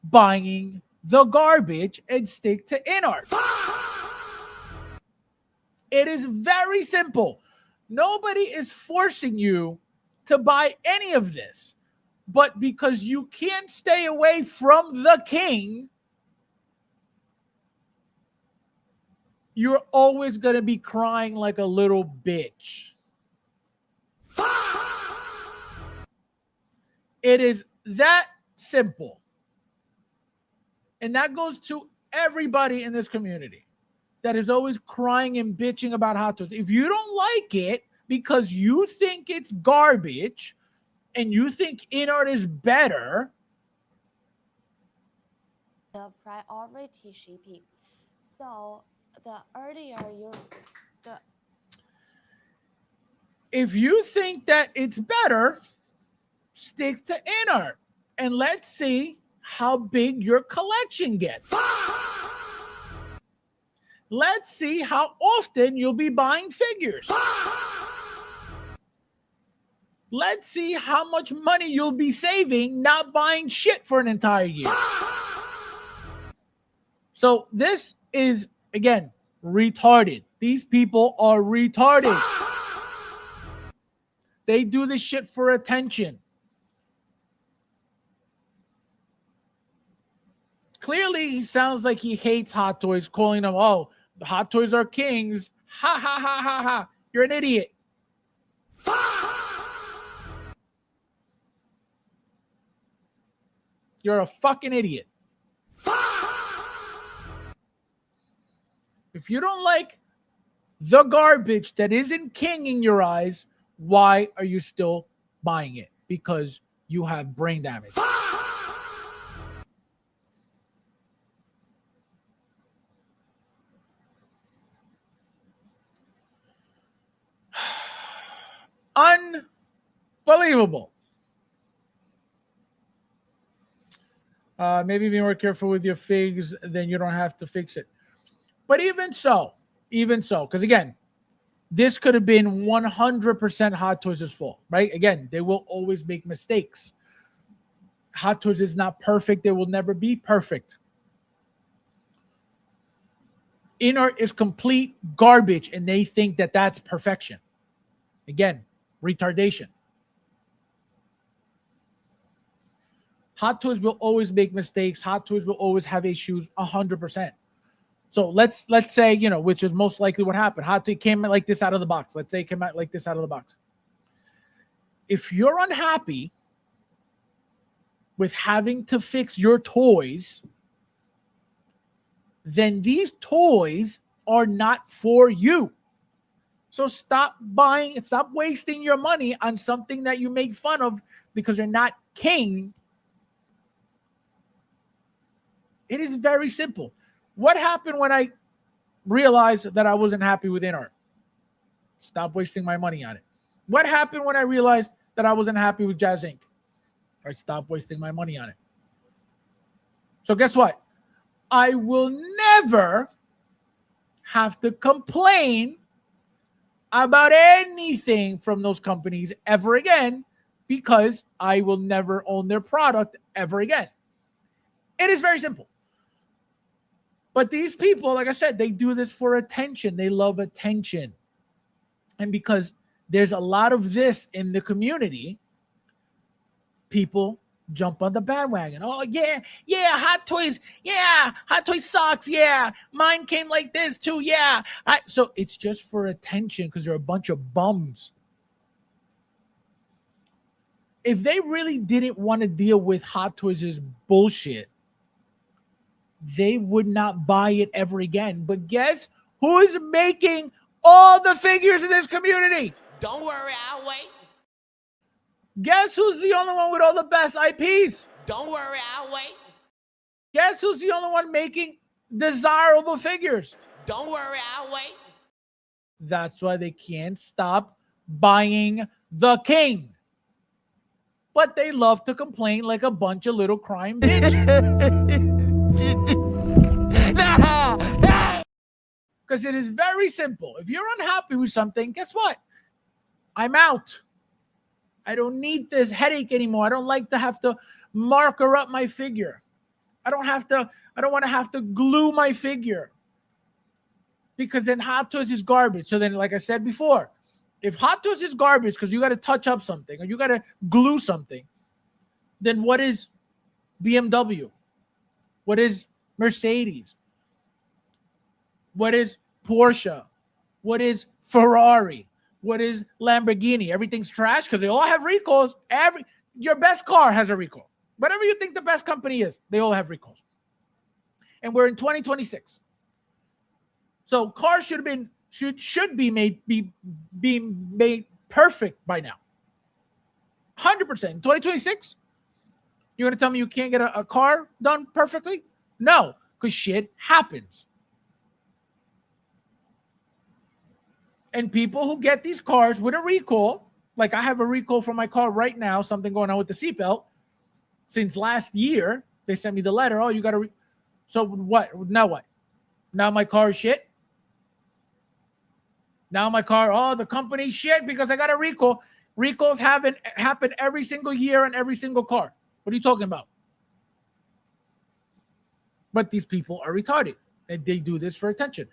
buying the garbage and stick to Inart. It is very simple. Nobody is forcing you to buy any of this. But because you can't stay away from the king, you're always going to be crying like a little bitch. It is that simple. And that goes to everybody in this community that is always crying and bitching about Hot Toys. If you don't like it because you think it's garbage and you think InArt is better, the priority shipping. So the earlier if you think that it's better, stick to InArt and let's see how big your collection gets. Let's see how often you'll be buying figures. Let's see how much money you'll be saving not buying shit for an entire year. So this is, again, retarded. These people are retarded. They do this shit for attention. Clearly, he sounds like he hates Hot Toys, calling them, oh, the Hot Toys are kings. Ha, ha, ha, ha, ha. You're an idiot. You're a fucking idiot. If you don't like the garbage that isn't king in your eyes, why are you still buying it? Because you have brain damage. Unbelievable. Maybe be more careful with your figs, then you don't have to fix it. But even so, because again, this could have been 100% Hot Toys' fault, right? Again, they will always make mistakes. Hot Toys is not perfect. They will never be perfect. InArt is complete garbage, and they think that that's perfection. Again, retardation. Hot Toys will always make mistakes. Hot Toys will always have issues 100%. So let's say, which is most likely what happened. Hot Toys came like this out of the box. Let's say it came out like this out of the box. If you're unhappy with having to fix your toys, then these toys are not for you. So stop buying, stop wasting your money on something that you make fun of because you're not king. It is very simple. What happened when I realized that I wasn't happy with InArt? Stop wasting my money on it. What happened when I realized that I wasn't happy with Jazz Inc? I stopped wasting my money on it. So guess what? I will never have to complain about anything from those companies ever again because I will never own their product ever again. It is very simple. But these people, like I said, they do this for attention. They love attention. And because there's a lot of this in the community, people jump on the bandwagon. Oh, yeah, Hot Toys. Yeah, Hot Toys sucks. Yeah, mine came like this too. Yeah. So it's just for attention because they're a bunch of bums. If they really didn't want to deal with Hot Toys' bullshit, they would not buy it ever again. But guess who's making all the figures in this community? Don't worry, I'll wait. Guess who's the only one with all the best IPs? Don't worry, I'll wait. Guess who's the only one making desirable figures? Don't worry, I'll wait. That's why they can't stop buying the king. But they love to complain like a bunch of little crying bitches. Because it is very simple. If you're unhappy with something, guess what? I'm out. I don't need this headache anymore. I don't like to have to marker up my figure. I don't want to have to glue my figure. because then Hot Toys is garbage. So then, like I said before, if Hot Toys is garbage because you got to touch up something or you got to glue something, then what is BMW? What is Mercedes? What is Porsche? What is Ferrari? What is Lamborghini? Everything's trash because they all have recalls. Your best car has a recall. Whatever you think the best company is, they all have recalls. And we're in 2026. So cars should be made perfect by now. 100%. In 2026, you're gonna tell me you can't get a car done perfectly? No, because shit happens. And people who get these cars with a recall, like I have a recall for my car right now, something going on with the seatbelt. Since last year, they sent me the letter. Oh, you got to. So what? Now what? Now my car is shit. Now my car, oh, the company's shit because I got a recall. Recalls happen every single year on every single car. What are you talking about? But these people are retarded. And they do this for attention.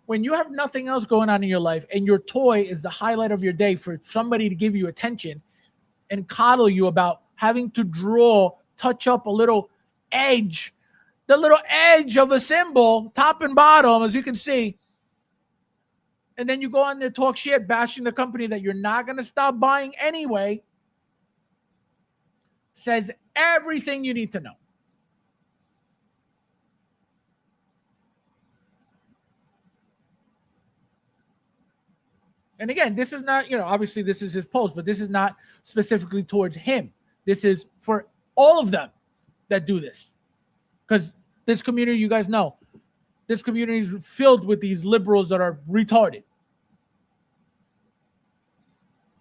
When you have nothing else going on in your life and your toy is the highlight of your day for somebody to give you attention and coddle you about having to touch up a little edge, the little edge of a symbol, top and bottom, as you can see, and then you go on there talk shit, bashing the company that you're not going to stop buying anyway, says everything you need to know. And again, this is not, obviously this is his post, but this is not specifically towards him. This is for all of them that do this. Because this community, you guys know, this community is filled with these liberals that are retarded.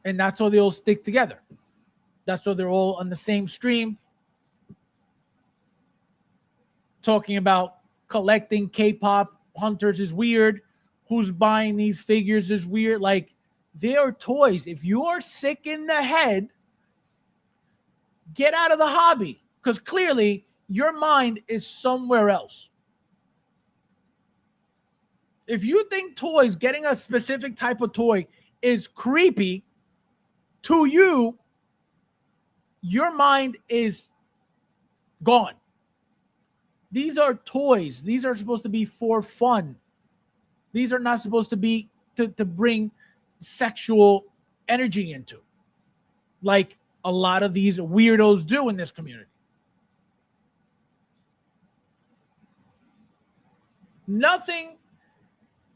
And that's why they all stick together. That's why they're all on the same stream. Talking about collecting K-pop hunters is weird. Who's buying these figures is weird. Like, they are toys. If you are sick in the head, get out of the hobby. Because clearly, your mind is somewhere else. If you think toys, getting a specific type of toy is creepy to you, your mind is gone. These are toys. These are supposed to be for fun. These are not supposed to be to bring sexual energy into, like a lot of these weirdos do in this community. Nothing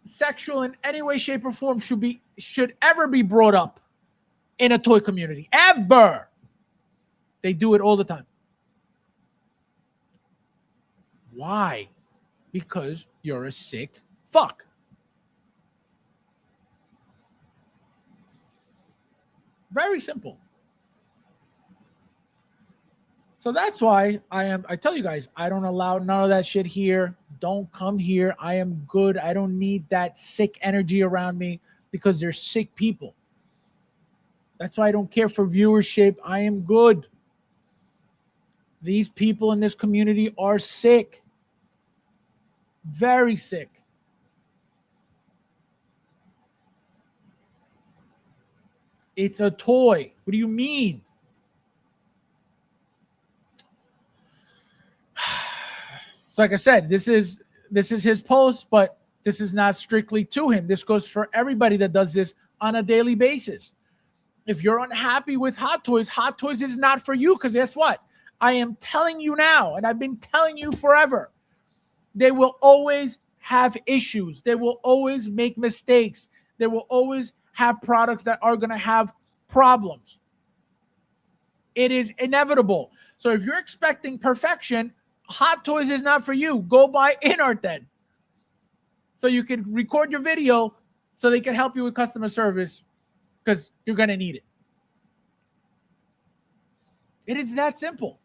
sexual in any way, shape, or form should ever be brought up in a toy community. Ever. They do it all the time. Why? Because you're a sick fuck. Very simple. So that's why I tell you guys, I don't allow none of that shit here. Don't come here. I am good. I don't need that sick energy around me because they're sick people. That's why I don't care for viewership. I am good. These people in this community are sick. Very sick. It's a toy. What do you mean? So like I said, this is his post, but this is not strictly to him. This goes for everybody that does this on a daily basis. If you're unhappy with Hot Toys is not for you, because guess what? I am telling you now, and I've been telling you forever, they will always have issues. They will always make mistakes. They will always have products that are going to have problems. It is inevitable. So if you're expecting perfection, Hot Toys is not for you. Go buy InArt then. So you can record your video so they can help you with customer service because you're going to need it. It is that simple.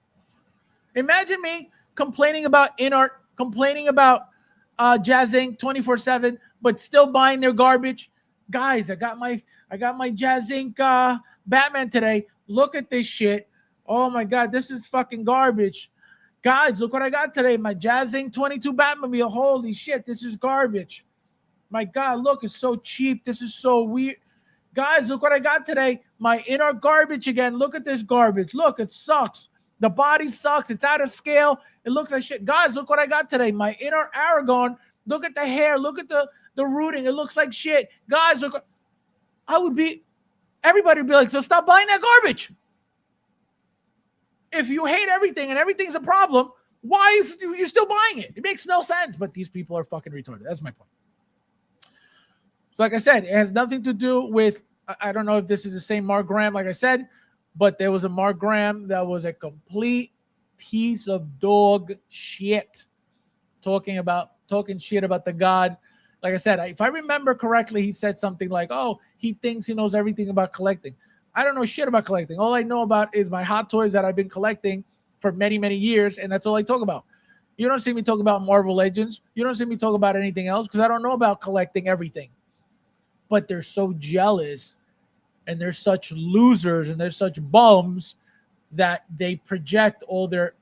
Imagine me complaining about InArt, complaining about Jazz Inc. 24/7, but still buying their garbage. Guys, I got my Jazz Inc. Batman today. Look at this shit. Oh my God, this is fucking garbage. Guys, look what I got today. My Jazz Inc. 22 Batmobile. Holy shit, this is garbage. My God, look, it's so cheap. This is so weird. Guys, look what I got today. My inner garbage again. Look at this garbage. Look, it sucks. The body sucks. It's out of scale. It looks like shit. Guys, look what I got today. My inner Aragon. Look at the hair. Look at the rooting. It looks like shit. Guys, look. Everybody would be like, so stop buying that garbage. If you hate everything and everything's a problem, why are you still buying it? It makes no sense. But these people are fucking retarded. That's my point. So like I said, it has nothing to do with, I don't know if this is the same Mark Graham, like I said, but there was a Mark Graham that was a complete piece of dog shit talking shit about the God. Like I said, if I remember correctly, he said something like, oh, he thinks he knows everything about collecting. I don't know shit about collecting. All I know about is my hot toys that I've been collecting for many, many years, and that's all I talk about. You don't see me talk about Marvel Legends. You don't see me talk about anything else because I don't know about collecting everything. But they're so jealous, and they're such losers, and they're such bums that they project all their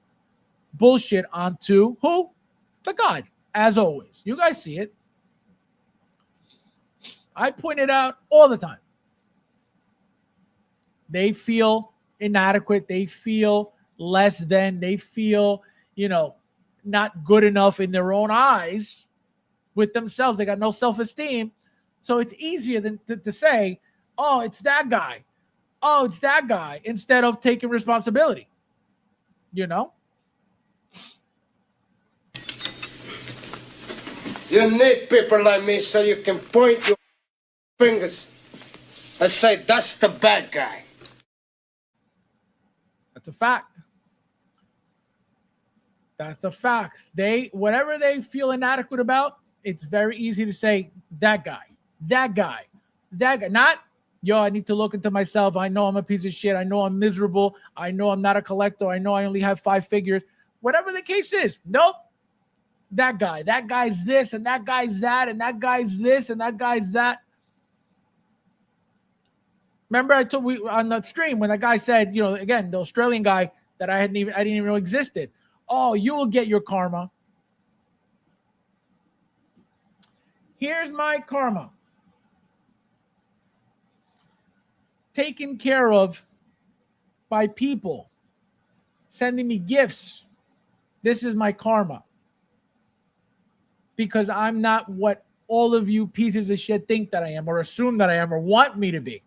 bullshit onto who? The God, as always. You guys see it. I point it out all the time. They feel inadequate. They feel less than. They feel, not good enough in their own eyes with themselves. They got no self-esteem. So it's easier than to say, oh, it's that guy. Oh, it's that guy, instead of taking responsibility. You need people like me so you can point your fingers and say, that's the bad guy. That's a fact. That's a fact. Whatever they feel inadequate about, it's very easy to say, that guy. Not, I need to look into myself. I know I'm a piece of shit. I know I'm miserable. I know I'm not a collector. I know I only have 5 figures. Whatever the case is. Nope. That guy. That guy's this, and that guy's that, and that guy's this, and that guy's that. Remember I told on the stream when that guy said, again, the Australian guy that I didn't even know existed. Oh, you will get your karma. Here's my karma. Taken care of by people sending me gifts. This is my karma. Because I'm not what all of you pieces of shit think that I am, or assume that I am, or want me to be.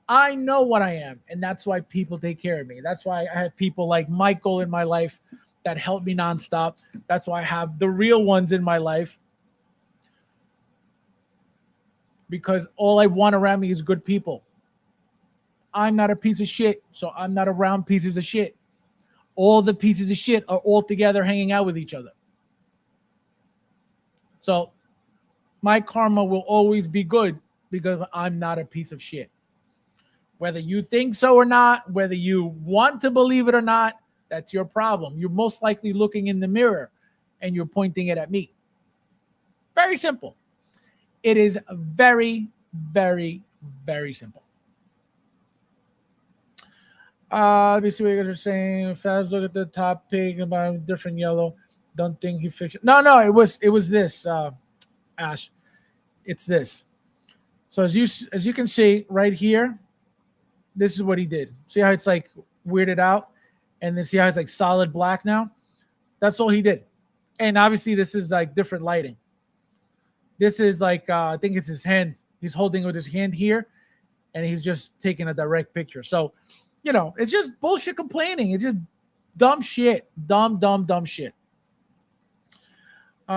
I know what I am, and that's why people take care of me. That's why I have people like Michael in my life that help me nonstop. That's why I have the real ones in my life. Because all I want around me is good people. I'm not a piece of shit, so I'm not around pieces of shit. All the pieces of shit are all together hanging out with each other. So my karma will always be good because I'm not a piece of shit. Whether you think so or not, whether you want to believe it or not, that's your problem. You're most likely looking in the mirror and you're pointing it at me. Very simple. It is very, very, very simple. Let me see what you guys are saying. Fans look at the top pig about different yellow. Don't think he fixed it. No, it was this, Ash. It's this. So as you can see right here, this is what he did. See how it's like weirded out? And then see how it's like solid black now? That's all he did. And obviously this is like different lighting. This is like, I think it's his hand. He's holding with his hand here. And he's just taking a direct picture. So, it's just bullshit complaining. It's just dumb shit. Dumb shit. We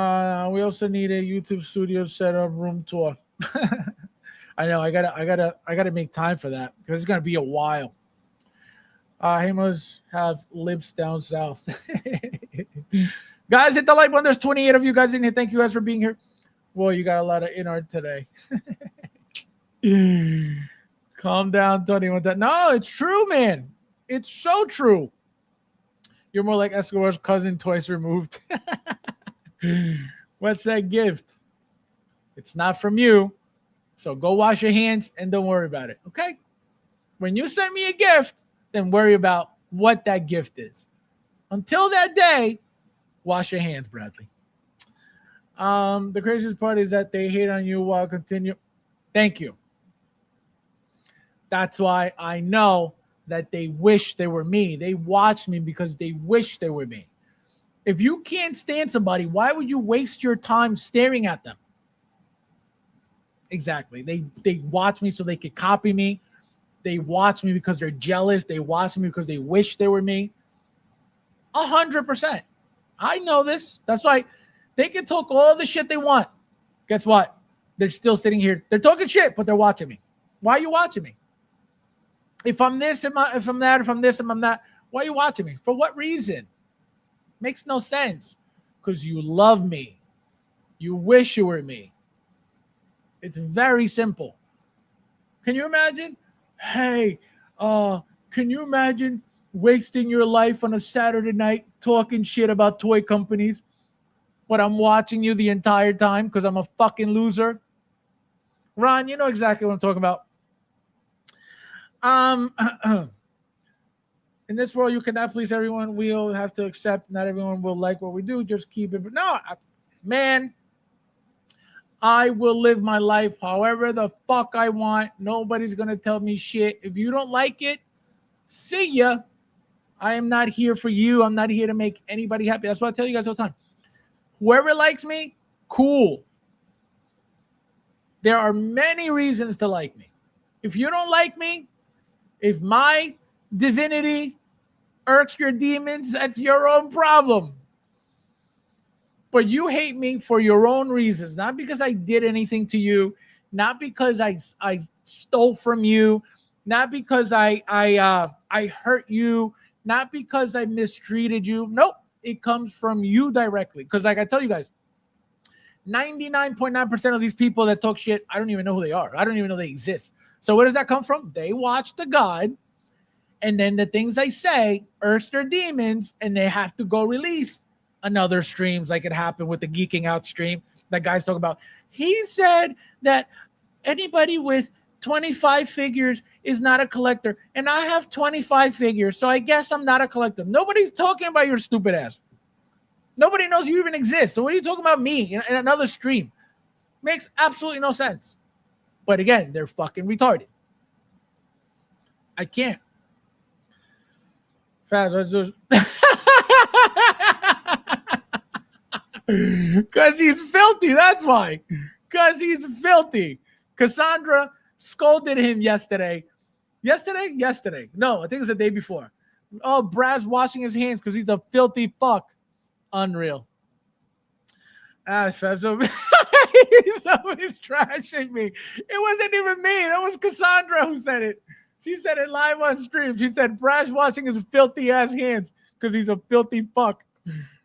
also need a YouTube studio setup room tour. I know I gotta make time for that because it's gonna be a while. Hamos have lips down south. Guys, hit the like button. There's 28 of you guys in here. Thank you guys for being here. Boy, you got a lot of in-art today. Calm down, Tony. No, it's true, man. It's so true. You're more like Escobar's cousin twice removed. What's that gift? It's not from you. So go wash your hands and don't worry about it. Okay? When you send me a gift, then worry about what that gift is. Until that day, wash your hands, Bradley. The craziest part is that they hate on you while continue. Thank you. That's why I know that they wish they were me. They watch me because they wish they were me. If you can't stand somebody, why would you waste your time staring at them? Exactly. They watch me so they could copy me. They watch me because they're jealous. They watch me because they wish they were me. 100%. I know this. That's why they can talk all the shit they want. Guess what? They're still sitting here. They're talking shit, but they're watching me. Why are you watching me? If I'm this, if I'm that, if I'm this, if I'm that, why are you watching me? For what reason? Makes no sense. Because you love me. You wish you were me. It's very simple. Can you imagine? Hey, can you imagine wasting your life on a Saturday night talking shit about toy companies, but I'm watching you the entire time because I'm a fucking loser? Ron, you know exactly what I'm talking about. In this world, you cannot please everyone. We'll have to accept not everyone will like what we do. Just keep it. No, man, I will live my life however the fuck I want. Nobody's going to tell me shit. If you don't like it, see ya. I am not here for you. I'm not here to make anybody happy. That's what I tell you guys all the time. Whoever likes me, cool. There are many reasons to like me. If you don't like me, if my divinity irks your demons, that's your own problem. But you hate me for your own reasons, not because I did anything to you, not because I stole from you, not because I hurt you, not because I mistreated you. Nope, it comes from you directly. Because like I tell you guys, 99.9% of these people that talk shit, I don't even know who they are. I don't even know they exist. So where does that come from? They watch the God, and then the things I say irks their demons, and they have to go release another streams like it happened with the Geeking Out stream that guys talk about. He said that anybody with 25 figures is not a collector, and I have 25 figures, so I guess I'm not a collector. Nobody's talking about your stupid ass. Nobody knows you even exist. So what are you talking about me in another stream? Makes absolutely no sense. But again, they're fucking retarded. I can't. Because he's filthy. That's why. Because he's filthy. Cassandra scolded him yesterday. Yesterday. No, I think it was the day before. Oh, Brad's washing his hands because he's a filthy fuck. Unreal. Somebody's trashing me. It wasn't even me. That was Cassandra who said it. She said it live on stream. She said Brad's washing his filthy ass hands because he's a filthy fuck.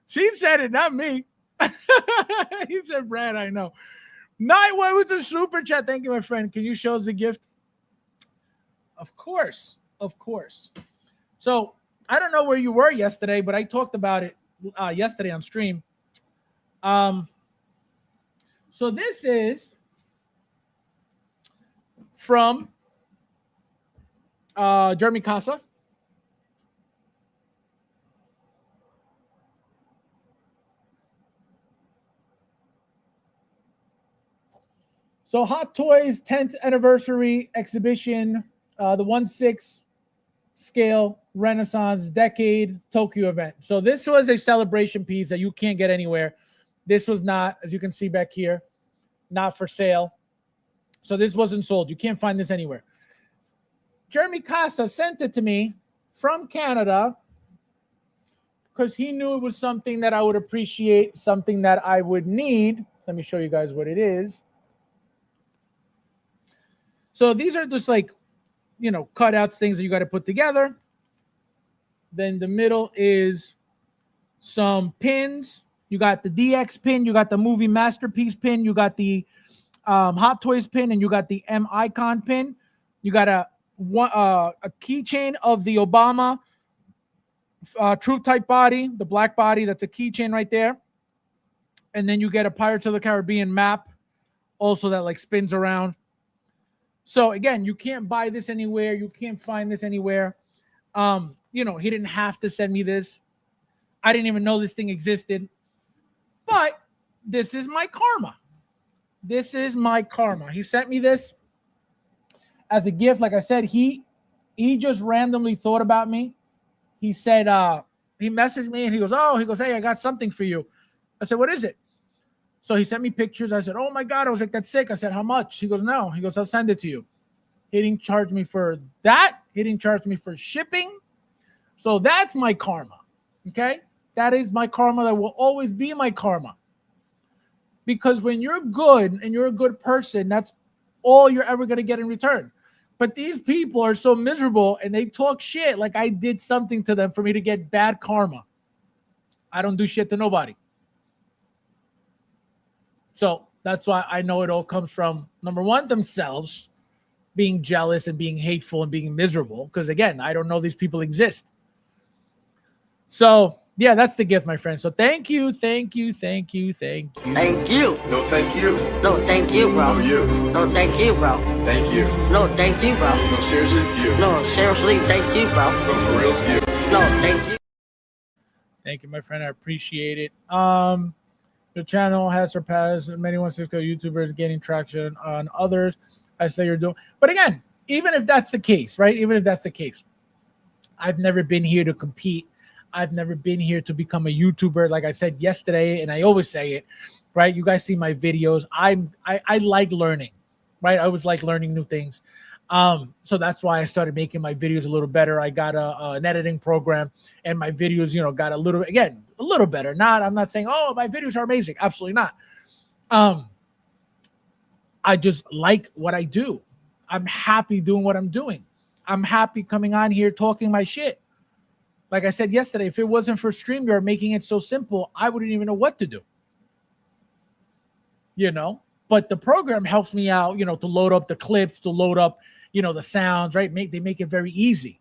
She said it, not me. He said, Brad, I know. Night one with a super chat. Thank you, my friend. Can you show us the gift? Of course. So I don't know where you were yesterday, but I talked about it yesterday on stream. So this is from Jeremy Casa. So Hot Toys 10th anniversary exhibition, the 1/6 scale Renaissance decade Tokyo event. So this was a celebration piece that you can't get anywhere. This was not, as you can see back here, not for sale. So this wasn't sold. You can't find this anywhere. Jeremy Casa sent it to me from Canada because he knew it was something that I would appreciate, something that I would need. Let me show you guys what it is. So these are just like, cutouts, things that you got to put together. Then the middle is some pins. You got the DX pin, you got the movie masterpiece pin, you got the Hot Toys pin, and you got the M Icon pin. You got a keychain of the Obama Truth Type body, the black body. That's a keychain right there. And then you get a Pirates of the Caribbean map, also that like spins around. So again, you can't buy this anywhere. You can't find this anywhere. He didn't have to send me this. I didn't even know this thing existed. But this is my karma. This is my karma. He sent me this as a gift. Like I said, he just randomly thought about me. He said, he messaged me and he goes, hey, I got something for you. I said, what is it? So he sent me pictures. I said, oh my God. I was like, that's sick. I said, how much? He goes, no. He goes, I'll send it to you. He didn't charge me for that. He didn't charge me for shipping. So that's my karma. Okay. That is my karma. That will always be my karma. Because when you're good and you're a good person, that's all you're ever going to get in return. But these people are so miserable and they talk shit like I did something to them for me to get bad karma. I don't do shit to nobody. So that's why I know it all comes from, number one, themselves being jealous and being hateful and being miserable. Because again, I don't know these people exist. So yeah, that's the gift, my friend. So thank you. Thank you. Thank you. No, thank you. No, thank you, bro. No, thank you. Thank you. No, thank you, bro. No, seriously, you. No, seriously, thank you, bro. No, for real, you. No, thank you. Thank you, my friend. I appreciate it. The channel has surpassed many 160 YouTubers, gaining traction on others. I say you're doing, but again, even if that's the case, right? Even if that's the case, I've never been here to compete. I've never been here to become a YouTuber. Like I said yesterday, and I always say it, right? You guys see my videos. I like learning, right? I always like learning new things. So that's why I started making my videos a little better. I got an editing program, and my videos, got a little better. I'm not saying, oh, my videos are amazing. Absolutely not. I just like what I do. I'm happy doing what I'm doing. I'm happy coming on here talking my shit. Like I said yesterday, if it wasn't for StreamYard making it so simple, I wouldn't even know what to do. But the program helps me out, to load up the clips, to load up, the sounds, right? They make it very easy.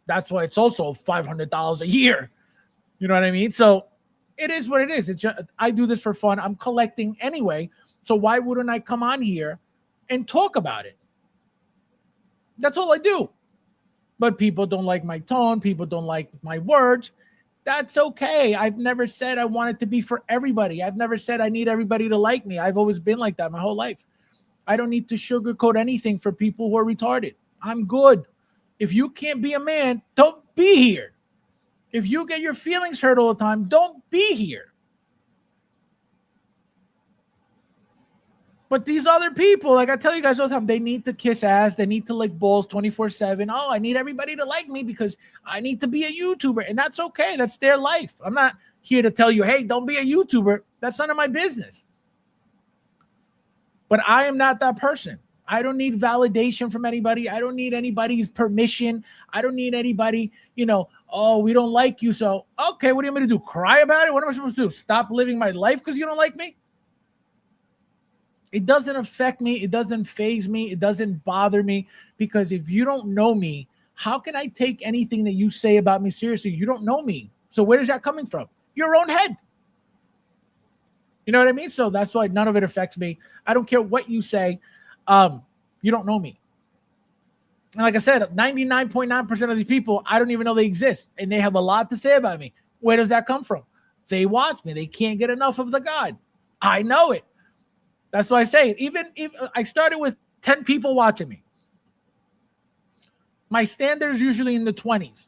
That's why it's also $500 a year. You know what I mean? So it is what it is. I do this for fun. I'm collecting anyway. So why wouldn't I come on here and talk about it? That's all I do. But people don't like my tone. People don't like my words. That's okay. I've never said I want it to be for everybody. I've never said I need everybody to like me. I've always been like that my whole life. I don't need to sugarcoat anything for people who are retarded. I'm good. If you can't be a man, don't be here. If you get your feelings hurt all the time, don't be here. But these other people, like I tell you guys all the time, they need to kiss ass. They need to lick balls 24/7. Oh, I need everybody to like me because I need to be a YouTuber. And that's okay. That's their life. I'm not here to tell you, hey, don't be a YouTuber. That's none of my business. But I am not that person. I don't need validation from anybody. I don't need anybody's permission. I don't need anybody, oh, we don't like you. So, okay, what do you want me to do? Cry about it? What am I supposed to do? Stop living my life because you don't like me? It doesn't affect me. It doesn't faze me. It doesn't bother me because if you don't know me, how can I take anything that you say about me seriously? You don't know me. So where is that coming from? Your own head. You know what I mean? So that's why none of it affects me. I don't care what you say. You don't know me. And like I said, 99.9% of these people, I don't even know they exist. And they have a lot to say about me. Where does that come from? They watch me. They can't get enough of the God. I know it. That's why I say it. Even if I started with 10 people watching me, my standard is usually in the 20s.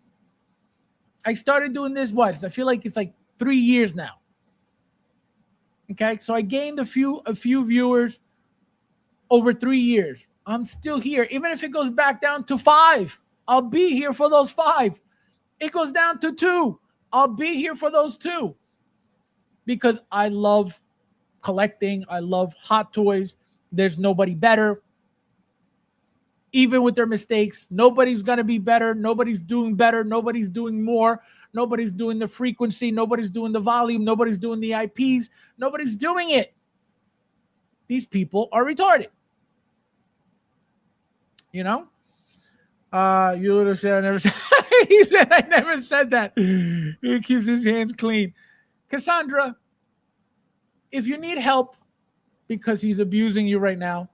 I started doing this I feel like it's like 3 years now. Okay, so I gained a few viewers over 3 years. I'm still here. Even if it goes back down to 5, I'll be here for those 5. It goes down to 2, I'll be here for those 2. Because I love collecting. I love hot toys. There's nobody better. Even with their mistakes, nobody's going to be better. Nobody's doing better. Nobody's doing more. Nobody's doing the frequency. Nobody's doing the volume. Nobody's doing the IPs. Nobody's doing it. These people are retarded. You literally said I never said. He said I never said that. He keeps his hands clean. Cassandra, if you need help because he's abusing you right now,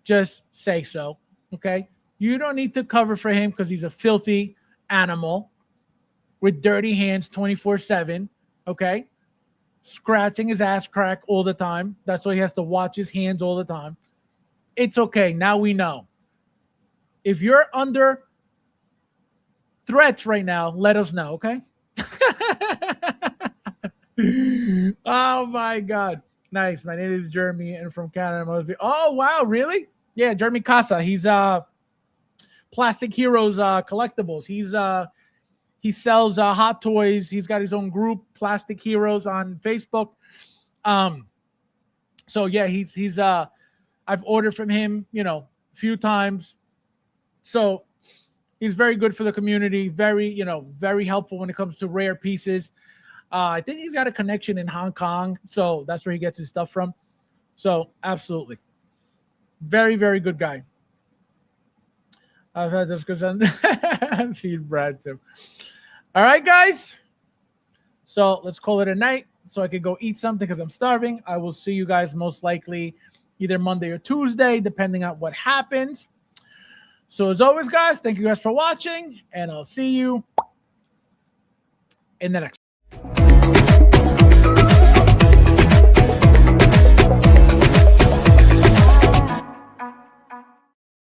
just say so, okay? You don't need to cover for him because he's a filthy animal with dirty hands 24/7, okay? scratching his ass crack all the time. That's why he has to watch his hands all the time. It's okay. Now we know. If you're under threats right now, let us know, okay? Oh my God. Nice, man. It is Jeremy and from Canada. Oh, wow, really? Yeah, Jeremy Casa. He's Plastic Heroes collectibles. He sells hot toys. He's got his own group, Plastic Heroes, on Facebook. So yeah, he's I've ordered from him, a few times. So he's very good for the community, very helpful when it comes to rare pieces. I think he's got a connection in Hong Kong, so that's where he gets his stuff from. So absolutely. Very, very good guy. I've had this because I'm feed Brad too. All right, guys. So let's call it a night so I can go eat something because I'm starving. I will see you guys most likely either Monday or Tuesday, depending on what happens. So as always, guys, thank you guys for watching, and I'll see you in the next one.